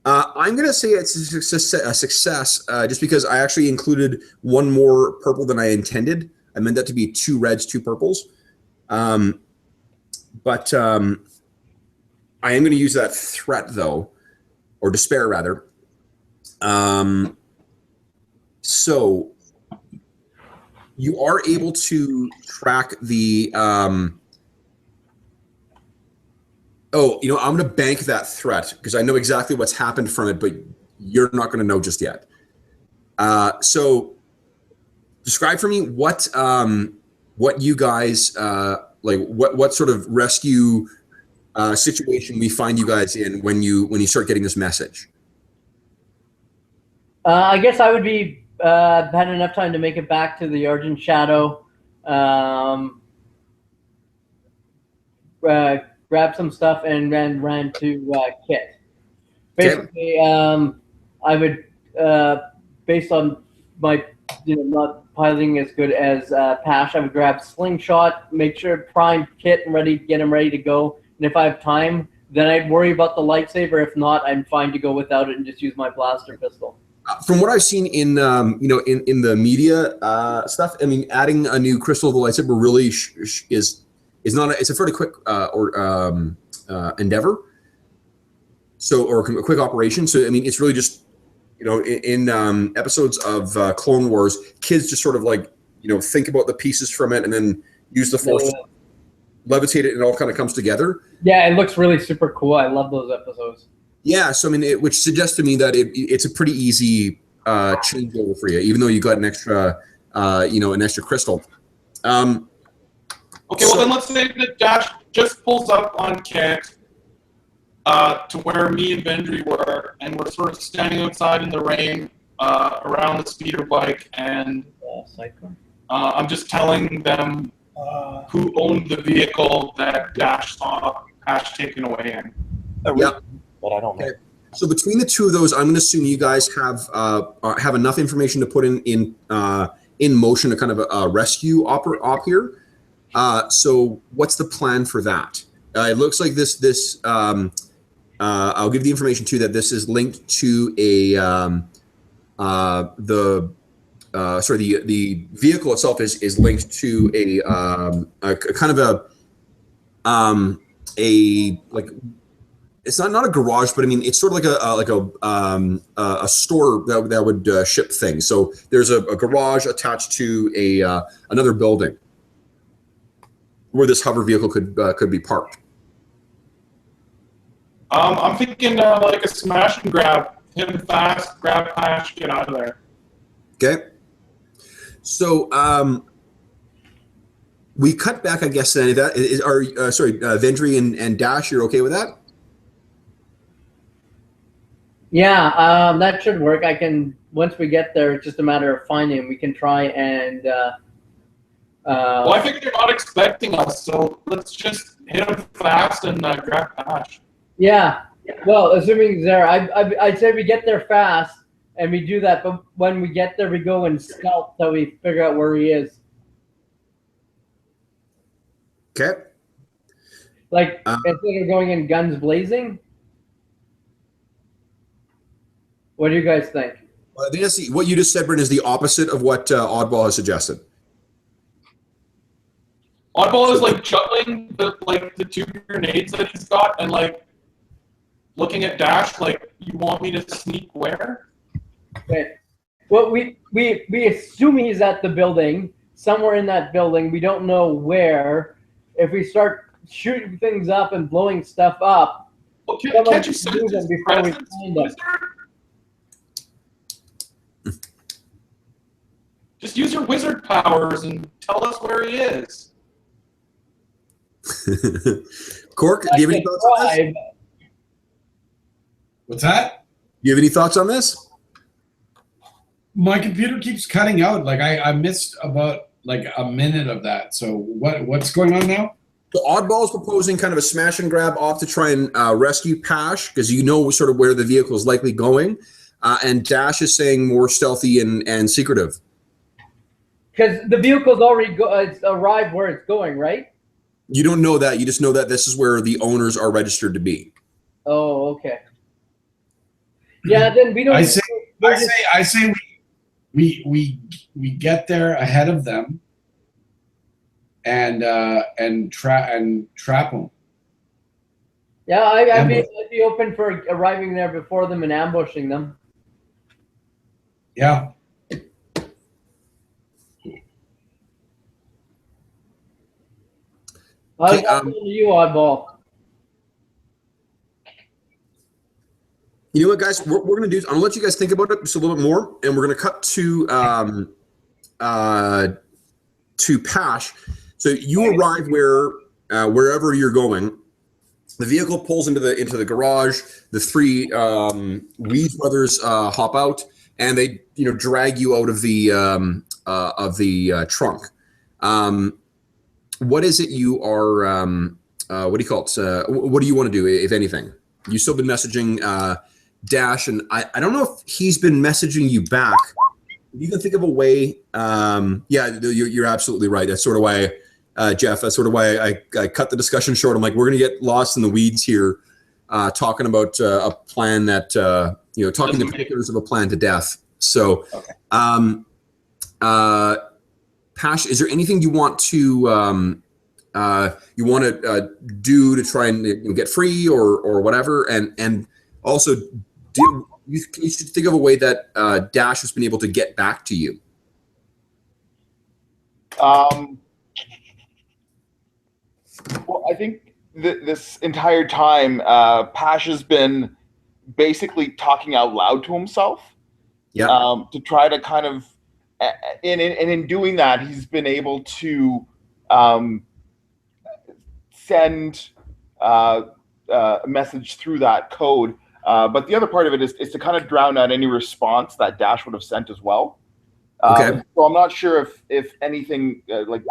I'm going to say it's a success just because I actually included one more purple than I intended. I meant that to be 2 reds, 2 purples. But I am going to use that threat, though, or despair, rather. So you are able to track the I'm going to bank that threat because I know exactly what's happened from it, but you're not going to know just yet. So describe for me what you guys like, what sort of rescue situation we find you guys in when you start getting this message. I guess I would be had enough time to make it back to the Argent Shadow, grab some stuff, and then ran to Kit. Basically, I would, based on my, not piloting as good as Pash, I would grab Slingshot, make sure prime Kit and get him ready to go. And if I have time, then I'd worry about the lightsaber. If not, I'm fine to go without it and just use my blaster pistol. From what I've seen in in the media stuff, I mean, adding a new crystal of the lightsaber really is not it's a fairly quick endeavor. So, or a quick operation. So, I mean, it's really just in episodes of Clone Wars, kids just sort of like think about the pieces from it and then use the Force to levitate it, and it all kind of comes together. Yeah, it looks really super cool. I love those episodes. Yeah, so I mean, which suggests to me that it's a pretty easy changeover for you, even though you got an extra, an extra crystal. Okay, well then let's say that Dash just pulls up on Kit to where me and Vendry were, and we're sort of standing outside in the rain around the speeder bike, and I'm just telling them who owned the vehicle that Dash saw Ash taken away in. Yeah. But I don't know. Okay. So between the two of those, I'm going to assume you guys have enough information to put in motion a kind of a rescue op here. So what's the plan for that? It looks like this. I'll give the information too that this is linked to the vehicle itself is linked to a kind of a like. It's not a garage, but I mean, it's sort of like a store that would ship things. So there's a garage attached to another building where this hover vehicle could be parked. I'm thinking like a smash and grab, hit him fast, grab Ash, get out of there. Okay. So we cut back, I guess. Then that is Vendry and Dash. You're okay with that? Yeah, that should work. I can once we get there. It's just a matter of finding him. We can try and. Well, I figure they're not expecting us, so let's just hit them fast and grab Pash. Yeah. Well, assuming he's there, I'd say we get there fast and we do that. But when we get there, we go and stealth so we figure out where he is. Okay. Like instead of going in guns blazing. What do you guys think? Well, I think that's what you just said, Bryn, is the opposite of what Oddball has suggested. Oddball is like juggling the 2 grenades that he's got and like looking at Dash like, you want me to sneak where? Okay. Well, we assume he's at the building, somewhere in that building. We don't know where. If we start shooting things up and blowing stuff up, Well, can't you sense them his before we presence, find them. wizard? Just use your wizard powers and tell us where he is. Cork, do you have any thoughts on this? What's that? Do you have any thoughts on this? My computer keeps cutting out. Like I missed about like a minute of that. So what's going on now? So Oddball is proposing kind of a smash and grab off to try and rescue Pash because you know sort of where the vehicle is likely going, and Dash is saying more stealthy and secretive. Because the vehicle's already it's arrived where it's going, right? You don't know that. You just know that this is where the owners are registered to be. Oh, okay. Yeah, then we don't. I say we get there ahead of them and trap them. Yeah, I'd be open for arriving there before them and ambushing them. Yeah. Okay, You oddball. You know what, guys? We're going to do is I'm going to let you guys think about it just a little bit more, and we're going to cut to Pash. So you arrive wherever you're going. The vehicle pulls into the garage. The 3 Weed brothers hop out, and they drag you out of the trunk. What is it you are? What do you call it? What do you want to do, if anything? You've still been messaging Dash, and I don't know if he's been messaging you back. You can think of a way. Yeah, you're absolutely right. That's sort of why, Jeff. That's sort of why I cut the discussion short. I'm like, we're going to get lost in the weeds here, talking about a plan that talking the particulars of a plan to death. So, Okay. Pash, is there anything you want to do to try and get free or whatever, and also you should think of a way that Dash has been able to get back to you. Well, I think this entire time, Pash has been basically talking out loud to himself. Yeah. To try to kind of, and in doing that, he's been able to send a message through that code. But the other part of it is to kind of drown out any response that Dash would have sent as well. Okay. So I'm not sure if anything like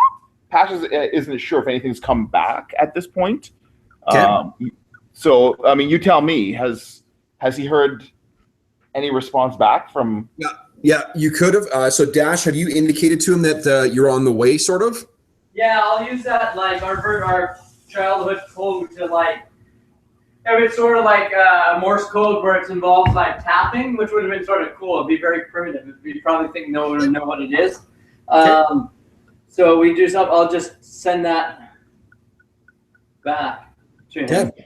Pash isn't sure if anything's come back at this point. Okay. So I mean, you tell me. Has he heard any response back from? Yeah, you could have. So Dash, have you indicated to him that you're on the way, sort of? Yeah, I'll use that like our childhood code to like. If it's sort of like a Morse code where it involves like tapping, which would have been sort of cool. It'd be very primitive. You'd probably think no one would know what it is. So we do something. I'll just send that back to him. Okay.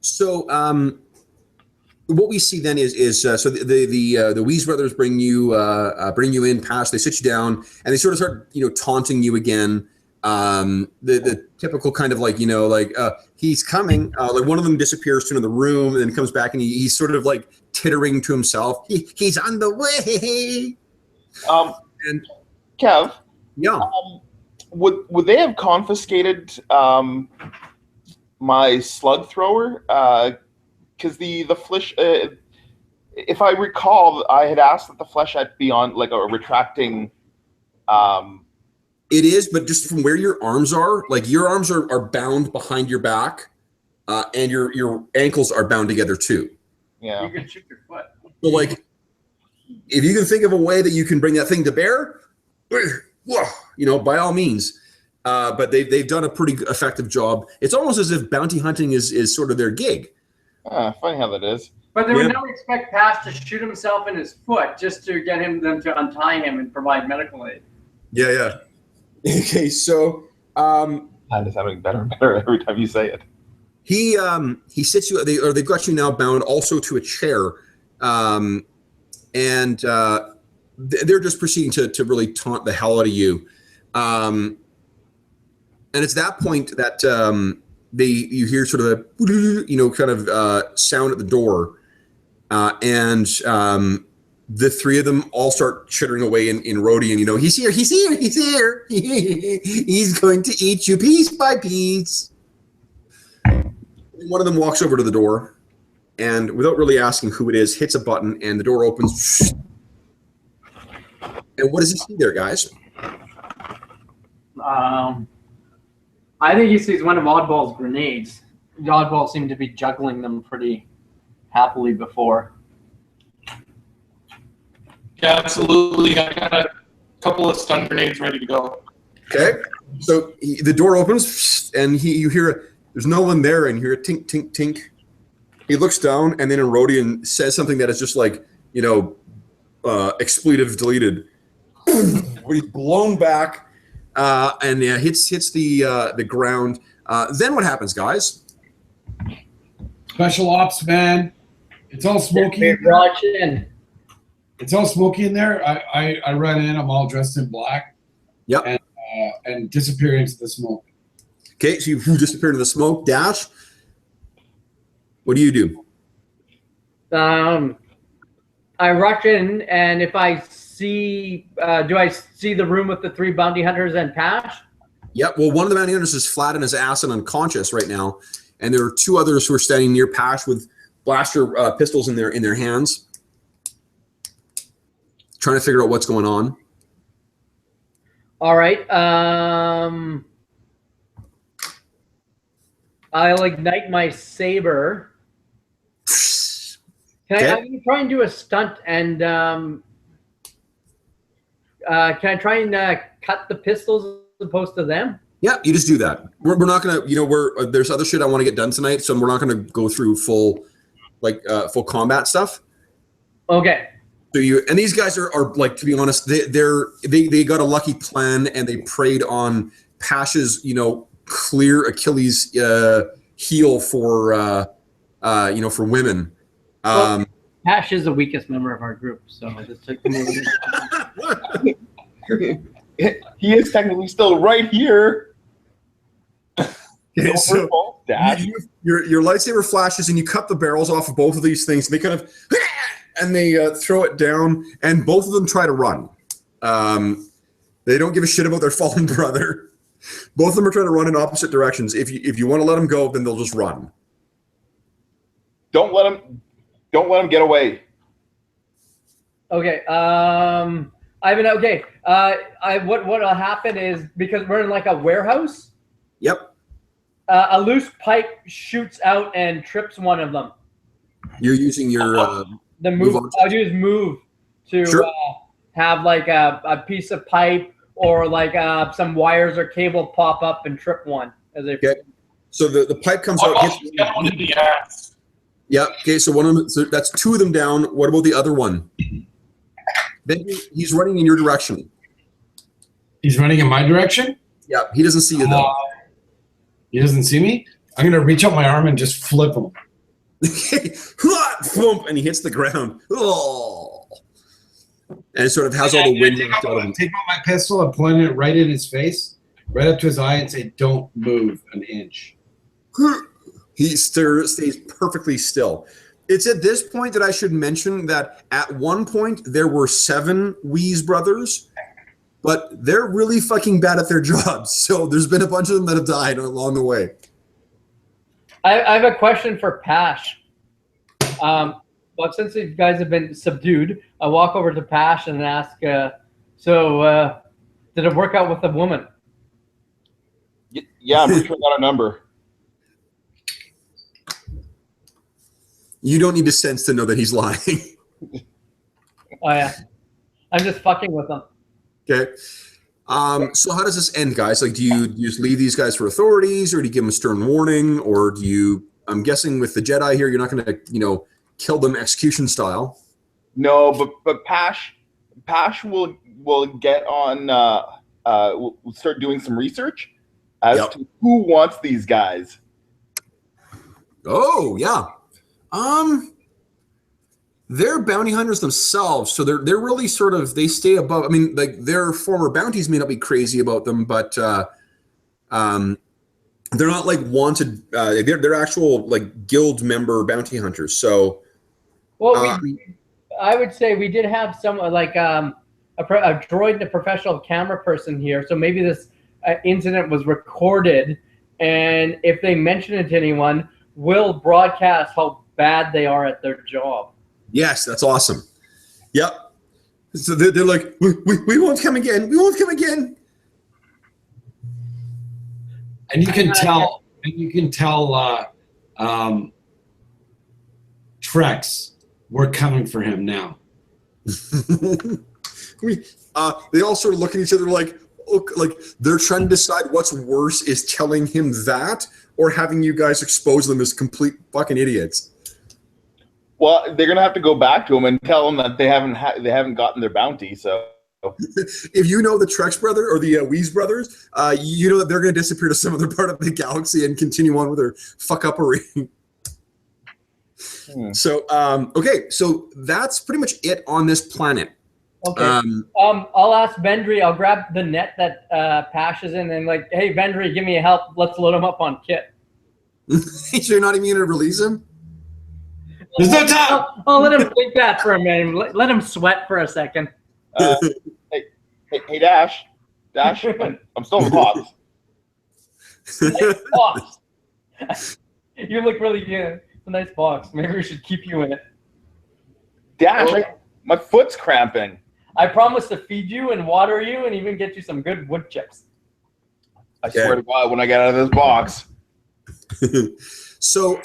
So what we see then is so the Weeze brothers bring you in, Pash. They sit you down and they sort of start taunting you again. The typical kind of like he's coming. Like one of them disappears to another room and then comes back and he's sort of like tittering to himself. He's on the way. And Kev, yeah, would they have confiscated my slug thrower? Because the if I recall, I had asked that the flechette be on like a retracting. It is, but just from where your arms are, like your arms are bound behind your back, and your ankles are bound together too. Yeah. You can shoot your foot. So like, if you can think of a way that you can bring that thing to bear, by all means. But they've done a pretty effective job. It's almost as if bounty hunting is sort of their gig. Funny how that is. But they would never expect Pash to shoot himself in his foot just to get them to untie him and provide medical aid. Yeah. Okay, so I'm just having better and better every time you say it. he sits you. They've got you now bound also to a chair, and they're just proceeding to really taunt the hell out of you. And it's that point that you hear sort of a kind of sound at the door, and the three of them all start chittering away in Rhodian. He's here, he's going to eat you piece by piece. One of them walks over to the door, and without really asking who it is, hits a button, and the door opens. And what does he see there, guys? I think he sees one of Oddball's grenades. The Oddball seemed to be juggling them pretty happily before. Yeah, absolutely. I got a couple of stun grenades ready to go. Okay, so the door opens, and you hear there's no one there, and you hear a tink, tink, tink. He looks down, and then in Rhodian says something that is just like, expletive deleted. He's blown back. And hits the ground. Then what happens, guys? Special ops, man. It's all smoky. It's all smoky in there. I run in. I'm all dressed in black. Yep. And disappear into the smoke. Okay, so you disappear into the smoke. Dash. What do you do? I rush in, and if I see, do I see the room with the three bounty hunters and Pash? Yep. Well, one of the bounty hunters is flat on his ass and unconscious right now, and there are two others who are standing near Pash with blaster pistols in their hands, trying to figure out what's going on. All right. I'll ignite my saber. Can I try and do a stunt and can I try and cut the pistols as opposed to them? Yeah, you just do that. We're not gonna, there's other shit I want to get done tonight, so we're not gonna go through full combat stuff. Okay. So and these guys are like, to be honest, they got a lucky plan, and they preyed on Pash's clear Achilles heel for women. Well, Pash is the weakest member of our group, so I just took him over. He is technically still right here. Okay, so Dash. your lightsaber flashes, and you cut the barrels off of both of these things. And they kind of, and they throw it down, and both of them try to run. They don't give a shit about their fallen brother. Both of them are trying to run in opposite directions. If you want to let them go, then they'll just run. Don't let them get away. Okay. What'll happen is, because we're in like a warehouse. Yep. A loose pipe shoots out and trips one of them. You're using your the move. I'll use move to have like a piece of pipe or like some wires or cable pop up and trip one as they. Okay. So the pipe comes out. Get one in the ass. Yeah. Okay. So one of them. So that's two of them down. What about the other one? Then he's running in your direction. He's running in my direction? Yeah. He doesn't see you though. He doesn't see me? I'm going to reach out my arm and just flip him. And he hits the ground. Oh. And it sort of has all the wind left out of him. Take out my pistol and point it right in his face, right up to his eye, and say, "Don't move an inch." He stays perfectly still. It's at this point that I should mention that at one point there were 7 Wheeze brothers, but they're really fucking bad at their jobs. So there's been a bunch of them that have died along the way. I have a question for Pash. Well, since you guys have been subdued, I walk over to Pash and ask, so did it work out with the woman? Yeah, I'm pretty sure I got a number. You don't need to sense to know that he's lying. Oh, yeah. I'm just fucking with them. Okay. So how does this end, guys? Like, do you just leave these guys for authorities, or do you give them a stern warning, or do you? I'm guessing with the Jedi here, you're not going to, kill them execution style. No, but Pash will get on. We'll start doing some research as to who wants these guys. Oh yeah. They're bounty hunters themselves, so they're really sort of, they stay above. I mean, like, their former bounties may not be crazy about them, but they're not like wanted. They're actual like guild member bounty hunters. So, well, I would say we did have some like a droid and a professional camera person here, so maybe this incident was recorded, and if they mention it to anyone, we'll broadcast how bad they are at their job. yes, that's awesome. Yep. So they're like, we won't come again. We won't come again. And you can tell. And you can tell. Trex, we're coming for him now. They all sort of look at each other like they're trying to decide what's worse, is telling him that or having you guys expose them as complete fucking idiots. Well, they're gonna have to go back to him and tell him that they haven't gotten their bounty. So if you know the Trex brother or the Weeze brothers, you know that they're going to disappear to some other part of the galaxy and continue on with their fuck-uppery. So, okay, so that's pretty much it on this planet. Okay. I'll ask Vendry. I'll grab the net that Pash is in, and like, hey, Vendry, give me a help. Let's load him up on Kit. So you're not even going to release him? There's no time. I'll let him think that for a minute. Let him sweat for a second. Hey, Dash, I'm still in the box. Nice box. You look really good. It's a nice box. Maybe we should keep you in it. Dash, my foot's cramping. I promise to feed you and water you and even get you some good wood chips. I swear to God, when I get out of this box. So,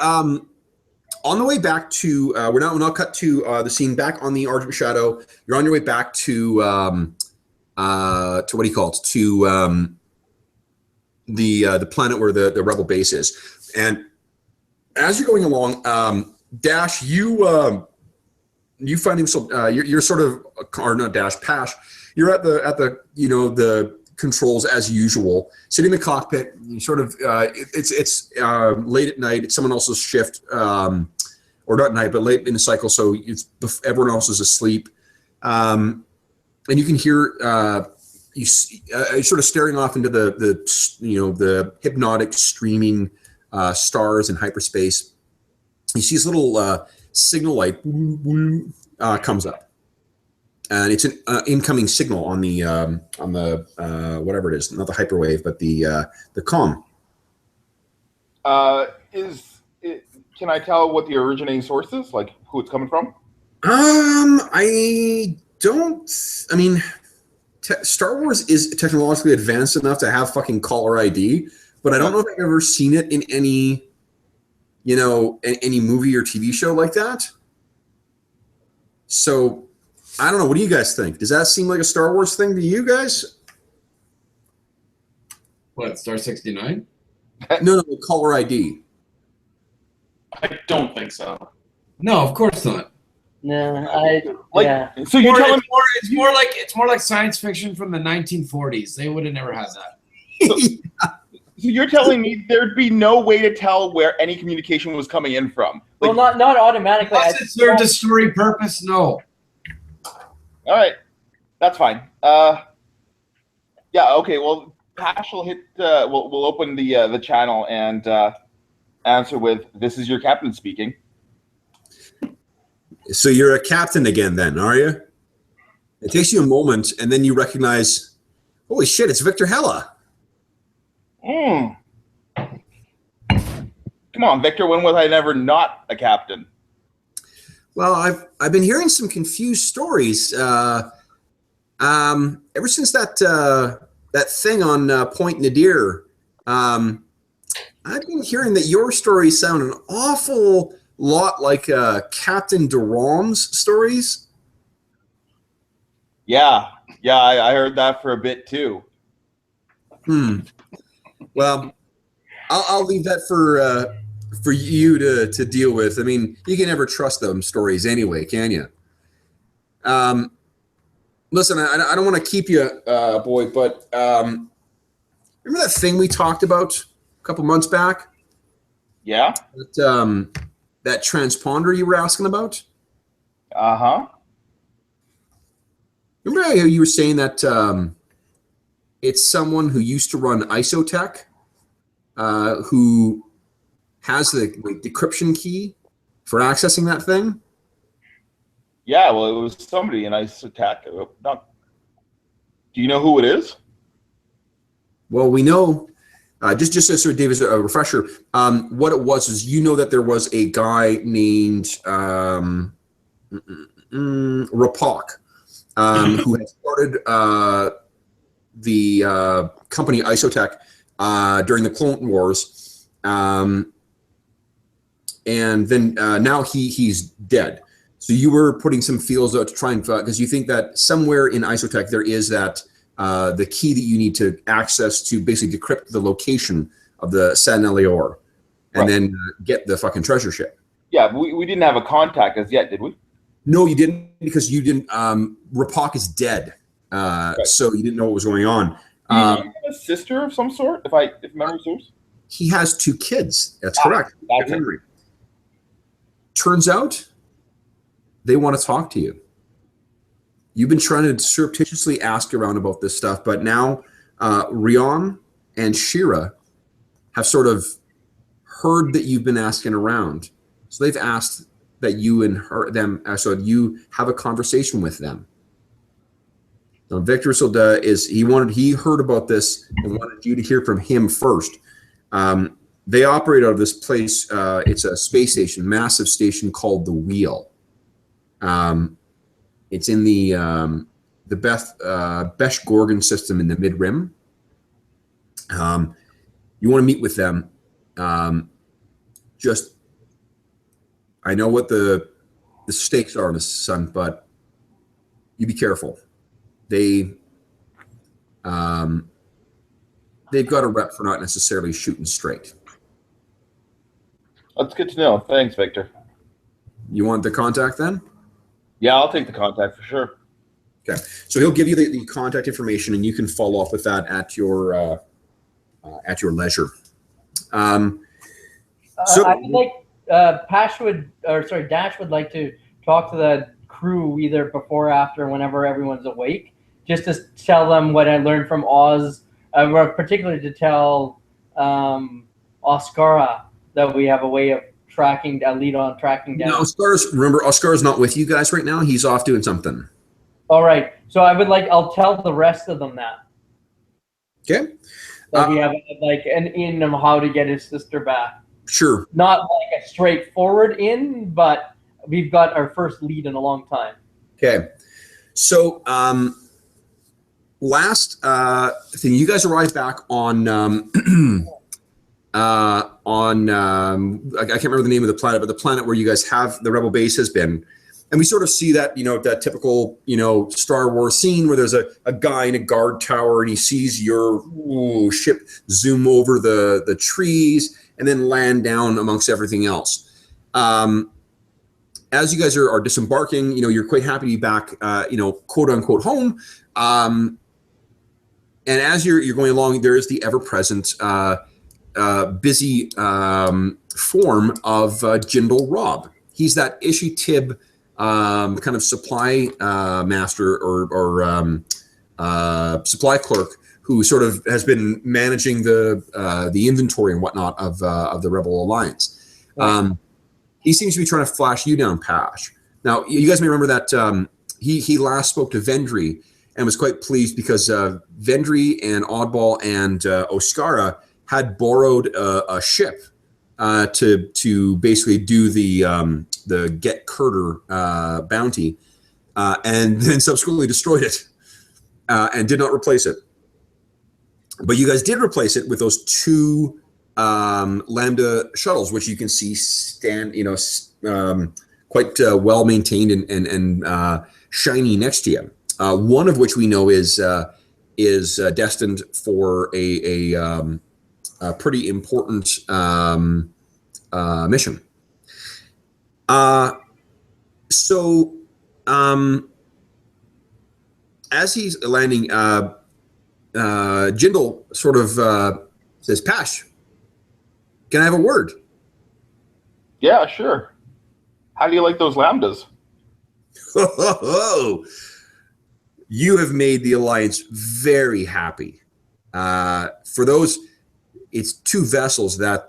on the way back to, we're now cut to the scene back on the Argent Shadow. You're on your way back to what do you call it? To the planet where the rebel base is. And as you're going along, Dash, you find himself. You're sort of, or not Dash, Pash. You're at the the controls as usual, sitting in the cockpit. You sort of it's late at night. It's someone else's shift, or not night, but late in the cycle. So everyone else is asleep, and you can hear you sort of staring off into the hypnotic streaming stars in hyperspace. You see this little signal light comes up. And it's an incoming signal on the whatever it is, not the hyperwave, but the comm. Can I tell what the originating source is, like who it's coming from? I don't. I mean, Star Wars is technologically advanced enough to have fucking caller ID, but I don't know if I've ever seen it in any, any movie or TV show like that. So. I don't know. What do you guys think? Does that seem like a Star Wars thing to you guys? What, Star 69? No, caller ID. I don't think so. No, of course not. No, yeah. So you're telling me It's more like science fiction from the 1940s. They would have never had that. So you're telling me there'd be no way to tell where any communication was coming in from? Well, not automatically. Unless it served a story purpose, no. All right, that's fine. Yeah, okay. Well, Pash will hit. We'll open the channel and answer with, "This is your captain speaking." So you're a captain again, then, are you? It takes you a moment, and then you recognize, holy shit, it's Victor Hella. Come on, Victor. When was I never not a captain? Well, I've been hearing some confused stories. Ever since that thing on Point Nadir, I've been hearing that your stories sound an awful lot like Captain Durand's stories. Yeah, I heard that for a bit too. Well, I'll leave that for you to deal with. I mean, you can never trust them stories anyway, can you? Listen, I don't want to keep you, boy, but remember that thing we talked about a couple months back? Yeah. That transponder you were asking about? Uh-huh. Remember how you were saying that it's someone who used to run Isotech, who has the decryption key for accessing that thing? Yeah, well, it was somebody in Isotech. Not. Do you know who it is? Well, we know, just as sort of David, a refresher, what it was is, you know, that there was a guy named Rapok, who had started the company Isotech during the Clone Wars, and then now he's dead. So you were putting some feelers out to try and, because you think that somewhere in Isotech there is that the key that you need to access to basically decrypt the location of the San Elior, and then get the fucking treasure ship. Yeah, we didn't have a contact as yet, did we? No, you didn't, because you didn't. Rapok is dead, so you didn't know what was going on. Do you have a sister of some sort, if memory serves? He has 2 kids. That's correct. That's it. Turns out, they want to talk to you. You've been trying to surreptitiously ask around about this stuff, but now Rion and Shira have sort of heard that you've been asking around. So they've asked that you and so you have a conversation with them. Now, Victor Solda he heard about this and wanted you to hear from him first. They operate out of this place. It's a space station, massive station called the Wheel. It's in the Besh Gorgon system in the Mid Rim. You want to meet with them. I know what the stakes are, son, but you be careful. They've got a rep for not necessarily shooting straight. That's good to know. Thanks, Victor. You want the contact then? Yeah, I'll take the contact for sure. Okay, so he'll give you the contact information, and you can follow up with that at your leisure. I would like Dash would like to talk to the crew either before or after, whenever everyone's awake, just to tell them what I learned from Oz, particularly to tell Oscara that we have a way of tracking down. No, Oscar's not with you guys right now. He's off doing something. All right. So I'll tell the rest of them that. Okay. That we have an in of how to get his sister back. Sure. Not like a straightforward in, but we've got our first lead in a long time. Okay. So last thing, you guys arrived back on I can't remember the name of the planet, but the planet where you guys have the Rebel base has been. And we sort of see that, that typical, Star Wars scene where there's a guy in a guard tower and he sees your ship zoom over the trees and then land down amongst everything else. As you guys are disembarking, you're quite happy to be back, quote unquote home. And as you're going along, there is the ever-present busy form of Jindal Rob. He's that Ishi Tib kind of supply master or supply clerk who sort of has been managing the inventory and whatnot of the Rebel Alliance. He seems to be trying to flash you down, Pash. Now, you guys may remember that he last spoke to Vendry and was quite pleased because Vendry and Oddball and Oscara had borrowed a ship to basically do the Get Curter bounty, and then subsequently destroyed it and did not replace it. But you guys did replace it with those 2 Lambda shuttles, which you can see stand, quite well maintained and shiny next to you. One of which we know is destined for a pretty important mission. So as he's landing, Jindal sort of says, "Pash, can I have a word?" Yeah, sure. How do you like those lambdas? You have made the Alliance very happy. For those, it's 2 vessels that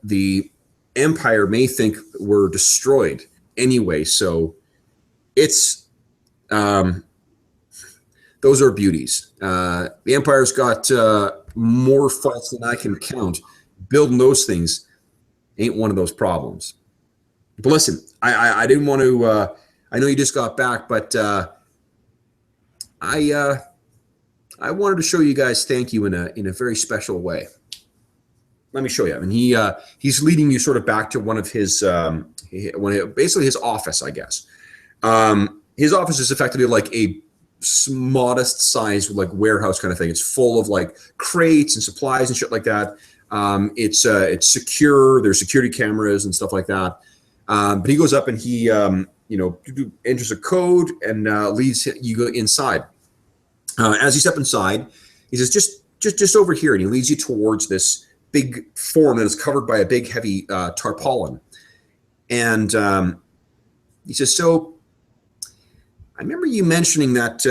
the Empire may think were destroyed anyway. So it's those are beauties. The Empire's got more faults than I can count. Building those things ain't one of those problems. But listen, I didn't want to. I know you just got back, but I wanted to show you guys thank you in a very special way. Let me show you. And he's leading you sort of back to one of his basically his office, I guess. His office is effectively like a modest size like warehouse kind of thing. It's full of like crates and supplies and shit like that. It's secure. There's security cameras and stuff like that. But he goes up and he enters a code and leads you go inside. As you step inside, he says, just over here, and he leads you towards this big form that is covered by a big heavy tarpaulin. And he says, so I remember you mentioning that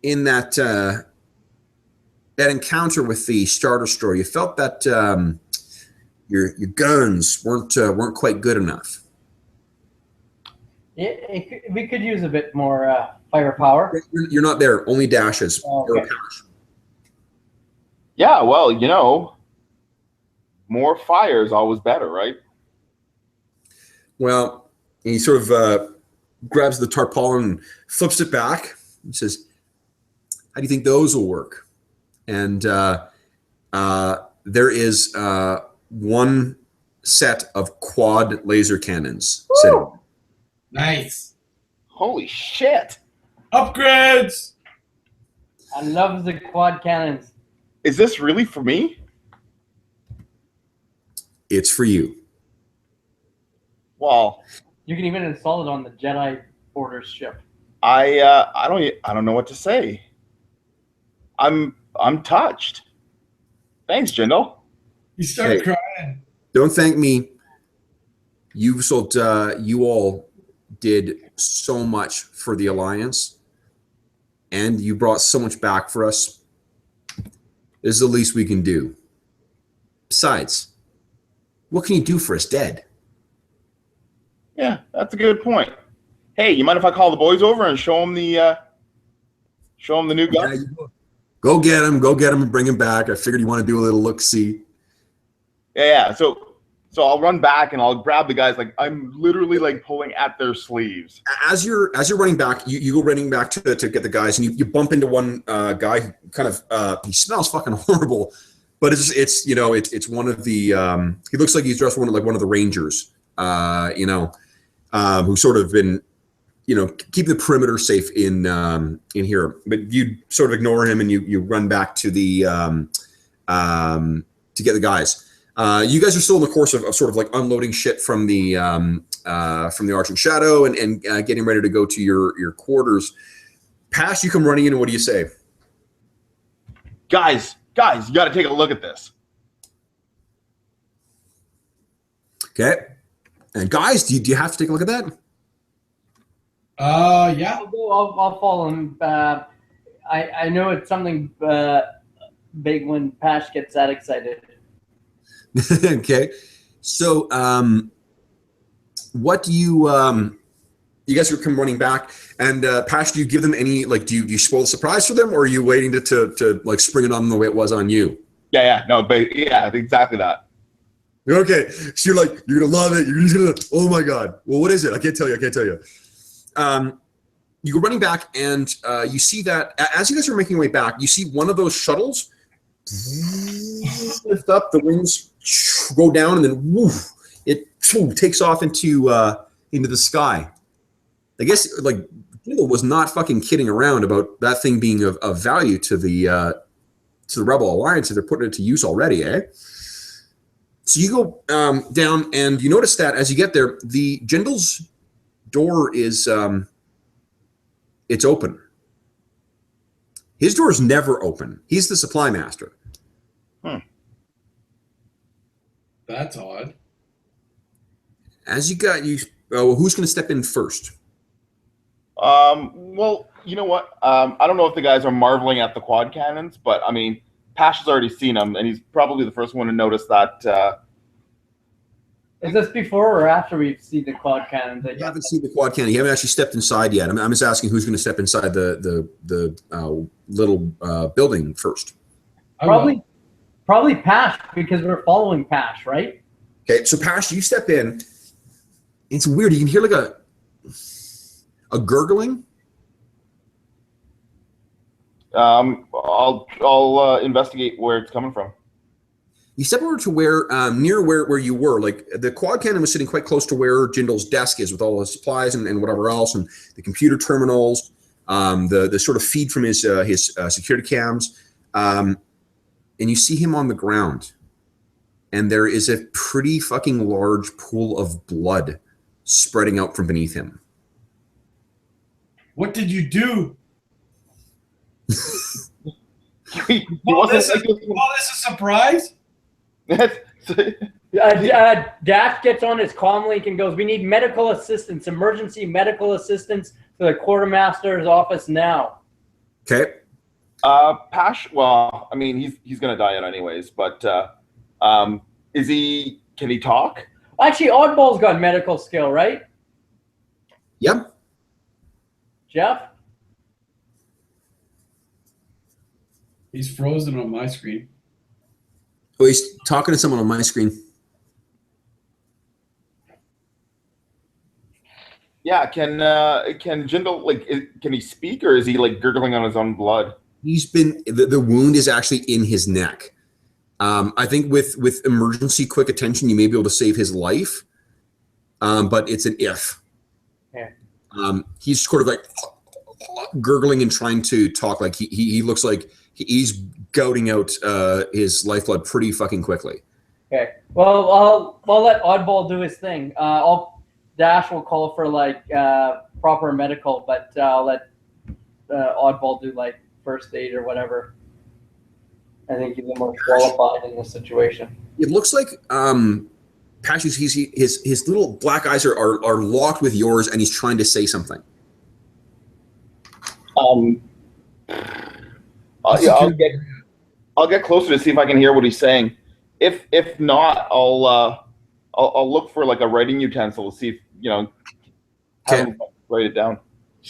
in that encounter with the Star Destroyer, you felt that your guns weren't quite good enough. We could use a bit more firepower. You're not there. Only dashes. Okay. Yeah, well, more fire is always better, right? Well, he sort of grabs the tarpaulin and flips it back. He says, how do you think those will work? And there is one set of quad laser cannons sitting. Nice. Holy shit. Upgrades. I love the quad cannons. Is this really for me? It's for you. Well, You can even install it on the Jedi Order's ship. I don't know what to say. I'm touched. Thanks, Jindal. You started Hey. crying. Don't thank me. You all did so much for the Alliance, and you brought so much back for us. This is the least we can do. Besides, what can you do for us dead? Yeah, that's a good point. Hey, you mind if I call the boys over and show them the new gun? Yeah, go get him and bring him back. I figured you want to do a little look-see. Yeah. So I'll run back and I'll grab the guys. Like I'm literally like pulling at their sleeves. As you're running back, you go running back to get the guys, and you bump into one guy who kind of he smells fucking horrible, but it's one of the he looks like he's dressed one of the Rangers, who sort of been keep the perimeter safe in here, but you sort of ignore him and you run back to the to get the guys. You guys are still in the course of sort of like unloading shit from the Arching Shadow and getting ready to go to your quarters. Pash, you come running in, and what do you say? Guys, you got to take a look at this. Okay. And guys, do you have to take a look at that? Yeah. I'll follow him. I know it's something big when Pash gets that excited. Okay. So, what do you guys are come running back, and Pash, do you give them any, do you spoil the surprise for them, or are you waiting to like spring it on them the way it was on you? Yeah, no, but yeah, exactly that. Okay, so you're like, you're gonna love it. You're gonna, oh my god. Well, what is it? I can't tell you. You go running back, and you see that as you guys are making your way back, you see one of those shuttles lift up, the wings go down, and then woof, it takes off into the sky. I guess like Jill was not fucking kidding around about that thing being of value to the Rebel Alliance, if they're putting it to use already, eh? So you go down, and you notice that as you get there, the Jindal's door is it's open. His door is never open. He's the supply master. That's odd. As you got who's going to step in first? Well, you know what? I don't know if the guys are marveling at the quad cannons, but I mean, Pash has already seen them, and he's probably the first one to notice that. Is this before or after we've seen the quad cannons? You haven't seen the quad cannon. You haven't actually stepped inside yet. I'm just asking who's going to step inside the little building first. Probably Pash, because we're following Pash, right? Okay, so Pash, you step in. It's weird. You can hear like a gurgling. I'll investigate where it's coming from. You step over to where near where you were. Like the quad cannon was sitting quite close to where Jindal's desk is, with all his supplies and whatever else, and the computer terminals, the sort of feed from his security cams, and you see him on the ground, and there is a pretty fucking large pool of blood spreading out from beneath him. What did you do? He Call wasn't this a surprise? Dash gets on his comm link and goes, "We need medical assistance, emergency medical assistance to the quartermaster's office now." Okay. Pash. Well, I mean, he's gonna die out anyways. But is he? Can he talk? Actually, Oddball's got medical skill, right? Yep. Jeff? He's frozen on my screen. Oh, he's talking to someone on my screen. Yeah. Can Jindal can he speak, or is he like gurgling on his own blood? He's been the wound is actually in his neck. I think with emergency quick attention, you may be able to save his life, but it's an if. Yeah. He's sort of like gurgling and trying to talk. Like he looks like he's gouting out his lifeblood pretty fucking quickly. Okay. Well, I'll let Oddball do his thing. Dash will call for like proper medical, but I'll let Oddball do like first aid or whatever. I think he's the more qualified in this situation. It looks like Patchy's his little black eyes are locked with yours, and he's trying to say something. I'll get closer to see if I can hear what he's saying. If not, I'll look for like a writing utensil to see if have him write it down.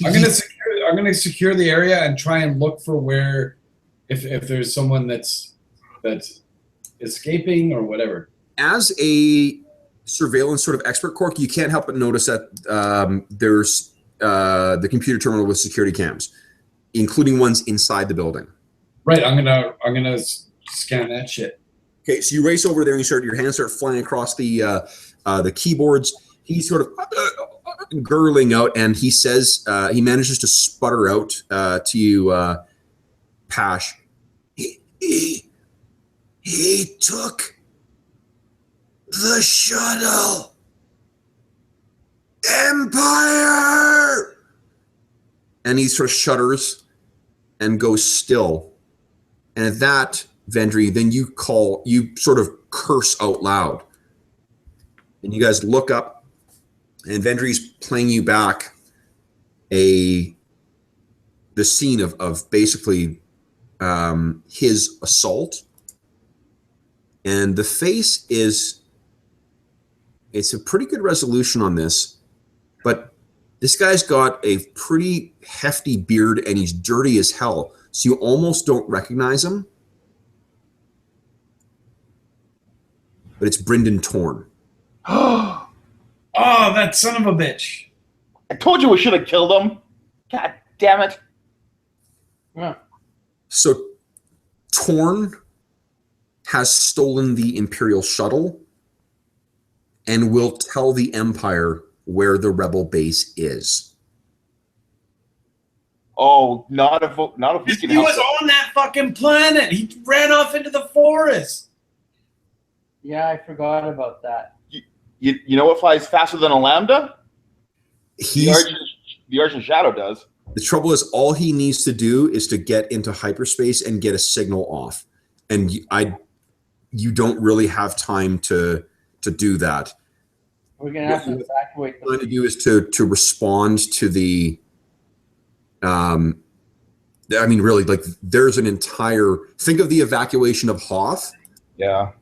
I'm gonna secure the area and try and look for where if there's someone that's escaping or whatever. As a surveillance sort of expert, Cork, you can't help but notice that there's the computer terminal with security cams, including ones inside the building. Right. I'm gonna scan that shit. Okay, so you race over there and your hands start flying across the keyboards. He's sort of gurgling out, and he says he manages to sputter out to you, Pash. He took the shuttle. Empire! And he sort of shudders and goes still. And at that, Vendry, then you sort of curse out loud. And you guys look up, and Vendry's playing you back the scene of basically his assault. And the face it's a pretty good resolution on this, but this guy's got a pretty hefty beard and he's dirty as hell. So you almost don't recognize him. but it's Brynden Torn. Oh, that son of a bitch. I told you we should have killed him. God damn it. So Torn has stolen the Imperial shuttle and will tell the Empire where the rebel base is. Oh, not if we can He help was them. on that fucking planet. He ran off into the forest. Yeah, I forgot about that. You know what flies faster than a Lambda? The Argent Shadow does. The trouble is, all he needs to do is to get into hyperspace and get a signal off, and you don't really have time to do that. We're gonna have to evacuate. What we're trying to do is to respond to the. I mean, really, like there's an entire. Think of the evacuation of Hoth. Yeah.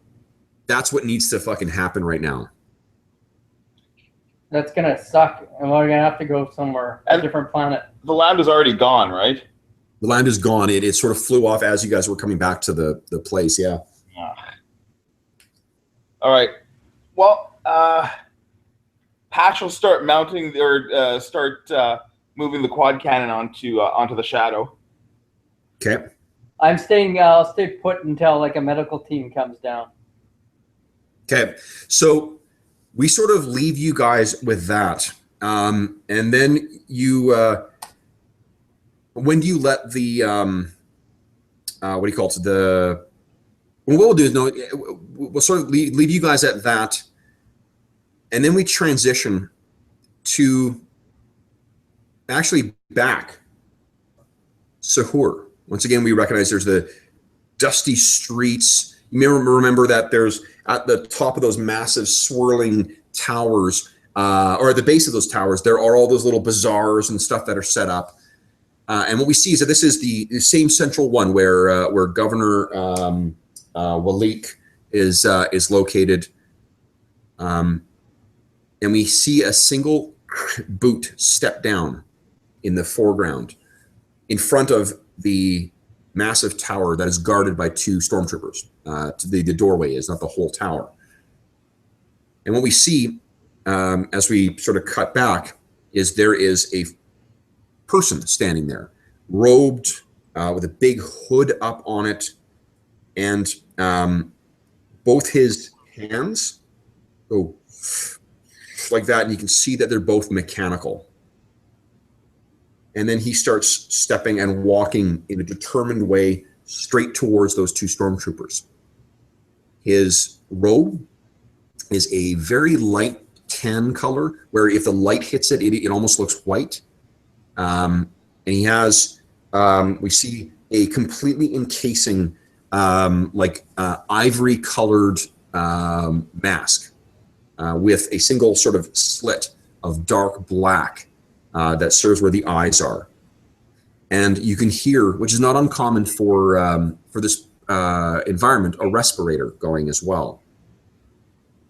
That's what needs to fucking happen right now. That's gonna suck, and we're gonna have to go somewhere, a different planet. The Lambda's already gone, right? The land is gone. It sort of flew off as you guys were coming back to the place. Yeah. All right. Well, Patch will start mounting or start moving the quad cannon onto the Shadow. Okay. I'm staying. I'll stay put until like a medical team comes down. Okay. So we sort of leave you guys with that, and then you. When do you let the what do you call it? The what we'll do is we'll sort of leave you guys at that, and then we transition to actually back Sahur. Once again, we recognize there's the dusty streets. You may remember that there's at the top of those massive swirling towers, or at the base of those towers, there are all those little bazaars and stuff that are set up. And what we see is that this is the same central one where Governor Walik is located, and we see a single boot step down in the foreground, in front of the massive tower that is guarded by two stormtroopers. The doorway is, not the whole tower. And what we see as we sort of cut back is there is a person standing there, robed with a big hood up on it, and both his hands go like that, and you can see that they're both mechanical. And then he starts stepping and walking in a determined way straight towards those two stormtroopers. His robe is a very light tan color, where if the light hits it, it almost looks white. And he has, we see a completely encasing, ivory colored mask with a single sort of slit of dark black that serves where the eyes are. And you can hear, which is not uncommon for this environment, a respirator going as well.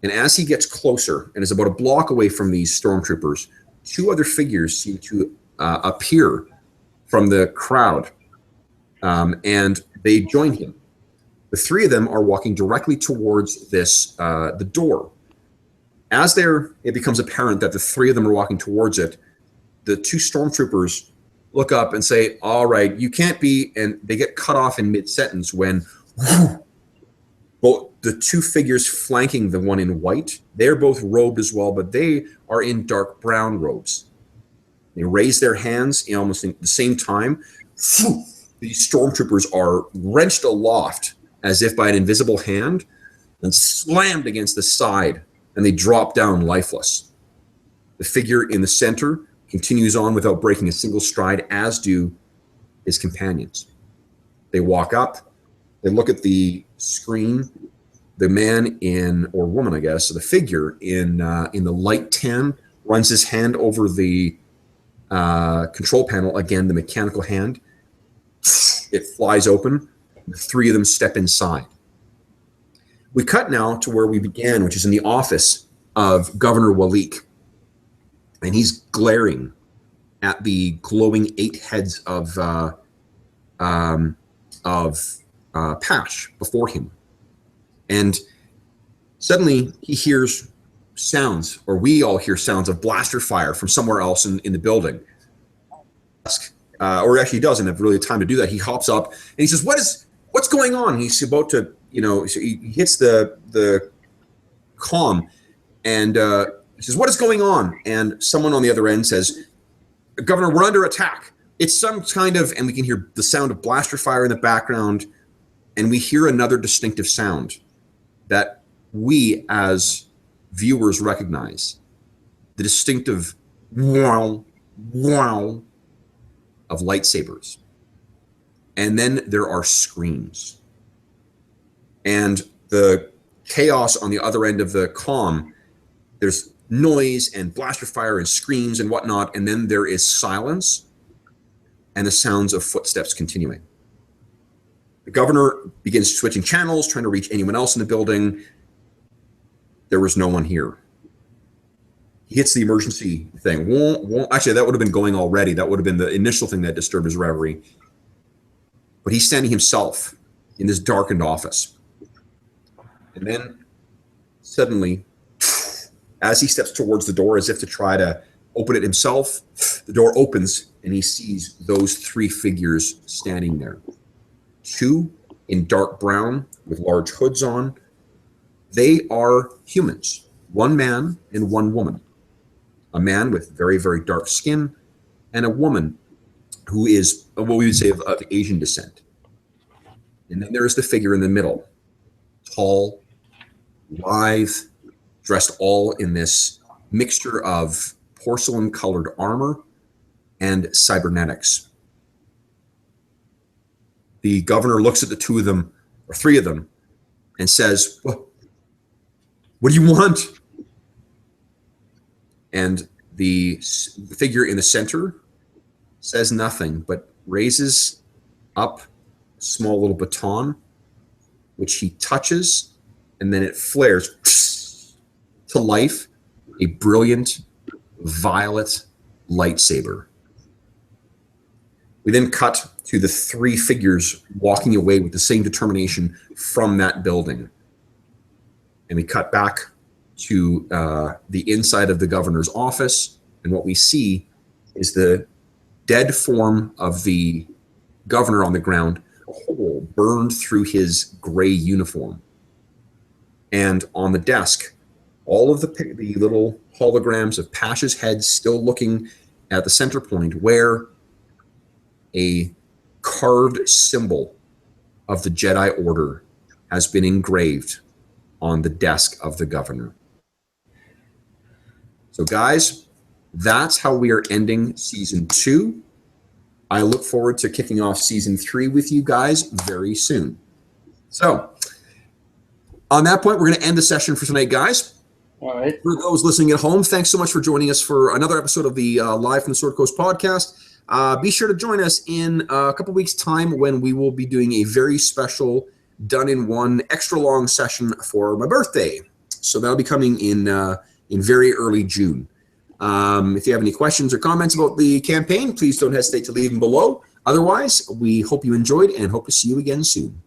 And as he gets closer and is about a block away from these stormtroopers, two other figures seem to appear from the crowd, and they join him. The three of them are walking directly towards the door. As it becomes apparent that the three of them are walking towards it, the two stormtroopers look up and say, "All right, you can't be," and they get cut off in mid-sentence when both the two figures flanking the one in white, they're both robed as well, but they are in dark brown robes. They raise their hands in almost the same time. These stormtroopers are wrenched aloft as if by an invisible hand and slammed against the side, and they drop down lifeless. The figure in the center continues on without breaking a single stride, as do his companions. They walk up, they look at the screen. The man or woman, I guess, the figure in the light tan runs his hand over the control panel, again, the mechanical hand. It flies open. The three of them step inside. We cut now to where we began, which is in the office of Governor Walik. And he's glaring at the glowing 8 heads of Pash before him. And Suddenly, he hears sounds, or we all hear sounds of blaster fire from somewhere else in the building. Or actually, he doesn't have really time to do that. He hops up and he says, "What's going on?" And he's about to, so he hits the comm, and he says, "What is going on?" And someone on the other end says, "Governor, we're under attack. It's some kind of," and we can hear the sound of blaster fire in the background, and we hear another distinctive sound that we as viewers recognize, the distinctive wow, wow of lightsabers. And then there are screams. And the chaos on the other end of the comm, there's noise and blaster fire and screams and whatnot, and then there is silence and the sounds of footsteps continuing. The governor begins switching channels, trying to reach anyone else in the building. There was no one here. He hits the emergency thing. Actually, that would have been going already. That would have been the initial thing that disturbed his reverie. But he's standing himself in this darkened office. And then suddenly, as he steps towards the door as if to try to open it himself, the door opens and he sees those three figures standing there. Two in dark brown with large hoods on. They are humans, one man and one woman. A man with very, very dark skin, and a woman who is what we would say of Asian descent. And then there is the figure in the middle, tall, lithe, dressed all in this mixture of porcelain-colored armor and cybernetics. The governor looks at the two of them, or three of them, and says, "What do you want?" And the figure in the center says nothing, but raises up a small little baton, which he touches, and then it flares to life, a brilliant violet lightsaber. We then cut to the three figures walking away with the same determination from that building. And we cut back to the inside of the governor's office, and what we see is the dead form of the governor on the ground, a hole burned through his gray uniform. And on the desk, all of the little holograms of Pasha's head still looking at the center point, where a carved symbol of the Jedi Order has been engraved on the desk of the governor. So guys, that's how we are ending season 2. I look forward to kicking off season 3 with you guys very soon. So on that point, we're going to end the session for tonight, guys. All right. For those listening at home, thanks so much for joining us for another episode of the Live from the Sword Coast podcast. Be sure to join us in a couple weeks' time when we will be doing a very special done-in-one extra long session for my birthday. So that'll be coming in very early June. If you have any questions or comments about the campaign, please don't hesitate to leave them below. Otherwise, we hope you enjoyed and hope to see you again soon.